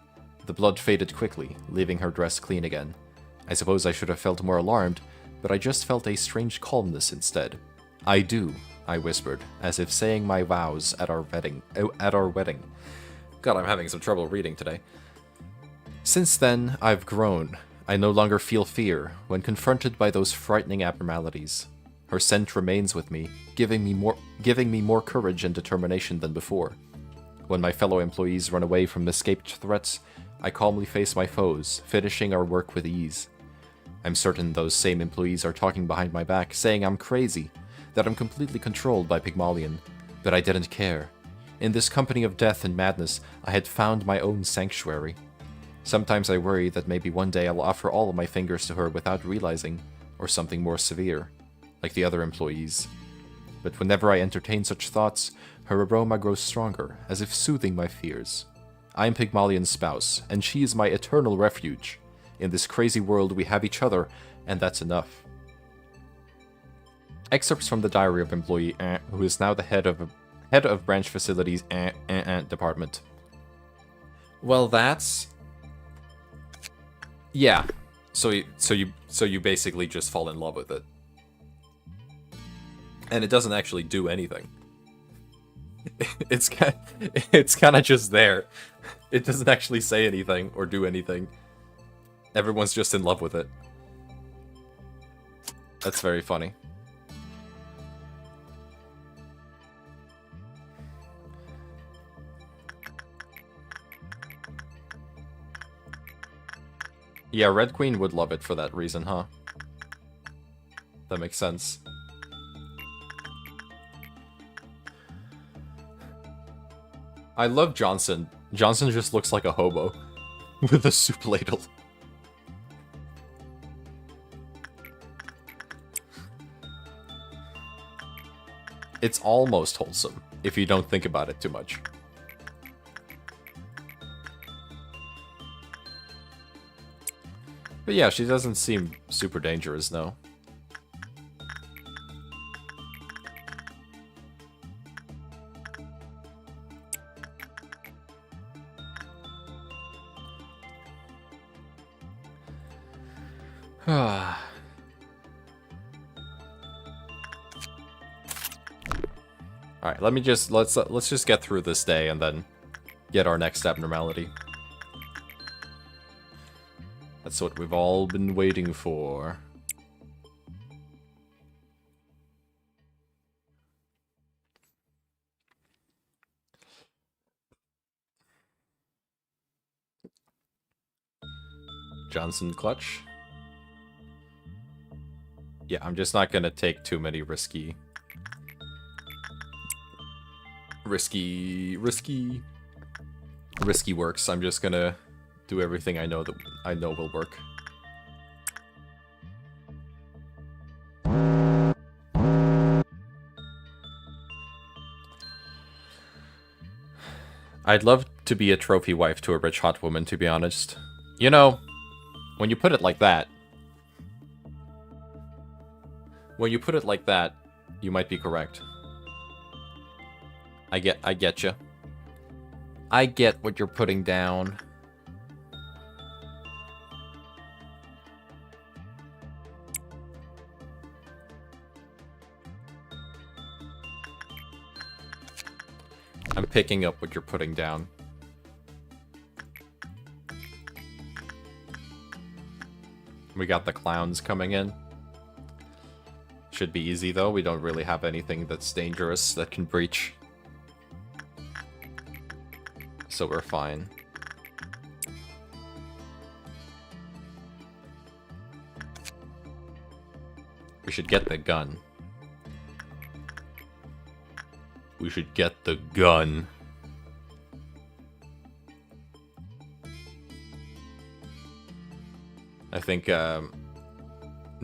the blood faded quickly, leaving her dress clean again. I suppose I should have felt more alarmed, but I just felt a strange calmness instead. "I do," I whispered, as if saying my vows at our wedding. God, I'm having some trouble reading today. Since then, I've grown. I no longer feel fear when confronted by those frightening abnormalities. Her scent remains with me, giving me more courage and determination than before. When my fellow employees run away from escaped threats, I calmly face my foes, finishing our work with ease. I'm certain those same employees are talking behind my back, saying I'm crazy, that I'm completely controlled by Pygmalion, but I didn't care. In this company of death and madness, I had found my own sanctuary. Sometimes I worry that maybe one day I'll offer all of my fingers to her without realizing, or something more severe, like the other employees. But whenever I entertain such thoughts, her aroma grows stronger, as if soothing my fears. I am Pygmalion's spouse, and she is my eternal refuge. In this crazy world, we have each other, and that's enough. Excerpts from the diary of employee who is now the head of branch facilities department. Well, that's... yeah. So you basically just fall in love with it. And it doesn't actually do anything. It's kind of just there. It doesn't actually say anything or do anything. Everyone's just in love with it. That's very funny. Yeah, Red Queen would love it for that reason, huh? That makes sense. I love Johnson. Johnson just looks like a hobo with a soup ladle. It's almost wholesome, if you don't think about it too much. But yeah, she doesn't seem super dangerous, no. Alright, let's just get through this day and then get our next abnormality. That's what we've all been waiting for. Johnson clutch. Yeah, I'm just not gonna take too many risky works. I'm just gonna do everything I know will work. I'd love to be a trophy wife to a rich hot woman, to be honest. You know, when you put it like that, you might be correct. I get you. I get what you're putting down. I'm picking up what you're putting down. We got the clowns coming in. Should be easy, though. We don't really have anything that's dangerous that can breach. So we're fine. We should get the gun. We should get the gun. I think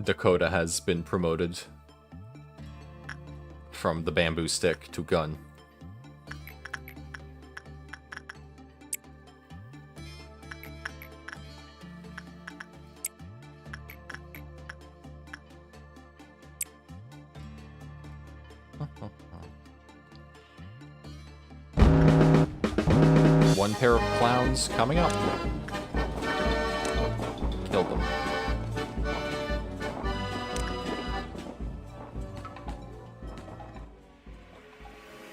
Dakota has been promoted from the bamboo stick to gun. One pair of clowns coming up. Killed them.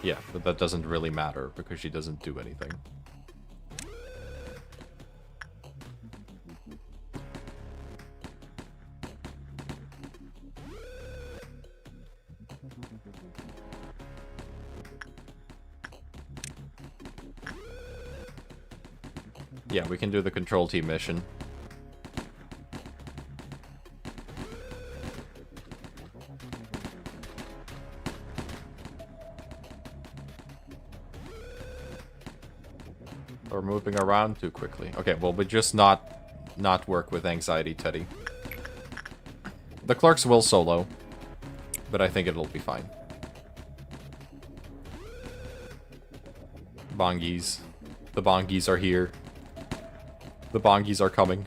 Yeah, but that doesn't really matter because she doesn't do anything. Yeah, we can do the control team mission. Or moving around too quickly. Okay, well, we just not work with Anxiety Teddy. The clerks will solo, but I think it'll be fine. Bongies. The bongies are here. The bongies are coming.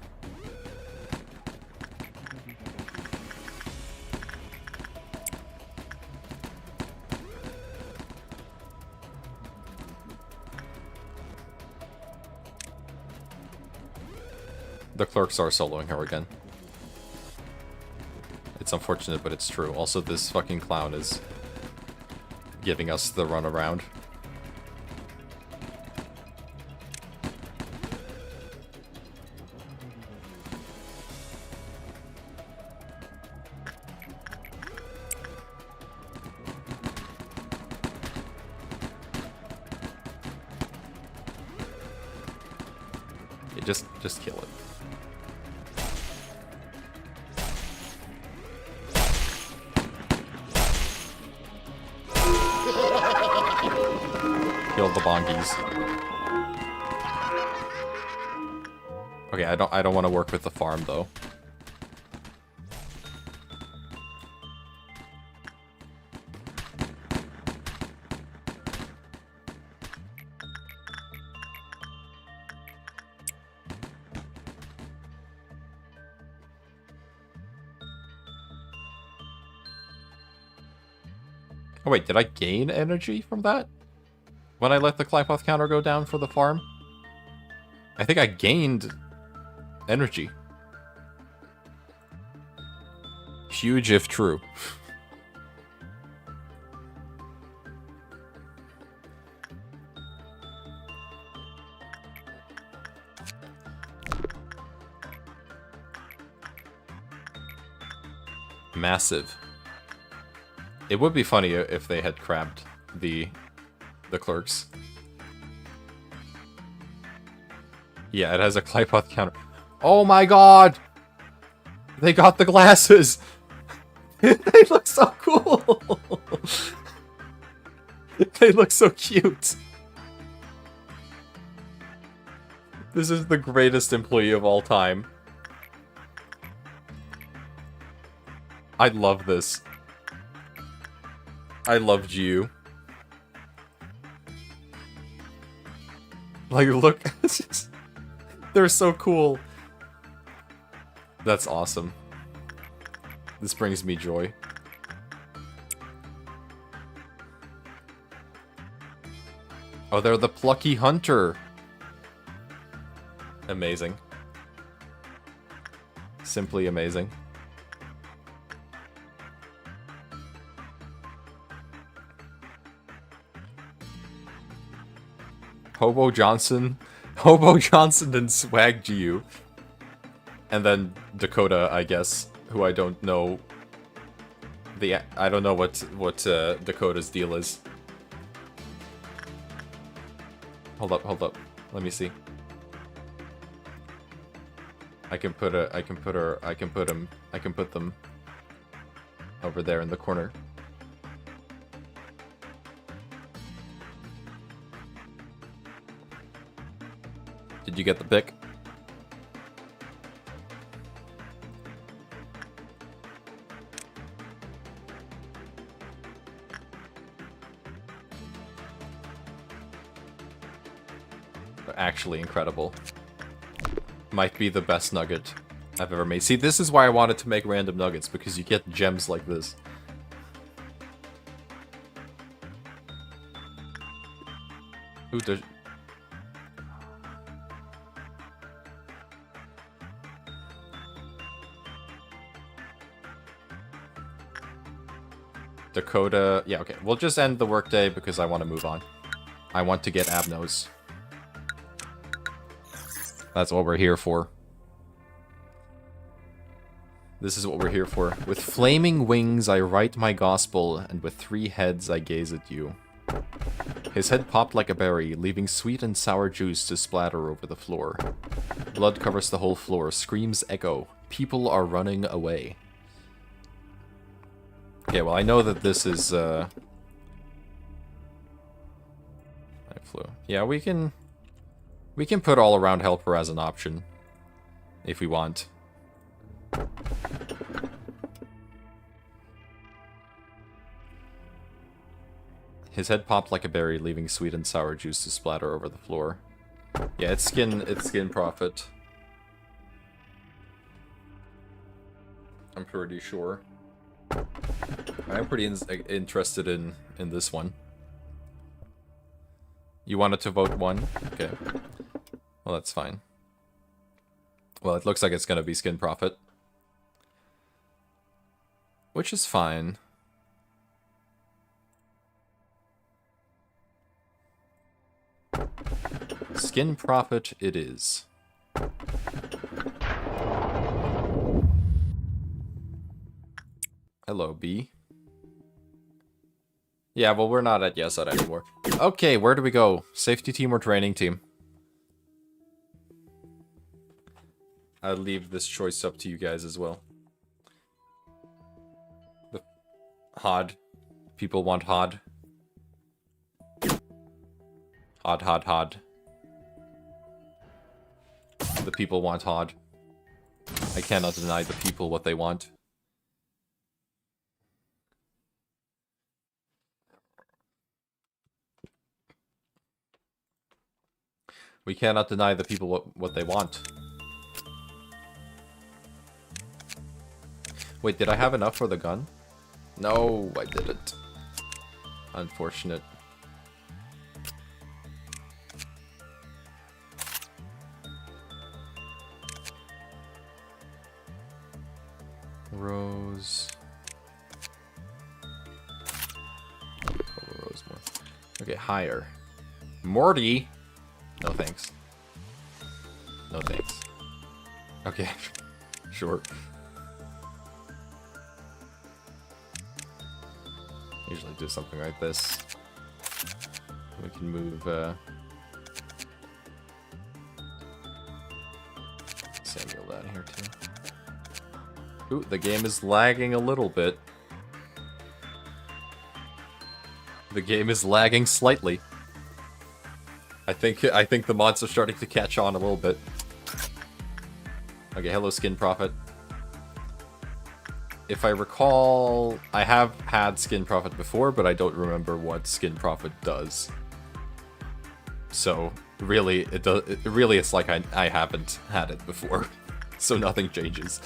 The clerks are soloing her again. It's unfortunate, but it's true. Also, this fucking clown is giving us the runaround. Yeah, just kill it. Kill the bongies. Okay, I don't want to work with the farm though. Oh wait, did I gain energy from that? When I let the Clipoth counter go down for the farm? I think I gained energy. Huge if true. Massive. It would be funny if they had crabbed the clerks. Yeah, it has a Clipoth counter. Oh my god! They got the glasses! They look so cool! They look so cute! This is the greatest employee of all time. I love this. I loved you. Like, look. They're so cool. That's awesome. This brings me joy. Oh, they're the plucky hunter. Amazing. Simply amazing. Hobo Johnson and Swag GU. And then Dakota, I guess, who I don't know. I don't know what Dakota's deal is. Hold up. Let me see. I can put them over there in the corner. Did you get the pic? They're actually incredible. Might be the best nugget I've ever made. See, this is why I wanted to make random nuggets, because you get gems like this. Ooh, there's... Dakota... Yeah, okay. We'll just end the workday because I want to move on. I want to get Abnos. That's what we're here for. This is what we're here for. With flaming wings I write my gospel, and with 3 heads I gaze at you. His head popped like a berry, leaving sweet and sour juice to splatter over the floor. Blood covers the whole floor, screams echo. People are running away. Okay, well, I know that this is, I flew. Yeah, we can We can put all-around helper as an option, if we want. His head popped like a berry, leaving sweet and sour juice to splatter over the floor. Yeah, it's skin profit. I'm pretty sure. I'm pretty interested in this one. You wanted to vote one? Okay. Well, that's fine. Well, it looks like it's gonna be skin profit. Which is fine. Skin profit it is. Hello, B. Yeah, well, we're not at Yesod anymore. Okay, where do we go? Safety team or training team? I'll leave this choice up to you guys as well. The HOD. People want HOD. HOD. The people want HOD. I cannot deny the people what they want. We cannot deny the people what they want. Wait, did I have enough for the gun? No, I didn't. Unfortunate. Rose. Rose more. Okay, higher. Morty. No thanks. No thanks. Okay, sure. Usually do something like this. We can move Samuel down here too. Ooh, the game is lagging a little bit. The game is lagging slightly. I think the mods are starting to catch on a little bit. Okay, hello Skin Profit. If I recall, I have had Skin Profit before, but I don't remember what Skin Profit does. So really, it's like I haven't had it before, so nothing changes.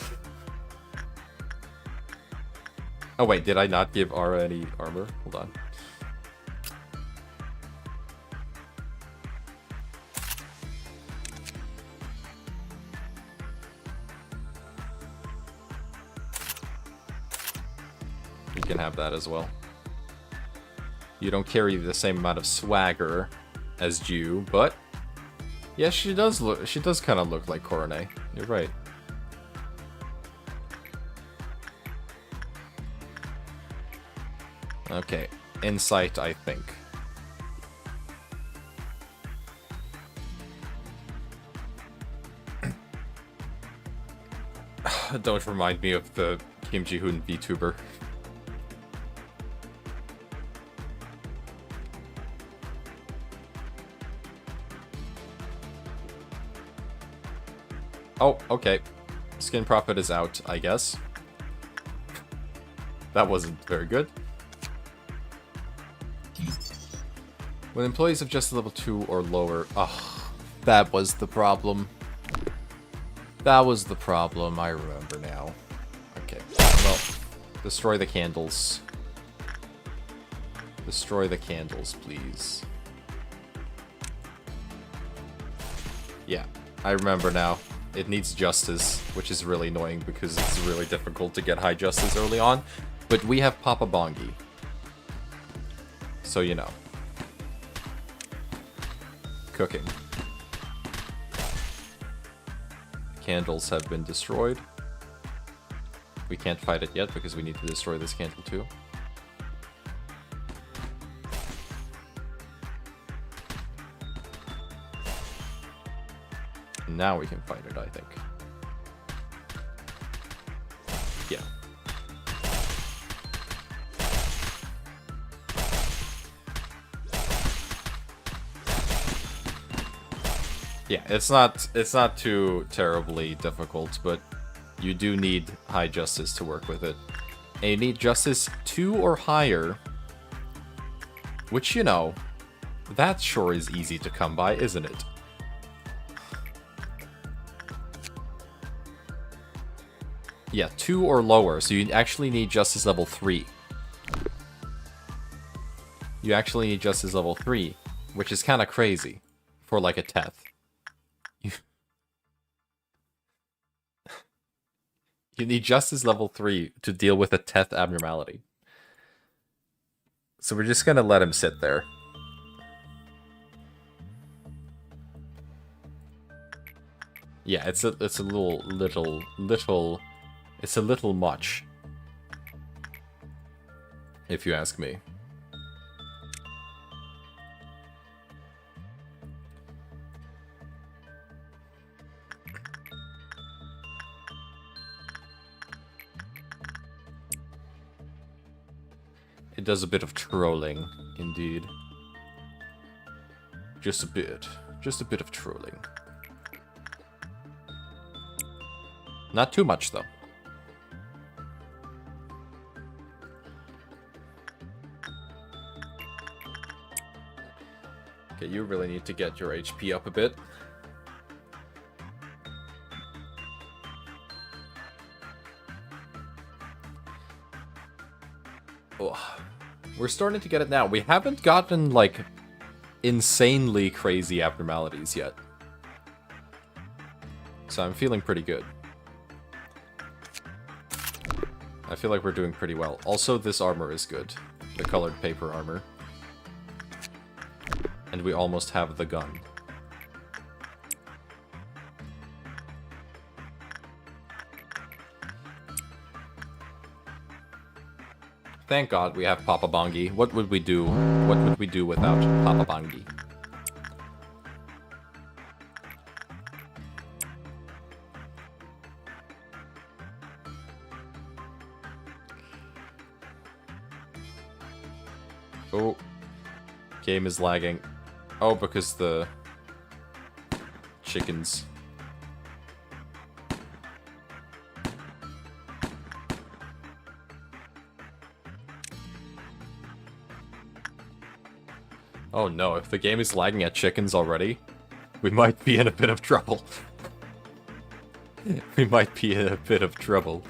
Oh wait, did I not give Ara any armor? Hold on. You can have that as well. You don't carry the same amount of swagger as Ju, but yeah, she does kind of look like Coronet. You're right. Okay, insight, I think. Don't remind me of the Kim Ji-hoon VTuber. Oh, okay. Skin Profit is out, I guess. That wasn't very good. When employees have just level 2 or lower... Oh, that was the problem. That was the problem, I remember now. Okay, well, destroy the candles. Destroy the candles, please. Yeah, I remember now. It needs justice, which is really annoying because it's really difficult to get high justice early on. But we have Papa Bongi. So, you know. Cooking. Candles have been destroyed. We can't fight it yet because we need to destroy this candle too. Now we can fight it, I think. Yeah. Yeah, it's not too terribly difficult, but you do need high justice to work with it. And you need justice 2 or higher, which, you know, that sure is easy to come by, isn't it? Yeah, 2 or lower, so you actually need justice level 3. You actually need justice level 3, which is kind of crazy for like a Teth. You need justice level 3 to deal with a Teth abnormality. So we're just gonna let him sit there. Yeah, it's a little it's a little much, if you ask me. It does a bit of trolling, indeed. Just a bit of trolling. Not too much, though. Okay, you really need to get your HP up a bit. Oh, we're starting to get it now. We haven't gotten, like, insanely crazy abnormalities yet. So I'm feeling pretty good. I feel like we're doing pretty well. Also, this armor is good. The colored paper armor. And we almost have the gun. Thank God we have Papa Bongi. What would we do? What would we do without Papa Bongi? Oh. Game is lagging. Oh, because the chickens. Oh no, if the game is lagging at chickens already, we might be in a bit of trouble. We might be in a bit of trouble.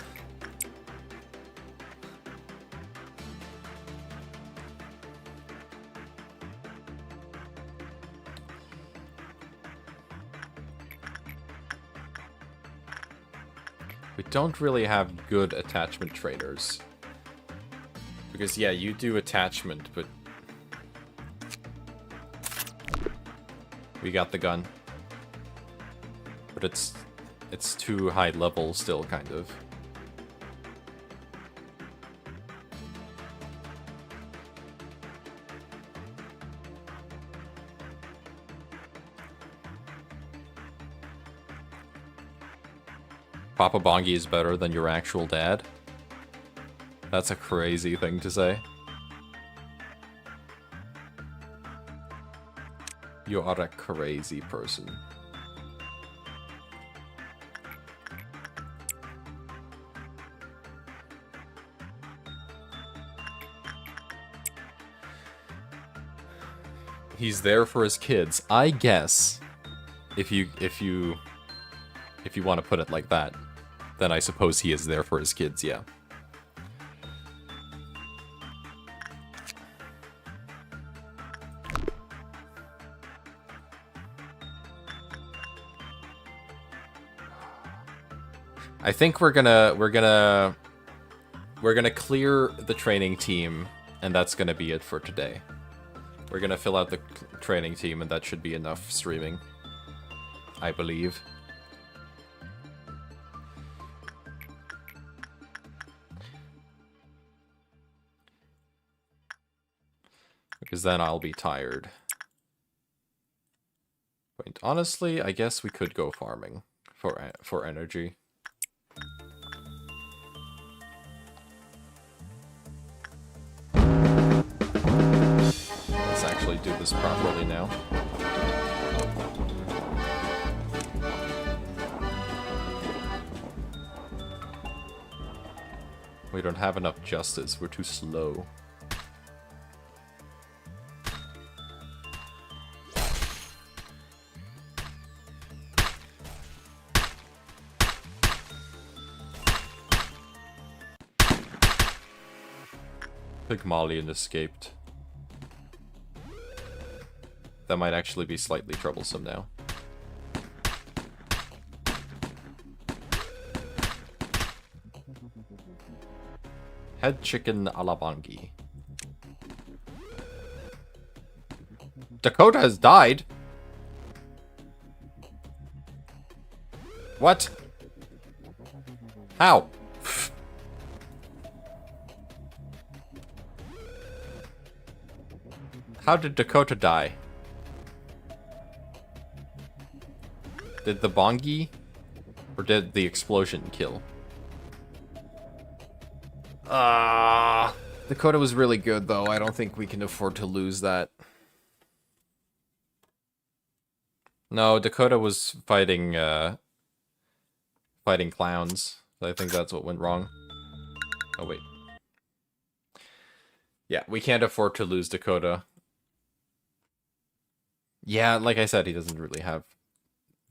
We don't really have good attachment trainers. Because yeah, you do attachment, but we got the gun. But it's too high level still, kind of. Papa Bongi is better than your actual dad? That's a crazy thing to say. You are a crazy person. He's there for his kids, I guess. If you want to put it like that, then I suppose he is there for his kids, yeah. I think we're gonna clear the training team, and that's gonna be it for today. We're gonna fill out the training team, and that should be enough streaming, I believe. Because then I'll be tired. But honestly, I guess we could go farming for energy. Let's actually do this properly now. We don't have enough justice. We're too slow. Pygmalion escaped. That might actually be slightly troublesome now. Head chicken a la Bongi. Dakota has died? What? How? How did Dakota die? Did the Bongi? Or did the explosion kill? Dakota was really good, though. I don't think we can afford to lose that. No, Dakota was fighting, fighting clowns. I think that's what went wrong. Oh, wait. Yeah, we can't afford to lose Dakota. Yeah, like I said, he doesn't really have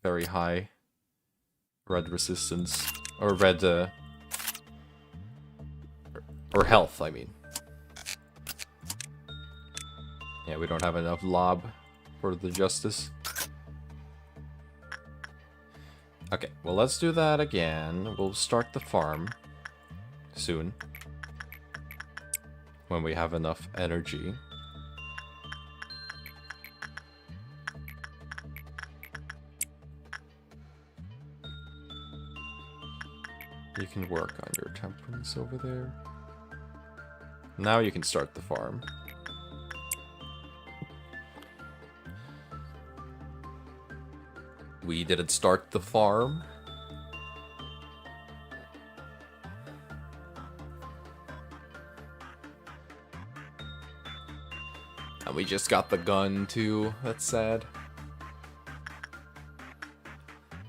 very high red resistance. Or red, or health, I mean. Yeah, we don't have enough lob for the justice. Okay, well, let's do that again. We'll start the farm soon. When we have enough energy. You can work on your temperance over there. Now you can start the farm. We didn't start the farm. And we just got the gun too. That's sad.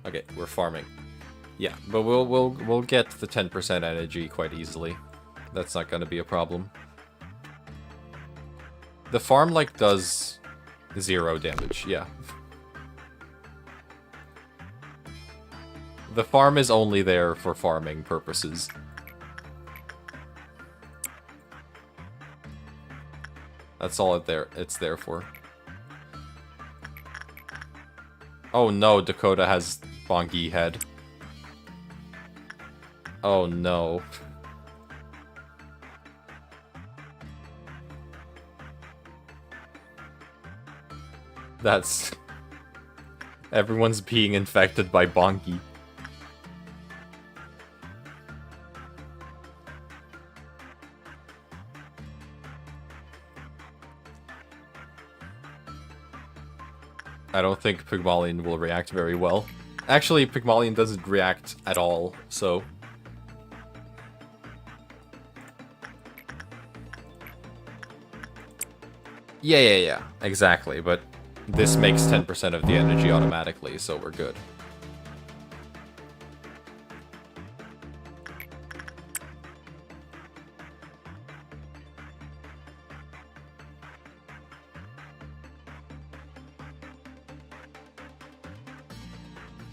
Okay, we're farming. Yeah, but we'll get the 10% energy quite easily. That's not gonna be a problem. The farm like does 0 damage, yeah. The farm is only there for farming purposes. That's all it's there for. Oh no, Dakota has Bongi head. Oh no. That's... Everyone's being infected by Bongi. I don't think Pygmalion will react very well. Actually, Pygmalion doesn't react at all, so... Yeah, exactly, but this makes 10% of the energy automatically, so we're good.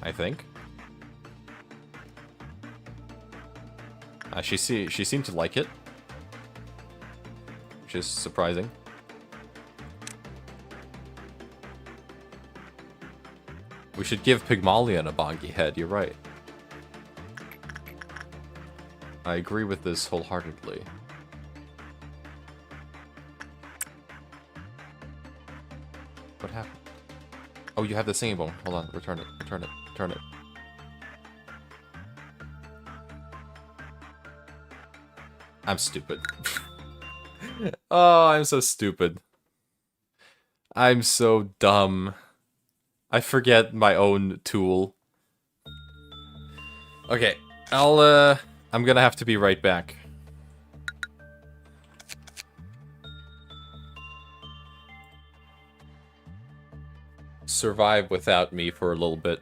I think. She seemed to like it, which is surprising. We should give Pygmalion a Bongi head, you're right. I agree with this wholeheartedly. What happened? Oh, you have the singing bone. Hold on, return it, return it, return it. I'm stupid. Oh, I'm so stupid. I'm so dumb. I forget my own tool. Okay, I'm gonna have to be right back. Survive without me for a little bit.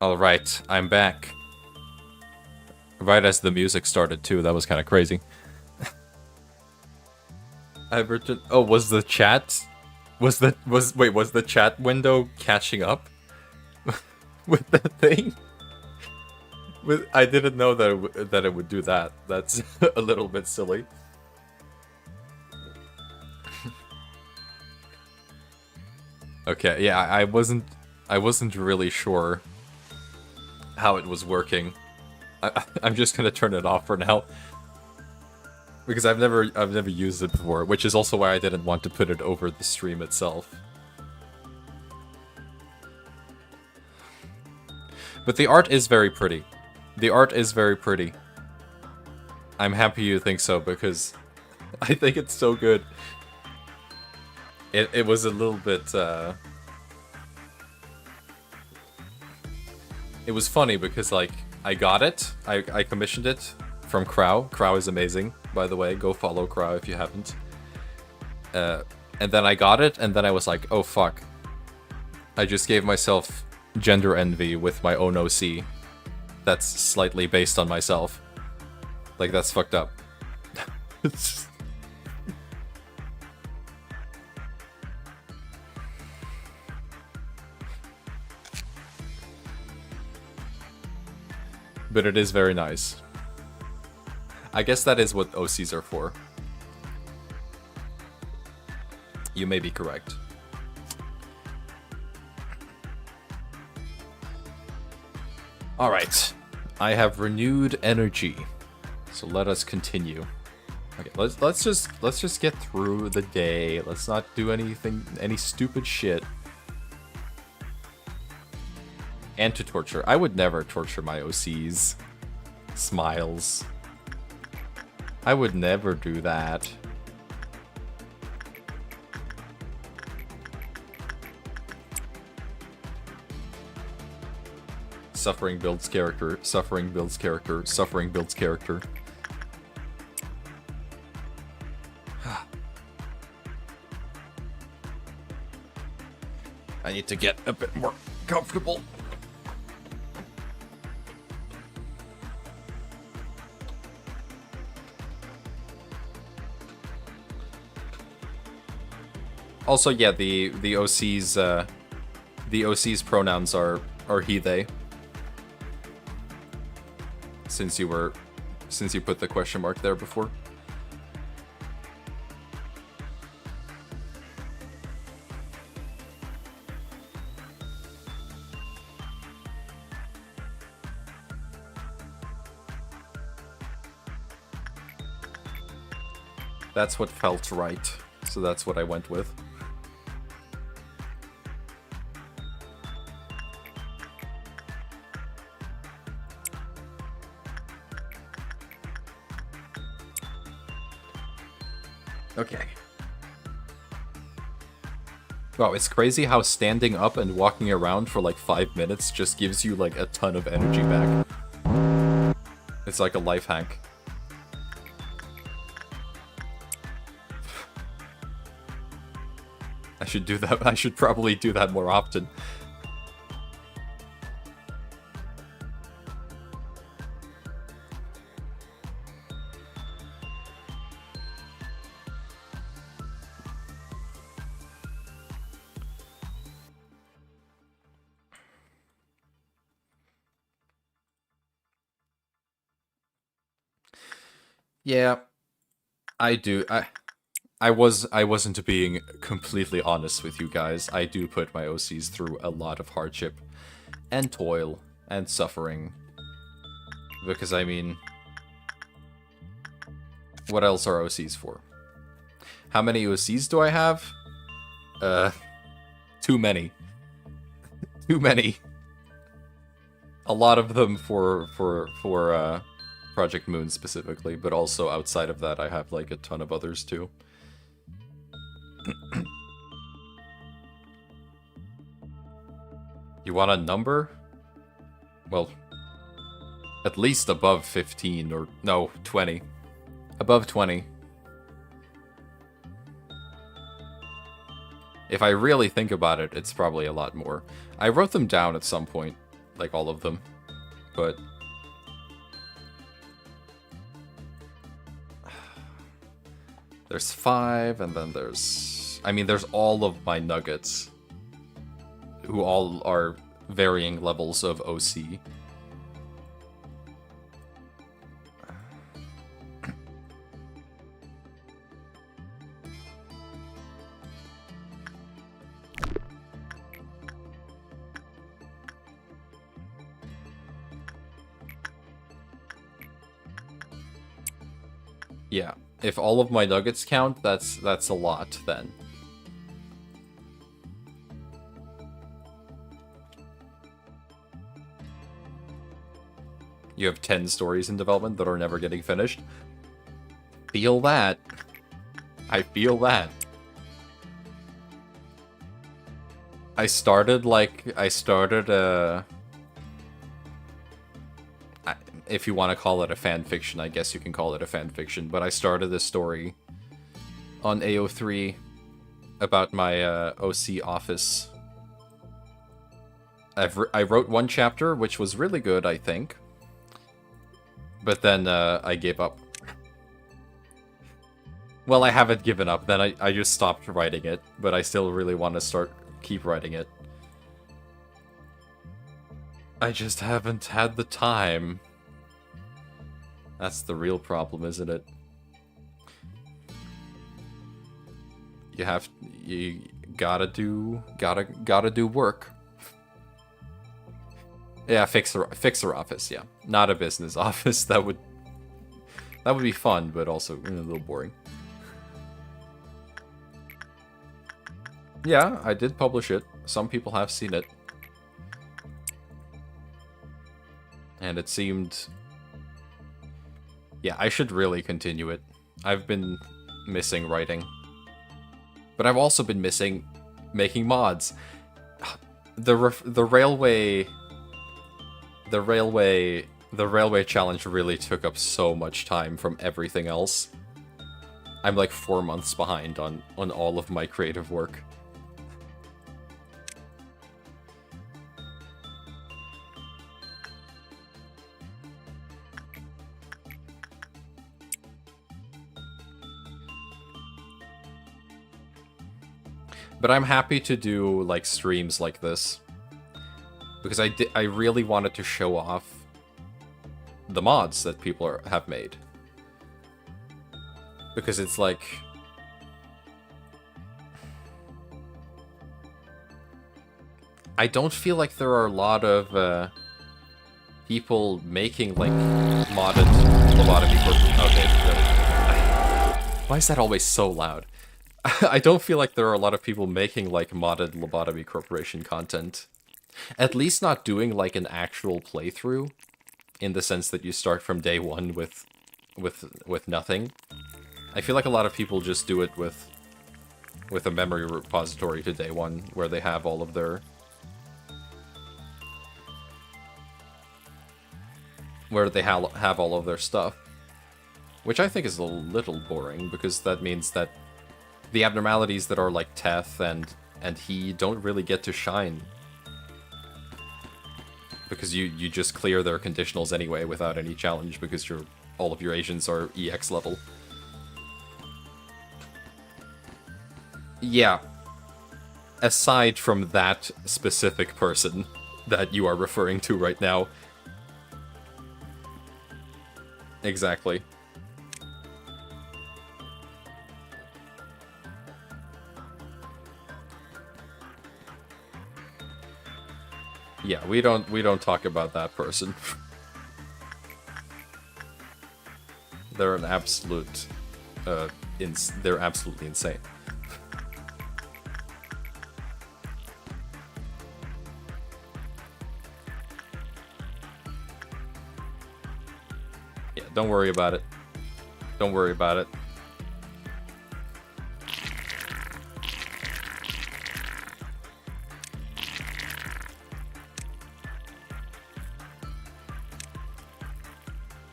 Alright, I'm back. Right as the music started too, that was kind of crazy. I've written... Oh, was the chat... Was the chat window catching up? With the thing? I didn't know that it would do that. That's a little bit silly. Okay, yeah, I wasn't really sure how it was working. I'm just gonna turn it off for now because I've never used it before, which is also why I didn't want to put it over the stream itself. But the art is very pretty. The art is very pretty. I'm happy you think so because I think it's so good. It was a little bit it was funny because like I got it. I commissioned it from Crow. Crow is amazing, by the way. Go follow Crow if you haven't. And then I got it, and then I was like, oh fuck. I just gave myself gender envy with my own OC. That's slightly based on myself. Like, that's fucked up. But it is very nice. I guess that is what OCs are for. You may be correct. Alright. I have renewed energy. So let us continue. Okay, let's just get through the day. Let's not do any stupid shit. And to torture. I would never torture my OCs. Smiles. I would never do that. Suffering builds character. Suffering builds character. Suffering builds character. I need to get a bit more comfortable. Also, yeah, the OC's pronouns are he they. Since you put the question mark there before. That's what felt right, so that's what I went with. Okay. Wow, it's crazy how standing up and walking around for like 5 minutes just gives you like a ton of energy back. It's like a life hack. I should do that. I should probably do that more often. Yeah, I do. I wasn't being completely honest with you guys. I do put my OCs through a lot of hardship and toil and suffering. Because I mean, what else are OCs for? How many OCs do I have? Too many. Too many. A lot of them for Project Moon specifically, but also outside of that I have like a ton of others too. You want a number? Well, at least above 15 or no, 20. Above 20. If I really think about it, it's probably a lot more. I wrote them down at some point, like all of them, but there's 5, and then there's, I mean, there's all of my nuggets, who all are varying levels of OC. Yeah, if all of my nuggets count, that's a lot then. You have 10 stories in development that are never getting finished. Feel that. I feel that. I started if you want to call it a fan fiction, I guess you can call it a fan fiction, but I started a story on AO3 about my OC office. I wrote 1 chapter, which was really good, I think. But then I gave up. Well, I haven't given up, then I just stopped writing it, but I still really want to keep writing it. I just haven't had the time. That's the real problem, isn't it? You gotta do work. Yeah, fixer office, yeah. Not a business office. That would be fun, but also a little boring. Yeah, I did publish it. Some people have seen it. And it seemed... Yeah, I should really continue it. I've been missing writing. But I've also been missing making mods. The railway challenge really took up so much time from everything else. I'm like 4 months behind on all of my creative work. But I'm happy to do like streams like this, because I really wanted to show off the mods that people have made, because it's like I don't feel like there are a lot of people making like modded Lobotomy Corporation. Okay, why is that always so loud? I don't feel like there are a lot of people making like modded Lobotomy Corporation content. At least not doing like an actual playthrough, in the sense that you start from day 1 with nothing. I feel like a lot of people just do it with a memory repository to day 1, where they have all of their have all of their stuff, which I think is a little boring, because that means that the abnormalities that are like Teth and he don't really get to shine, because you just clear their conditionals anyway without any challenge, because all of your agents are EX level. Yeah. Aside from that specific person that you are referring to right now. Exactly. Yeah, we don't talk about that person. They're an absolute they're absolutely insane. Yeah, don't worry about it. Don't worry about it.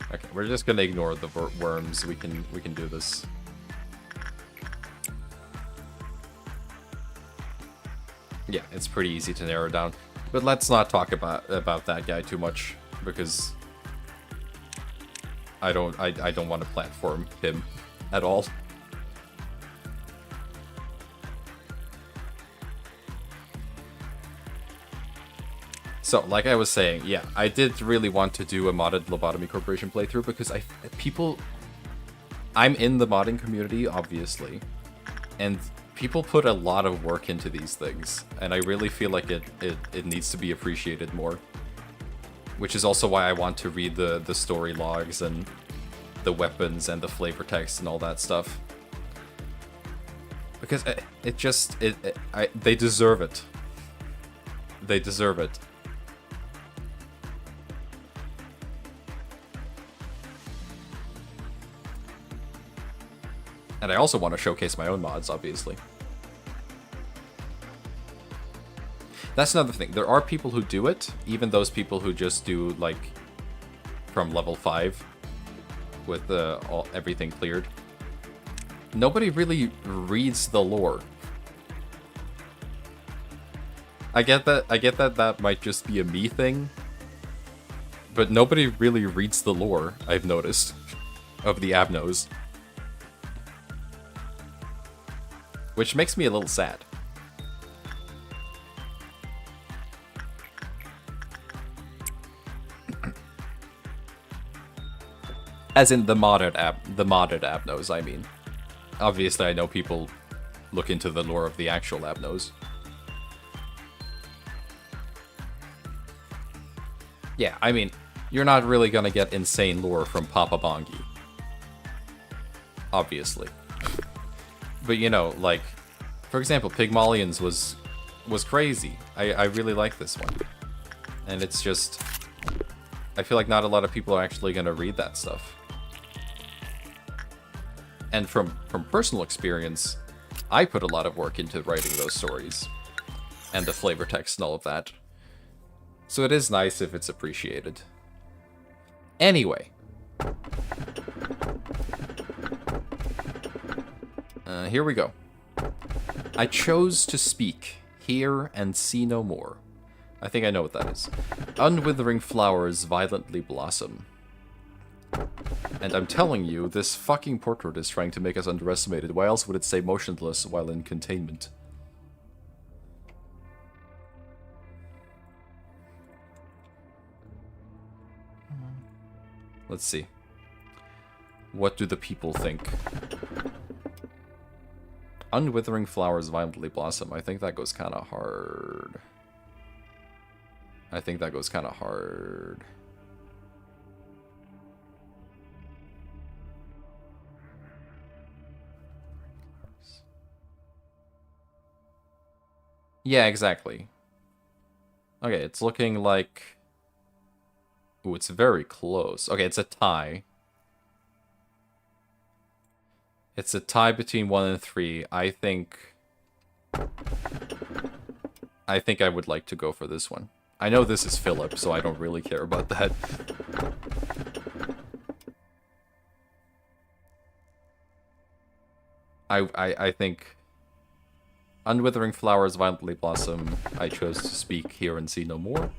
Okay, we're just gonna ignore the worms. We can do this. Yeah, it's pretty easy to narrow down. But let's not talk about that guy too much, because I don't want to platform him at all. So, like I was saying, yeah, I did really want to do a modded Lobotomy Corporation playthrough because I'm in the modding community, obviously, and people put a lot of work into these things, and I really feel like it needs to be appreciated more. Which is also why I want to read the story logs and the weapons and the flavor text and all that stuff. Because they deserve it. They deserve it. And I also want to showcase my own mods, obviously. That's another thing. There are people who do it, even those people who just do, like, from level 5 with everything cleared. Nobody really reads the lore. I get that might just be a me thing, but nobody really reads the lore, I've noticed, of the Abnos. Which makes me a little sad. As in the modded Abnos, I mean. Obviously, I know people look into the lore of the actual Abnos. Yeah, I mean, you're not really gonna get insane lore from Papa Bongi. Obviously. But, you know, like, for example, Pygmalions was crazy. I really like this one. And it's just, I feel like not a lot of people are actually gonna read that stuff. And from personal experience, I put a lot of work into writing those stories. And the flavor text and all of that. So it is nice if it's appreciated. Anyway. Here we go. I chose to speak, hear, and see no more. I think I know what that is. Unwithering flowers violently blossom. And I'm telling you, this fucking portrait is trying to make us underestimated. Why else would it say motionless while in containment? Let's see. What do the people think? Unwithering flowers violently blossom. I think that goes kind of hard. I think that goes kind of hard. Yeah, exactly. Okay, it's looking like... Ooh, it's very close. Okay, it's a tie. It's a tie between 1 and 3. I think I would like to go for this one. I know this is Philip, so I don't really care about that. I think Unwithering flowers violently blossom. I chose to speak, hear, and see no more.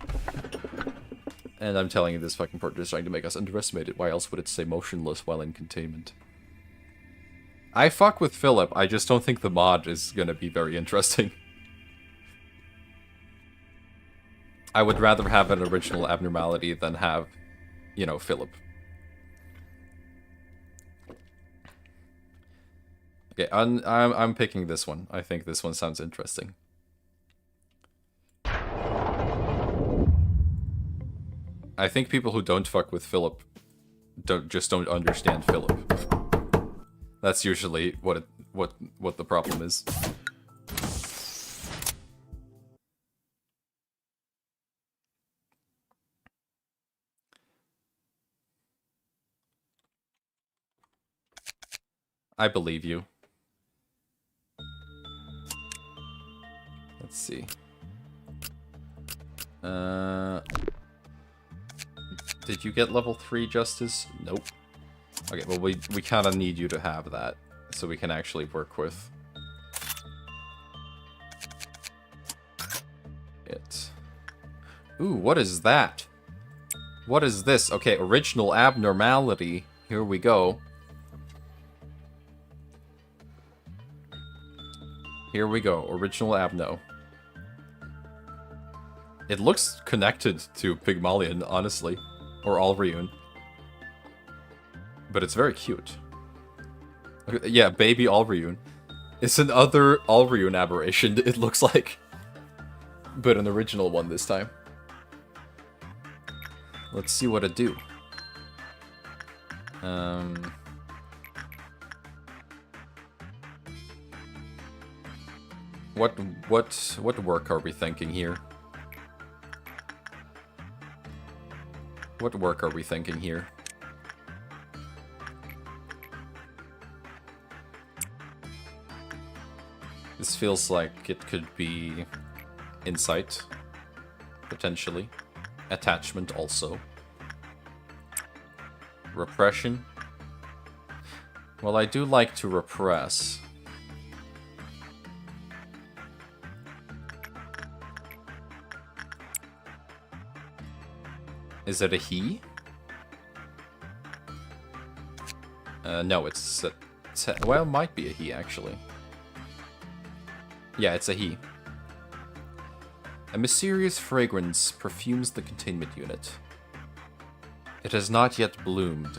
And I'm telling you, this fucking portrait is trying to make us underestimated. Why else would it say motionless while in containment? I fuck with Philip, I just don't think the mod is gonna be very interesting. I would rather have an original Abnormality than have, you know, Philip. Okay, I'm picking this one. I think this one sounds interesting. I think people who don't fuck with Philip just don't understand Philip. That's usually what the problem is. I believe you. Let's see. Did you get level 3 Justice? Nope. Okay, well we kind of need you to have that, so we can actually work with it. Ooh, what is that? What is this? Okay, original abnormality. Here we go. Here we go. Original Abno. It looks connected to Pygmalion, honestly. Or Alriune. But it's very cute. Okay, yeah, baby Alriune. It's another Alriune aberration, it looks like. But an original one this time. Let's see what it do. What work are we thinking here? What work are we thinking here? This feels like it could be insight, potentially. Attachment also. Repression. Well, I do like to repress. Is it a he? No, it's a... well, it might be a he, actually. Yeah, it's a he. A mysterious fragrance perfumes the containment unit. It has not yet bloomed.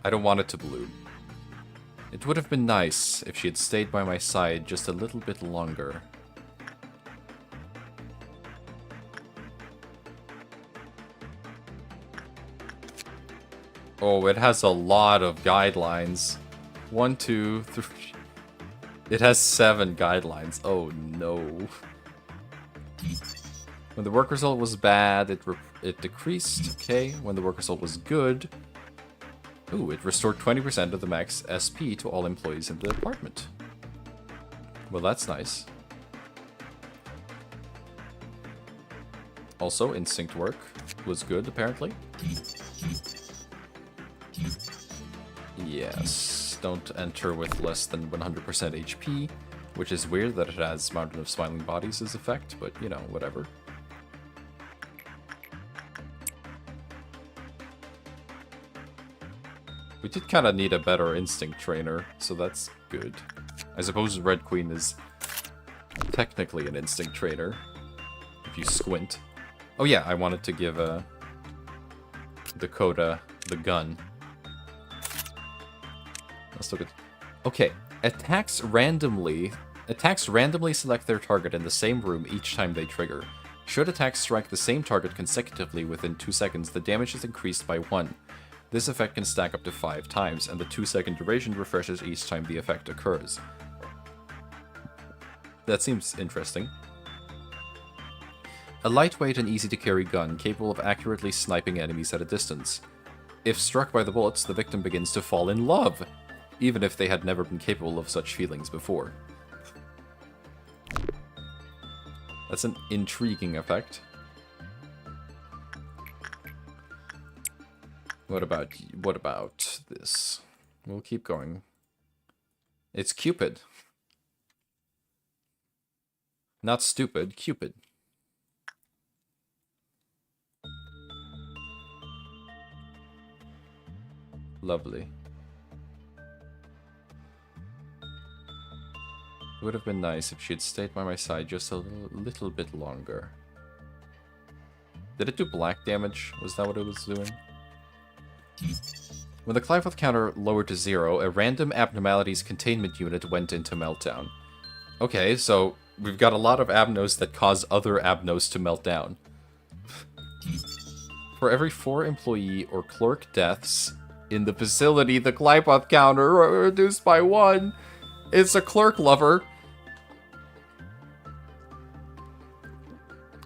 I don't want it to bloom. It would have been nice if she had stayed by my side just a little bit longer. Oh, it has a lot of guidelines. 1, 2, 3... It has 7 guidelines. Oh no. When the work result was bad, it decreased. Okay. When the work result was good... Ooh, it restored 20% of the max SP to all employees in the department. Well, that's nice. Also, instinct work was good, apparently. Yes, don't enter with less than 100% HP, which is weird that it has Mountain of Smiling Bodies as effect, but, you know, whatever. We did kind of need a better instinct trainer, so that's good. I suppose Red Queen is technically an instinct trainer, if you squint. Oh yeah, I wanted to give Dakota the gun. Let's look at... Okay, attacks randomly select their target in the same room each time they trigger. Should attacks strike the same target consecutively within 2 seconds, the damage is increased by 1. This effect can stack up to 5 times, and the 2-second duration refreshes each time the effect occurs. That seems interesting. A lightweight and easy-to-carry gun, capable of accurately sniping enemies at a distance. If struck by the bullets, the victim begins to fall in love, even if they had never been capable of such feelings before. That's an intriguing effect. What about this? We'll keep going. It's Cupid. Not stupid, Cupid. Lovely. It would have been nice if she had stayed by my side just a little bit longer. Did it do black damage? Was that what it was doing? When the Cliveworth counter lowered to 0, a random Abnormalities containment unit went into meltdown. Okay, so we've got a lot of Abnos that cause other Abnos to melt down. For every 4 employee or clerk deaths in the facility, the Cliveworth counter reduced by 1. It's a clerk lover.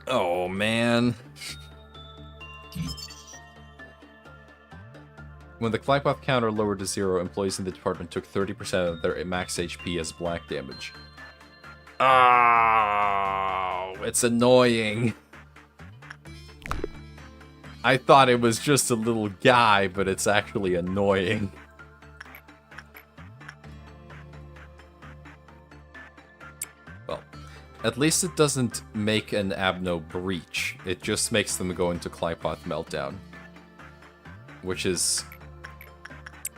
Oh, man. When the Cliveworth counter lowered to 0, employees in the department took 30% of their max HP as black damage. Oh, it's annoying. I thought it was just a little guy, but it's actually annoying. Well, At least it doesn't make an Abno breach. It just makes them go into Clypoth Meltdown. Which is...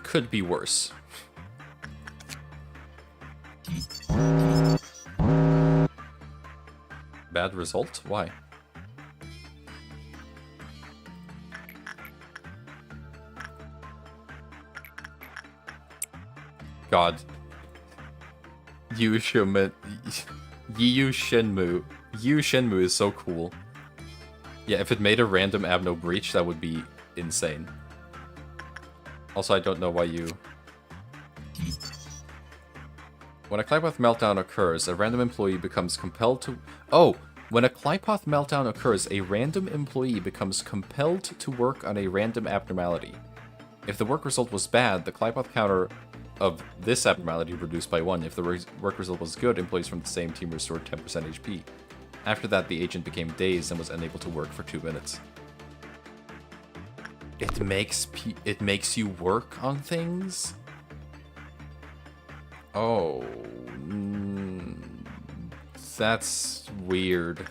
could be worse. Bad result? Why? God. Yu Shenmue is so cool. Yeah, if it made a random Abno breach, that would be insane. Also, I don't know why you... When a Clypoth meltdown occurs, a random employee becomes compelled to... Oh! When a Clypoth meltdown occurs, a random employee becomes compelled to work on a random abnormality. If the work result was bad, the Clypoth counter of this abnormality reduced by 1. If the work result was good, employees from the same team restored 10% HP. After that, the agent became dazed and was unable to work for 2 minutes. It makes you work on things? Oh, that's weird.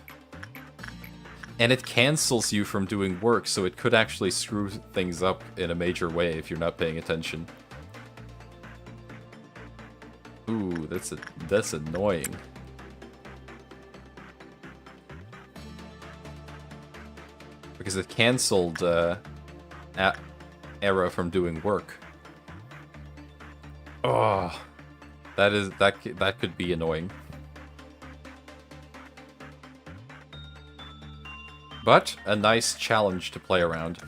And it cancels you from doing work, so it could actually screw things up in a major way if you're not paying attention. Ooh, that's annoying. Because it cancelled Era from doing work. Oh, that could be annoying. But a nice challenge to play around.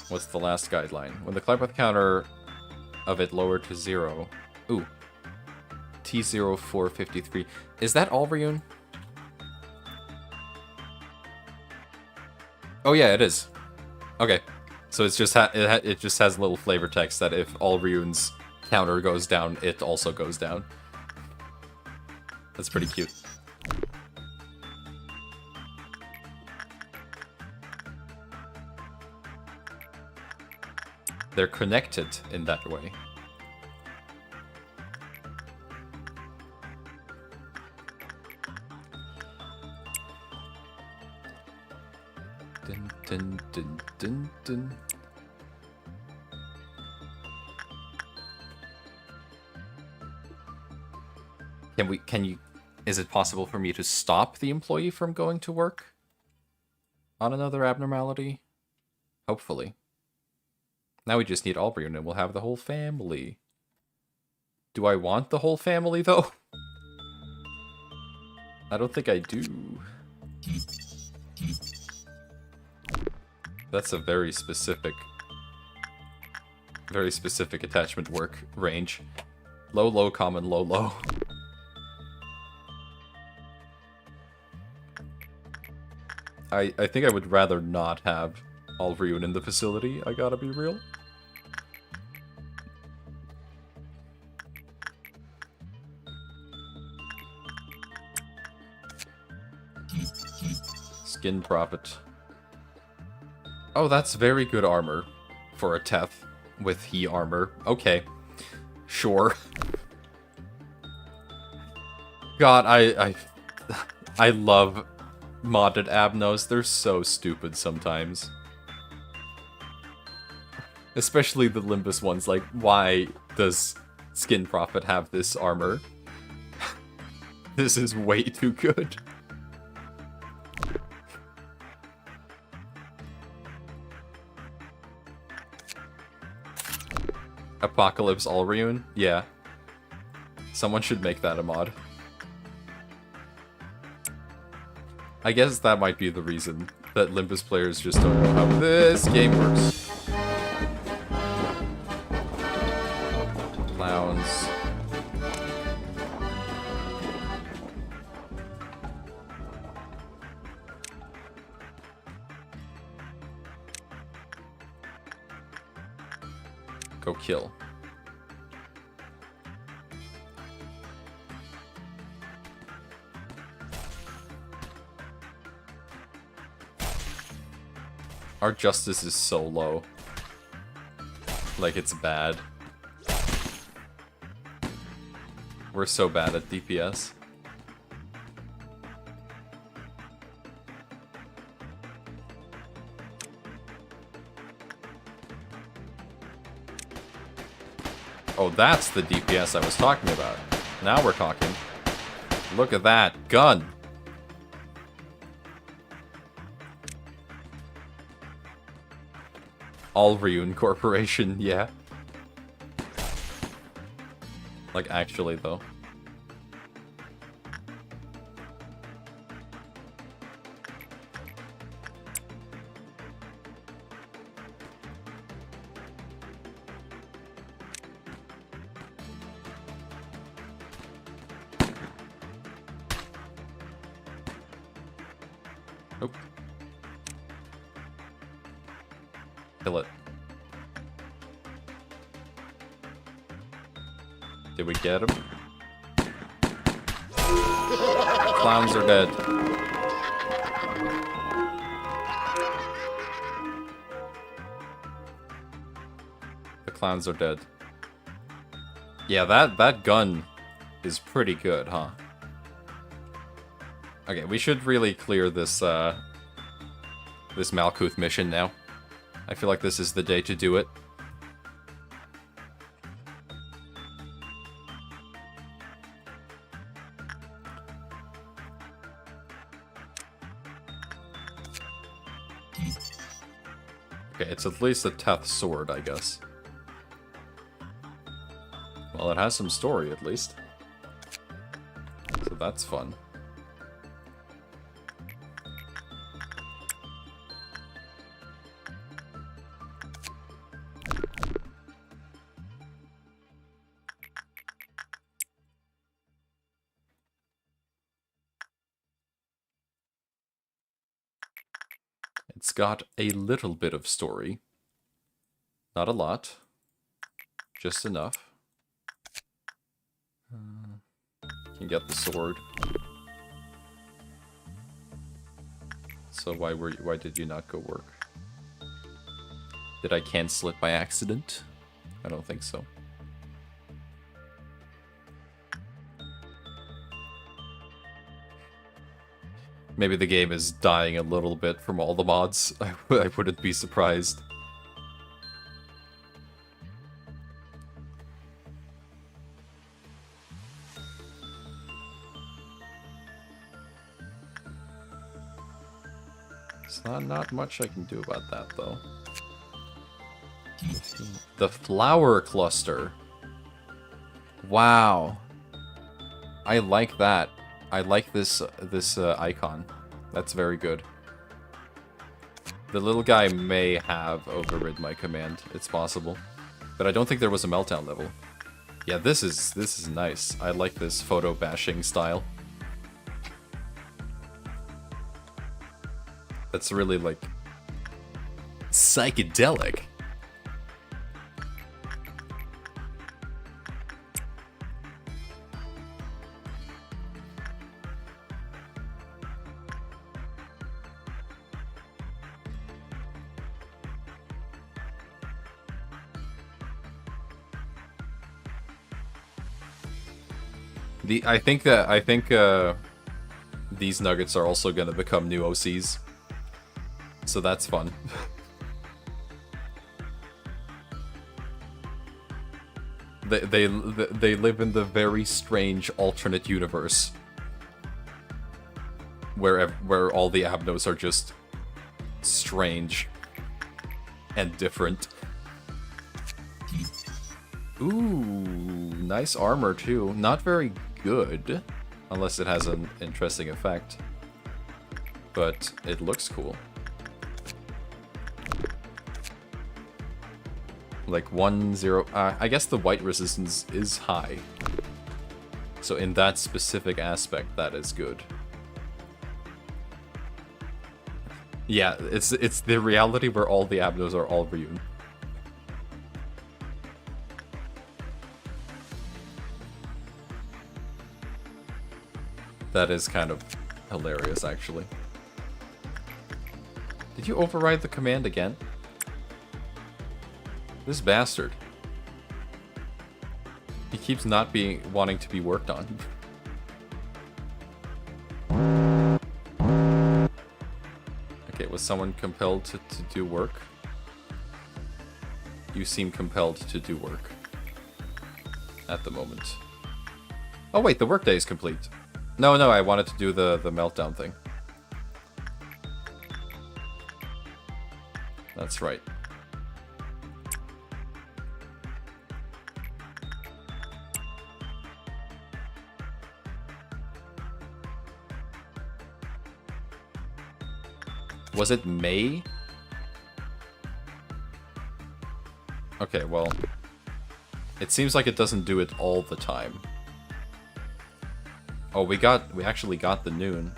What's the last guideline? When the Clypoth counter of it lowered to 0. Ooh. T0453. Is that Alrune? Oh yeah, it is. Okay. So it's just it just has a little flavor text that if Alrune's counter goes down, it also goes down. That's pretty cute. They're connected in that way. Dun, dun, dun, dun, dun. Is it possible for me to stop the employee from going to work on another abnormality? Hopefully. Now we just need Albrune and we'll have the whole family. Do I want the whole family, though? I don't think I do. That's a very specific attachment work range. Low, low, common, low, low. I think I would rather not have Alrune in the facility, I gotta be real. Skin Prophet. Oh, that's very good armor for a Teth with He armor. Okay. Sure. God, I love modded Abnos. They're so stupid sometimes. Especially the Limbus ones, like, why does Skin Prophet have this armor? This is way too good. Apocalypse Alrune? Yeah. Someone should make that a mod. I guess that might be the reason that Limbus players just don't know how this game works. Clowns. Go kill. Our justice is so low. Like, it's bad. We're so bad at DPS. Oh, that's the DPS I was talking about. Now we're talking. Look at that gun. Lobotomy Corporation, yeah. Like, actually, though. Nope. Kill it. Did we get him? Clowns are dead. The clowns are dead. Yeah, that gun is pretty good, huh? Okay, we should really clear this this Malkuth mission now. I feel like this is the day to do it. Okay, it's at least a Teth sword, I guess. Well, it has some story, at least. So that's fun. It's got a little bit of story. Not a lot. Just enough. Can get the sword. So why did you not go work? Did I cancel it by accident? I don't think so. Maybe the game is dying a little bit from all the mods. I wouldn't be surprised. It's not much I can do about that, though. The flower cluster. Wow. I like that. I like this icon. That's very good. The little guy may have overridden my command. It's possible, but I don't think there was a meltdown level. Yeah, this is nice. I like this photo bashing style. That's really like psychedelic. I think these nuggets are also going to become new OCs, so that's fun. they live in the very strange alternate universe where all the Abnos are just strange and different. Ooh, nice armor too. Not very good, unless it has an interesting effect. But it looks cool. Like 1-0. I guess the white resistance is high. So in that specific aspect, that is good. Yeah, it's the reality where all the Abnos are all Ryun. That is kind of hilarious, actually. Did you override the command again? This bastard. He keeps not wanting to be worked on. Okay, was someone compelled to do work? You seem compelled to do work. at the moment. Oh wait, the workday is complete. No, I wanted to do the meltdown thing. That's right. Was it May? Okay, well, it seems like it doesn't do it all the time. Oh, we actually got the noon.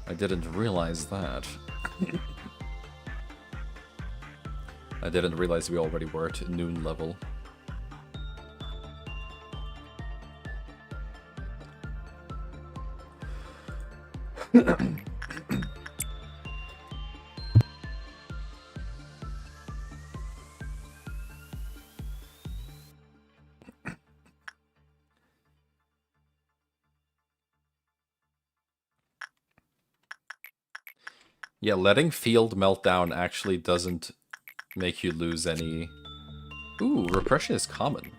I didn't realize that. I didn't realize we already were at noon level. Yeah, letting field meltdown actually doesn't make you lose any... Ooh, repression is common.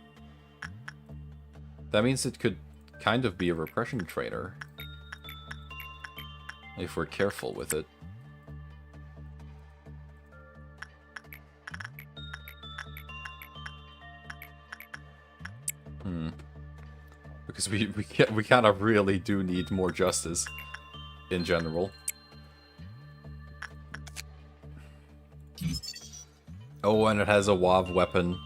That means it could kind of be a repression trainer. If we're careful with it. Because we kind of really do need more justice in general. Oh, and it has a WAV weapon.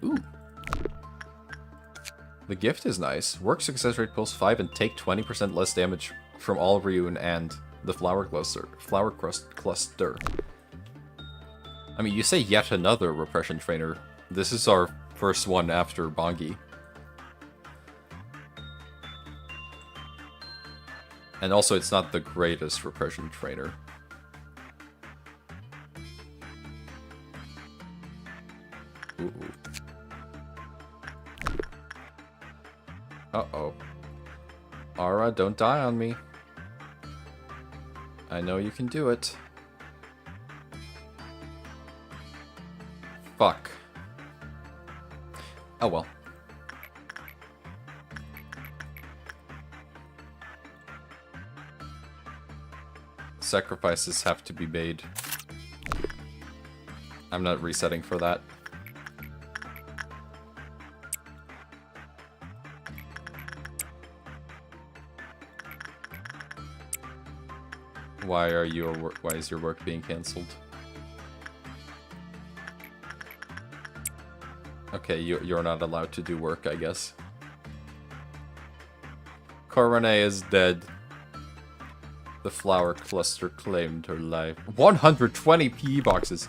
Ooh. The gift is nice. Work success rate plus 5 and take 20% less damage from all rune and the flower cluster. I mean, you say yet another repression trainer. This is our first one after Bongi. And also, it's not the greatest repression trainer. Ooh. Uh-oh. Ara, don't die on me. I know you can do it. Fuck. Oh well. Sacrifices have to be made. I'm not resetting for that. Why is your work being cancelled? Okay, you're not allowed to do work, I guess. Coronet is dead. The flower cluster claimed her life. 120 PE boxes.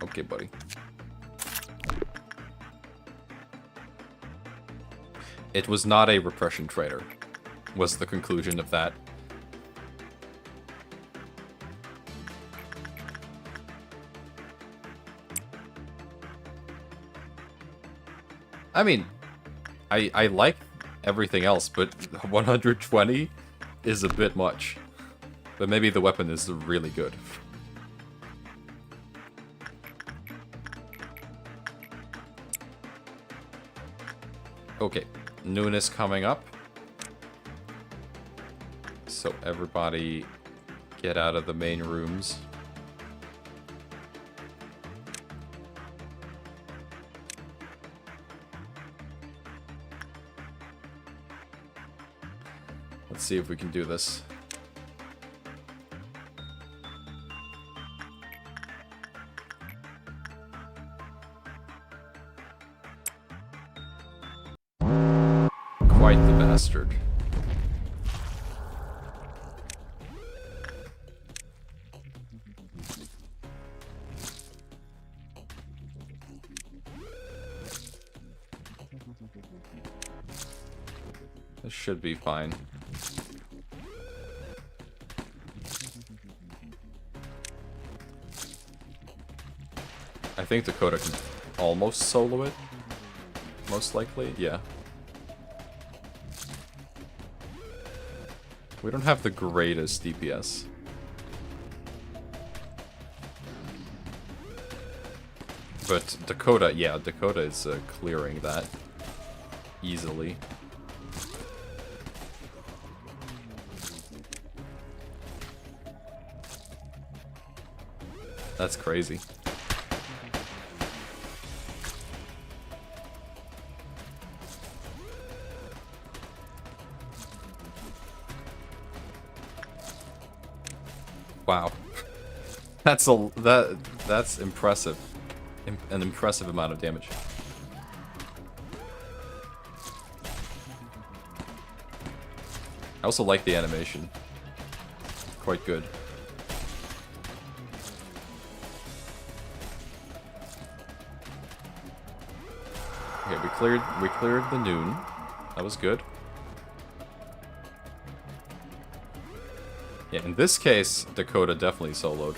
Okay, buddy. It was not a repression trainer, was the conclusion of that. I mean, I like everything else, but 120 is a bit much. But maybe the weapon is really good. Okay, noon is coming up. So everybody get out of the main rooms. Let's see if we can do this. Quite the bastard. This should be fine. I think Dakota can almost solo it. Most likely, yeah. We don't have the greatest DPS. But Dakota, yeah, Dakota is clearing that easily. That's crazy. Wow. That's impressive. An impressive amount of damage. I also like the animation. Quite good. Okay, we cleared the noon. That was good. Yeah, in this case, Dakota definitely soloed.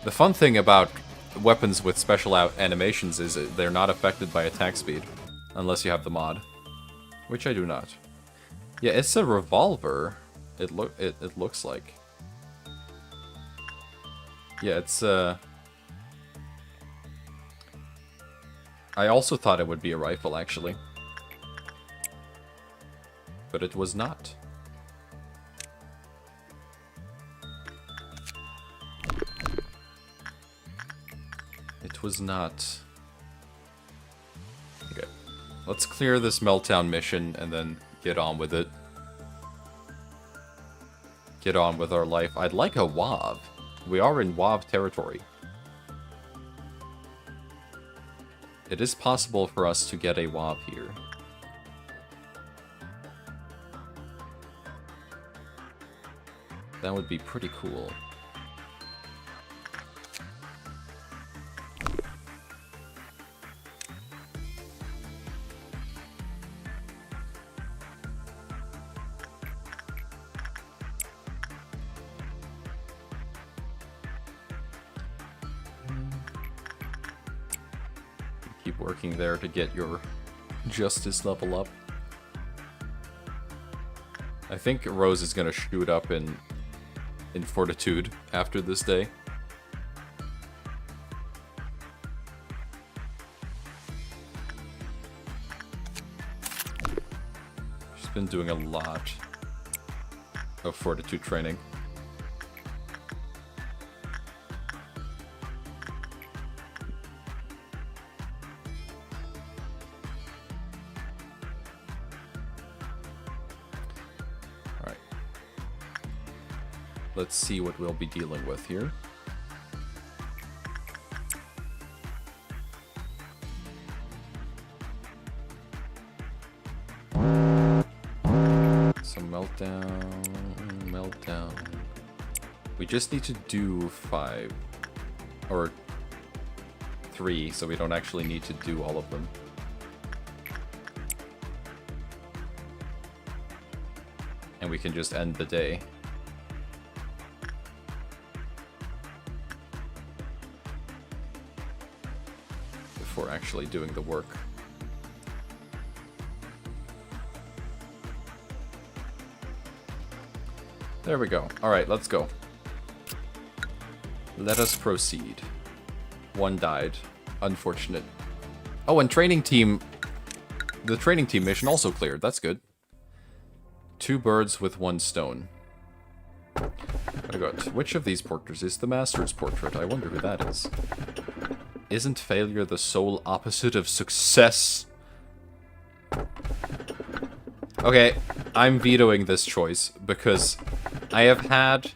The fun thing about weapons with special out animations is they're not affected by attack speed, unless you have the mod, which I do not. Yeah, it's a revolver. It looks like. Yeah, it's I also thought it would be a rifle, actually. But it was not. It was not. Okay. Let's clear this Meltdown mission and then get on with it. Get on with our life. I'd like a WAV. We are in WAV territory. It is possible for us to get a WAV here. That would be pretty cool. Keep working there to get your justice level up. I think Rose is gonna shoot up in fortitude after this day. She's been doing a lot of fortitude training. Let's see what we'll be dealing with here. So meltdown. We just need to do 5 or 3, so we don't actually need to do all of them. And we can just end the day. Before actually doing the work. There we go. Alright, let's go. Let us proceed. 1 died. Unfortunate. Oh, and training team... The training team mission also cleared. That's good. 2 birds with 1 stone. I got. Which of these portraits is the master's portrait? I wonder who that is. Isn't failure the sole opposite of success? Okay, I'm vetoing this choice because I have had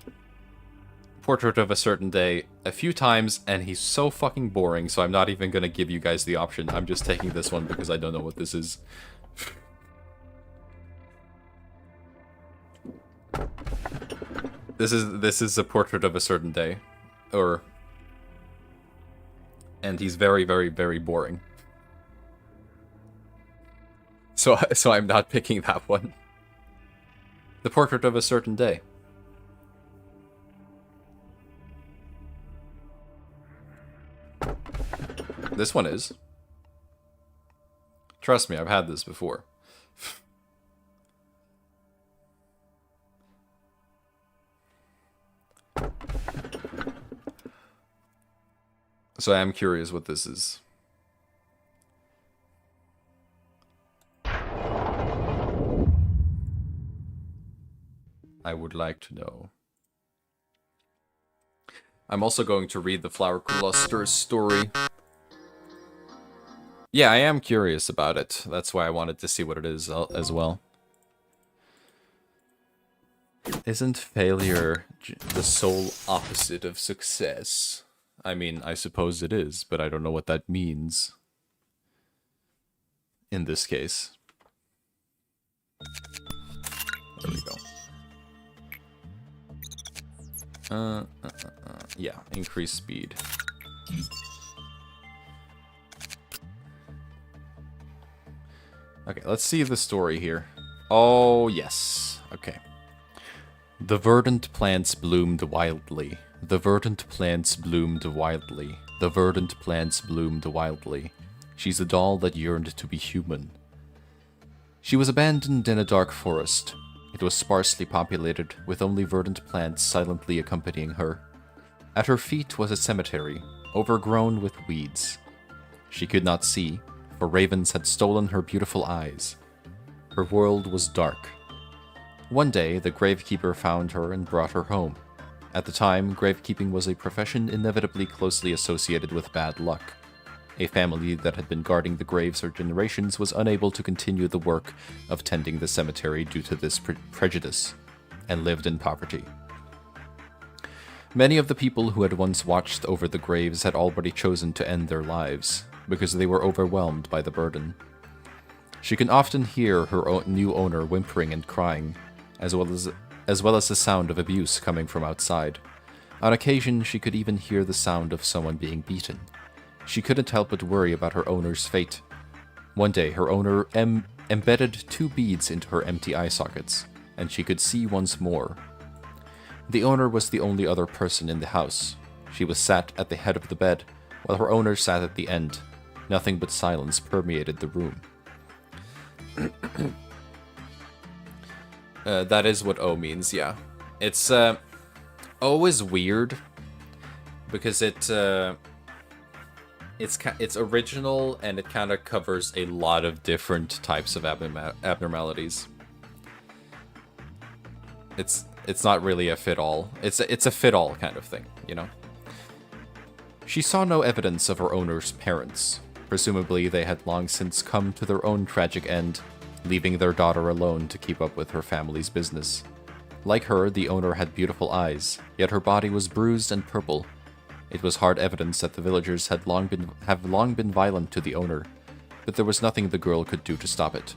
Portrait of a Certain Day a few times and he's so fucking boring, so I'm not even gonna give you guys the option. I'm just taking this one because I don't know what this is. This is a Portrait of a Certain Day. And he's very, very, very boring. So I'm not picking that one. The Portrait of a Certain Day. This one is. Trust me, I've had this before. So I am curious what this is. I would like to know. I'm also going to read the Flower Cluster's story. Yeah, I am curious about it. That's why I wanted to see what it is as well. Isn't failure the sole opposite of success? I mean, I suppose it is, but I don't know what that means. In this case. There we go. Yeah, increase speed. Okay, let's see the story here. Oh, yes. Okay. The verdant plants bloomed wildly. The verdant plants bloomed wildly. The verdant plants bloomed wildly. She's a doll that yearned to be human. She was abandoned in a dark forest. It was sparsely populated, with only verdant plants silently accompanying her. At her feet was a cemetery, overgrown with weeds. She could not see, for ravens had stolen her beautiful eyes. Her world was dark. One day, the gravekeeper found her and brought her home. At the time, gravekeeping was a profession inevitably closely associated with bad luck. A family that had been guarding the graves for generations was unable to continue the work of tending the cemetery due to this prejudice, and lived in poverty. Many of the people who had once watched over the graves had already chosen to end their lives, because they were overwhelmed by the burden. She can often hear her new owner whimpering and crying, as well as the sound of abuse coming from outside. On occasion, she could even hear the sound of someone being beaten. She couldn't help but worry about her owner's fate. One day, her owner embedded 2 beads into her empty eye sockets, and she could see once more. The owner was the only other person in the house. She was sat at the head of the bed, while her owner sat at the end. Nothing but silence permeated the room. That is what O means, yeah. It's, O is weird, because it's original, and it kind of covers a lot of different types of abnormalities. It's not really a fit-all. It's a fit-all kind of thing, you know? She saw no evidence of her owner's parents. Presumably, they had long since come to their own tragic end, leaving their daughter alone to keep up with her family's business. Like her, the owner had beautiful eyes, yet her body was bruised and purple. It was hard evidence that the villagers have long been violent to the owner, but there was nothing the girl could do to stop it.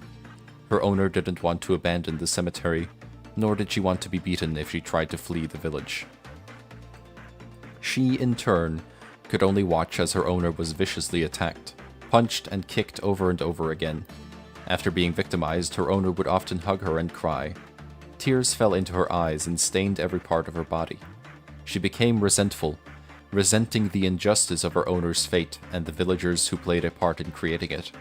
Her owner didn't want to abandon the cemetery, nor did she want to be beaten if she tried to flee the village. She, in turn, could only watch as her owner was viciously attacked, punched and kicked over and over again. After being victimized, her owner would often hug her and cry. Tears fell into her eyes and stained every part of her body. She became resentful, resenting the injustice of her owner's fate and the villagers who played a part in creating it.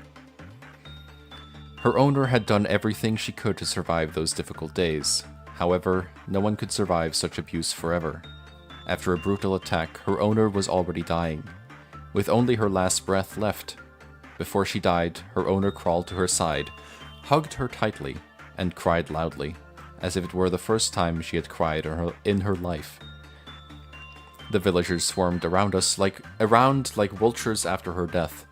Her owner had done everything she could to survive those difficult days. However, no one could survive such abuse forever. After a brutal attack, her owner was already dying, with only her last breath left. Before she died, her owner crawled to her side, hugged her tightly, and cried loudly, as if it were the first time she had cried in her life. The villagers swarmed around like vultures after her death.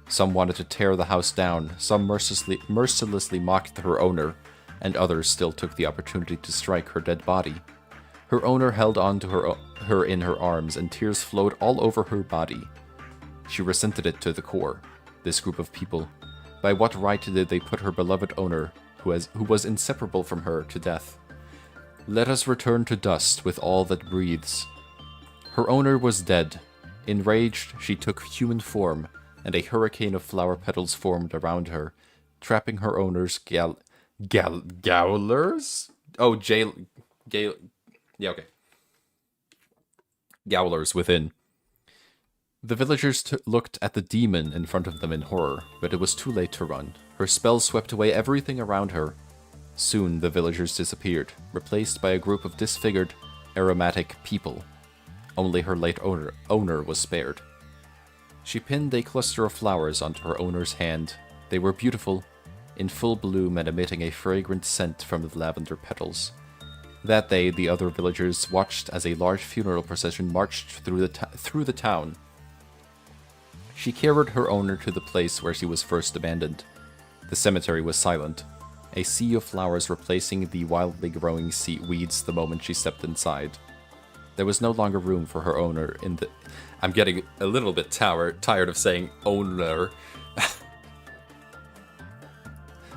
Some wanted to tear the house down, some mercilessly mocked her owner, and others still took the opportunity to strike her dead body. Her owner held on to her in her arms, and tears flowed all over her body. She resented it to the core. This group of people. By what right did they put her beloved owner, who was inseparable from her, to death? Let us return to dust with all that breathes. Her owner was dead. Enraged, she took human form, and a hurricane of flower petals formed around her, trapping her owner's Gowlers? Oh, yeah, okay. Gowlers within. The villagers looked at the demon in front of them in horror, but it was too late to run. Her spell swept away everything around her. Soon the villagers disappeared, replaced by a group of disfigured, aromatic people. Only her late owner was spared. She pinned a cluster of flowers onto her owner's hand. They were beautiful, in full bloom and emitting a fragrant scent from the lavender petals. That day, the other villagers watched as a large funeral procession marched through the town. She carried her owner to the place where she was first abandoned. The cemetery was silent, a sea of flowers replacing the wildly growing weeds the moment she stepped inside. There was no longer room for her owner in the... I'm getting a little bit tired of saying owner.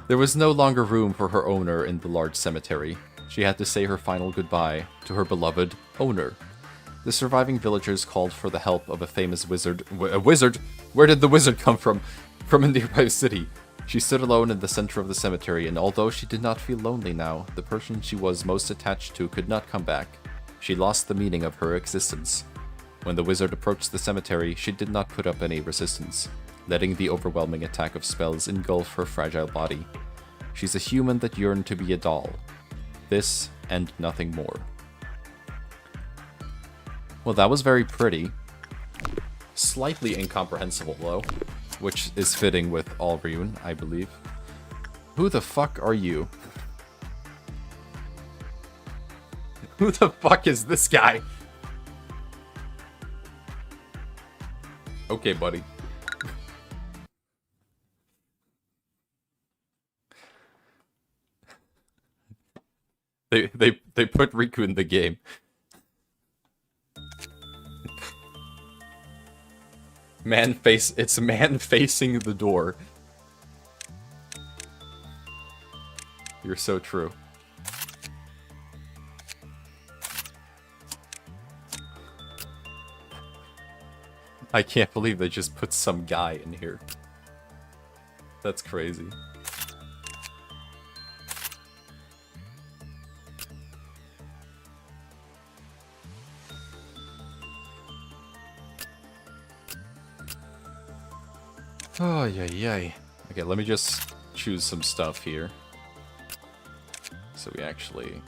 There was no longer room for her owner in the large cemetery. She had to say her final goodbye to her beloved owner. The surviving villagers called for the help of a famous wizard. A wizard? Where did the wizard come from? From a nearby city. She stood alone in the center of the cemetery, and although she did not feel lonely now, the person she was most attached to could not come back. She lost the meaning of her existence. When the wizard approached the cemetery, she did not put up any resistance, letting the overwhelming attack of spells engulf her fragile body. She's a human that yearned to be a doll. This and nothing more. Well, that was very pretty. Slightly incomprehensible, though, which is fitting with Alrune, I believe. Who the fuck are you? Who the fuck is this guy? Okay, buddy. They put Riku in the game. It's man facing the door. You're so true. I can't believe they just put some guy in here. That's crazy. Oh, yay. Okay, let me just choose some stuff here. So we actually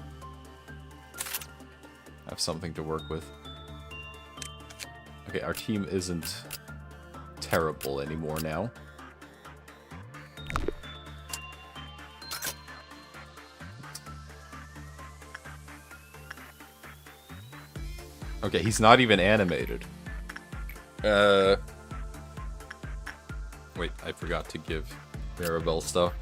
have something to work with. Okay, our team isn't terrible anymore now. Okay, he's not even animated. Wait, I forgot to give Maribel stuff.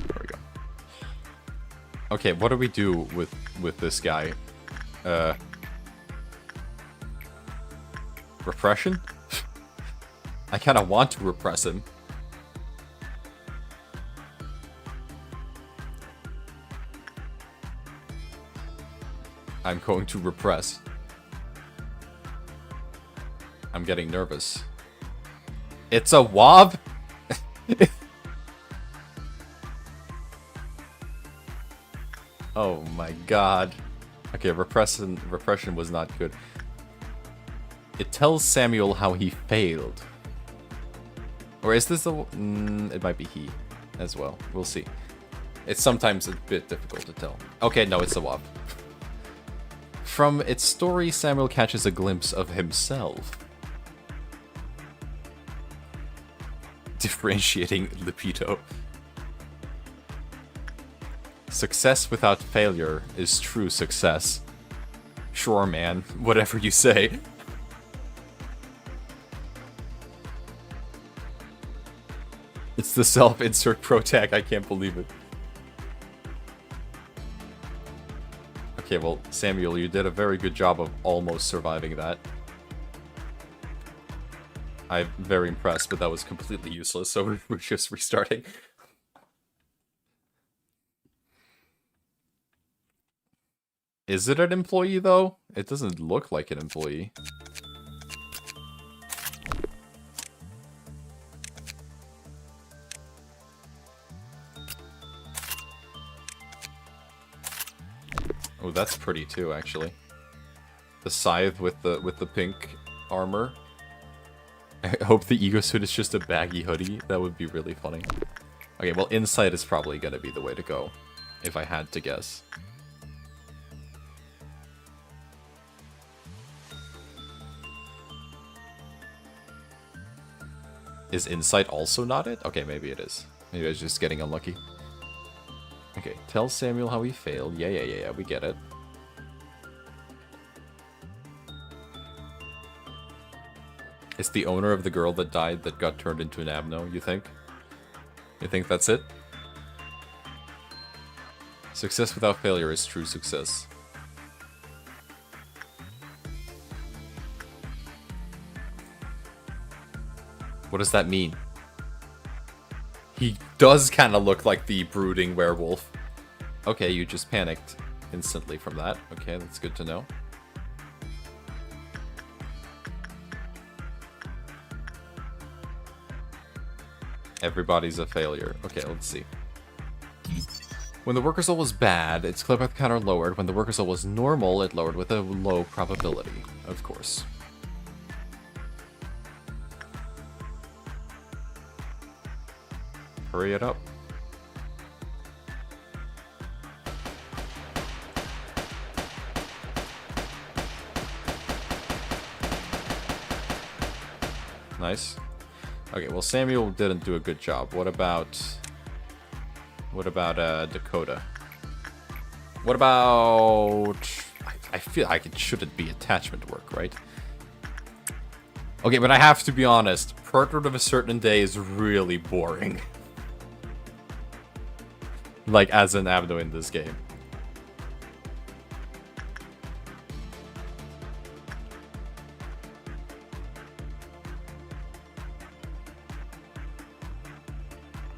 There we go. Okay, what do we do with this guy? Repression? I kind of want to repress him. I'm going to repress. I'm getting nervous. It's a wob? Oh my god. Okay, repression was not good. It tells Samuel how he failed. Or is this the... it might be he as well. We'll see. It's sometimes a bit difficult to tell. Okay, no, it's a wob. From its story, Samuel catches a glimpse of himself. Differentiating libido. Success without failure is true success. Sure, man. Whatever you say. It's the self-insert pro tag. I can't believe it. Okay, well, Samuel, you did a very good job of almost surviving that. I'm very impressed, but that was completely useless, so we're just restarting. Is it an employee, though? It doesn't look like an employee. Oh, that's pretty too, actually. The scythe with the pink armor. I hope the ego suit is just a baggy hoodie. That would be really funny. Okay, well, insight is probably gonna be the way to go, if I had to guess. Is insight also not it? Okay, maybe it is. Maybe I was just getting unlucky. Okay, tell Samuel how he failed. Yeah, we get it. It's the owner of the girl that died that got turned into an Abno, you think? You think that's it? Success without failure is true success. What does that mean? He does kind of look like the brooding werewolf. Okay, you just panicked instantly from that. Okay, that's good to know. Everybody's a failure. Okay, let's see. When the worker soul was bad, its clear path counter lowered. When the worker soul was normal, it lowered with a low probability. Of course. Hurry it up. Nice. Okay, well, Samuel didn't do a good job. What about Dakota? What about... I feel like it shouldn't be attachment work, right? Okay, but I have to be honest. Portrait of a Certain Day is really boring. Like, as an Abno in this game.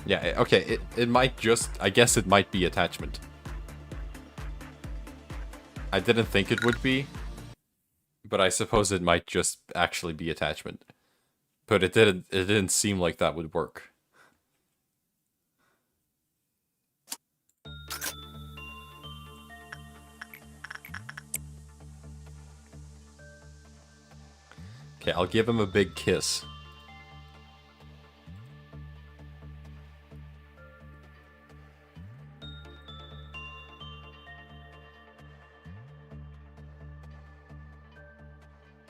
Yeah, okay, it might just... I guess it might be attachment. I didn't think it would be, but I suppose it might just actually be attachment. But it didn't seem like that would work. Okay, I'll give him a big kiss.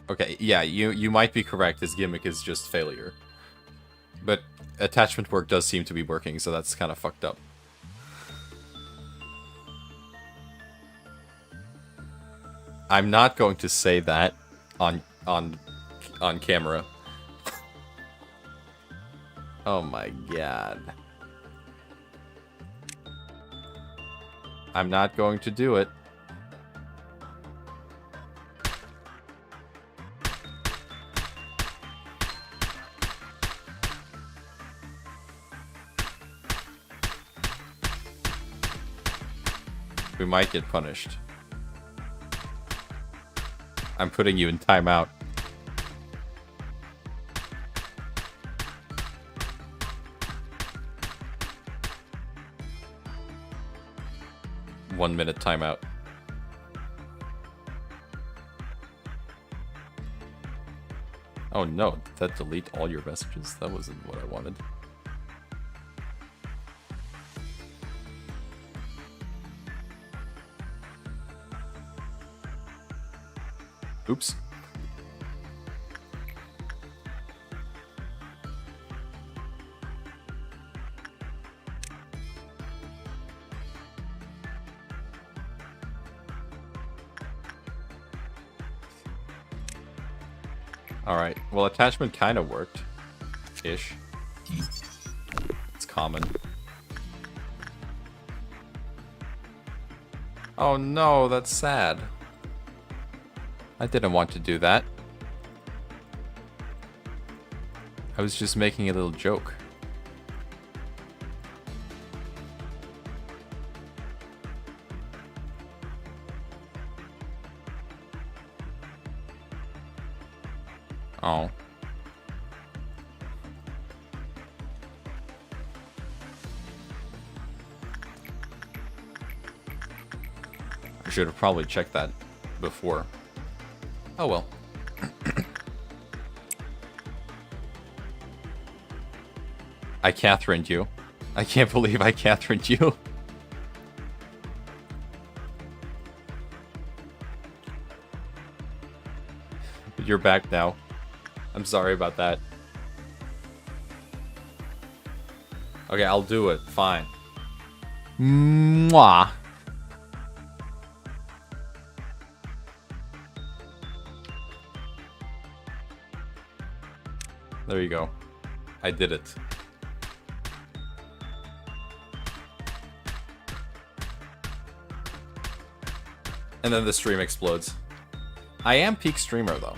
Okay, yeah, you might be correct. His gimmick is just failure. But attachment work does seem to be working, so that's kind of fucked up. I'm not going to say that on camera. Oh my god. I'm not going to do it. We might get punished. I'm putting you in timeout. One minute timeout. Oh no, did that delete all your messages? That wasn't what I wanted. Oops. Alright, well, attachment kind of worked. Ish. It's common. Oh no, that's sad. I didn't want to do that. I was just making a little joke. Oh. I should have probably checked that before. Oh well. I Catherined you. I can't believe I Catherined you. You're back now. I'm sorry about that. Okay, I'll do it. Fine. Mwah. There you go. I did it. And then the stream explodes. I am peak streamer, though.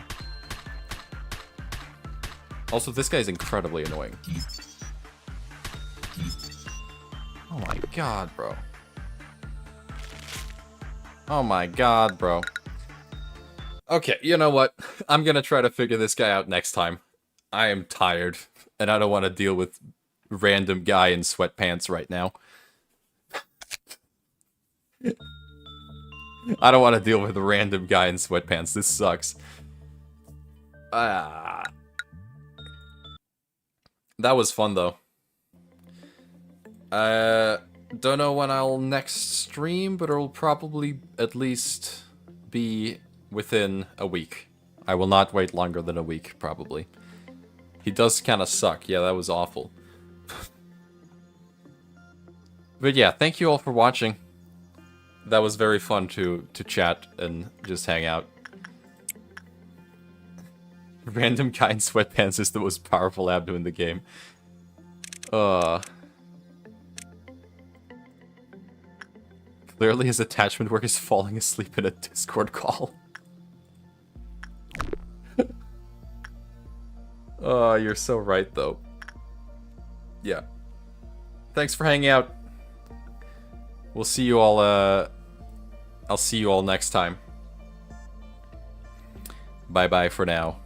Also, this guy's incredibly annoying. Oh my god, bro. Oh my god, bro. Okay, you know what? I'm gonna try to figure this guy out next time. I am tired, and I don't want to deal with random guy in sweatpants right now. I don't want to deal with a random guy in sweatpants. This sucks. That was fun, though. Don't know when I'll next stream, but it'll probably at least be within a week. I will not wait longer than a week, probably. He does kind of suck. Yeah, that was awful. But yeah, thank you all for watching. That was very fun to chat and just hang out. Random guy in sweatpants is the most powerful abdo in the game. Clearly his attachment work is falling asleep in a Discord call. Oh, you're so right, though. Yeah. Thanks for hanging out. We'll see you all, I'll see you all next time. Bye-bye for now.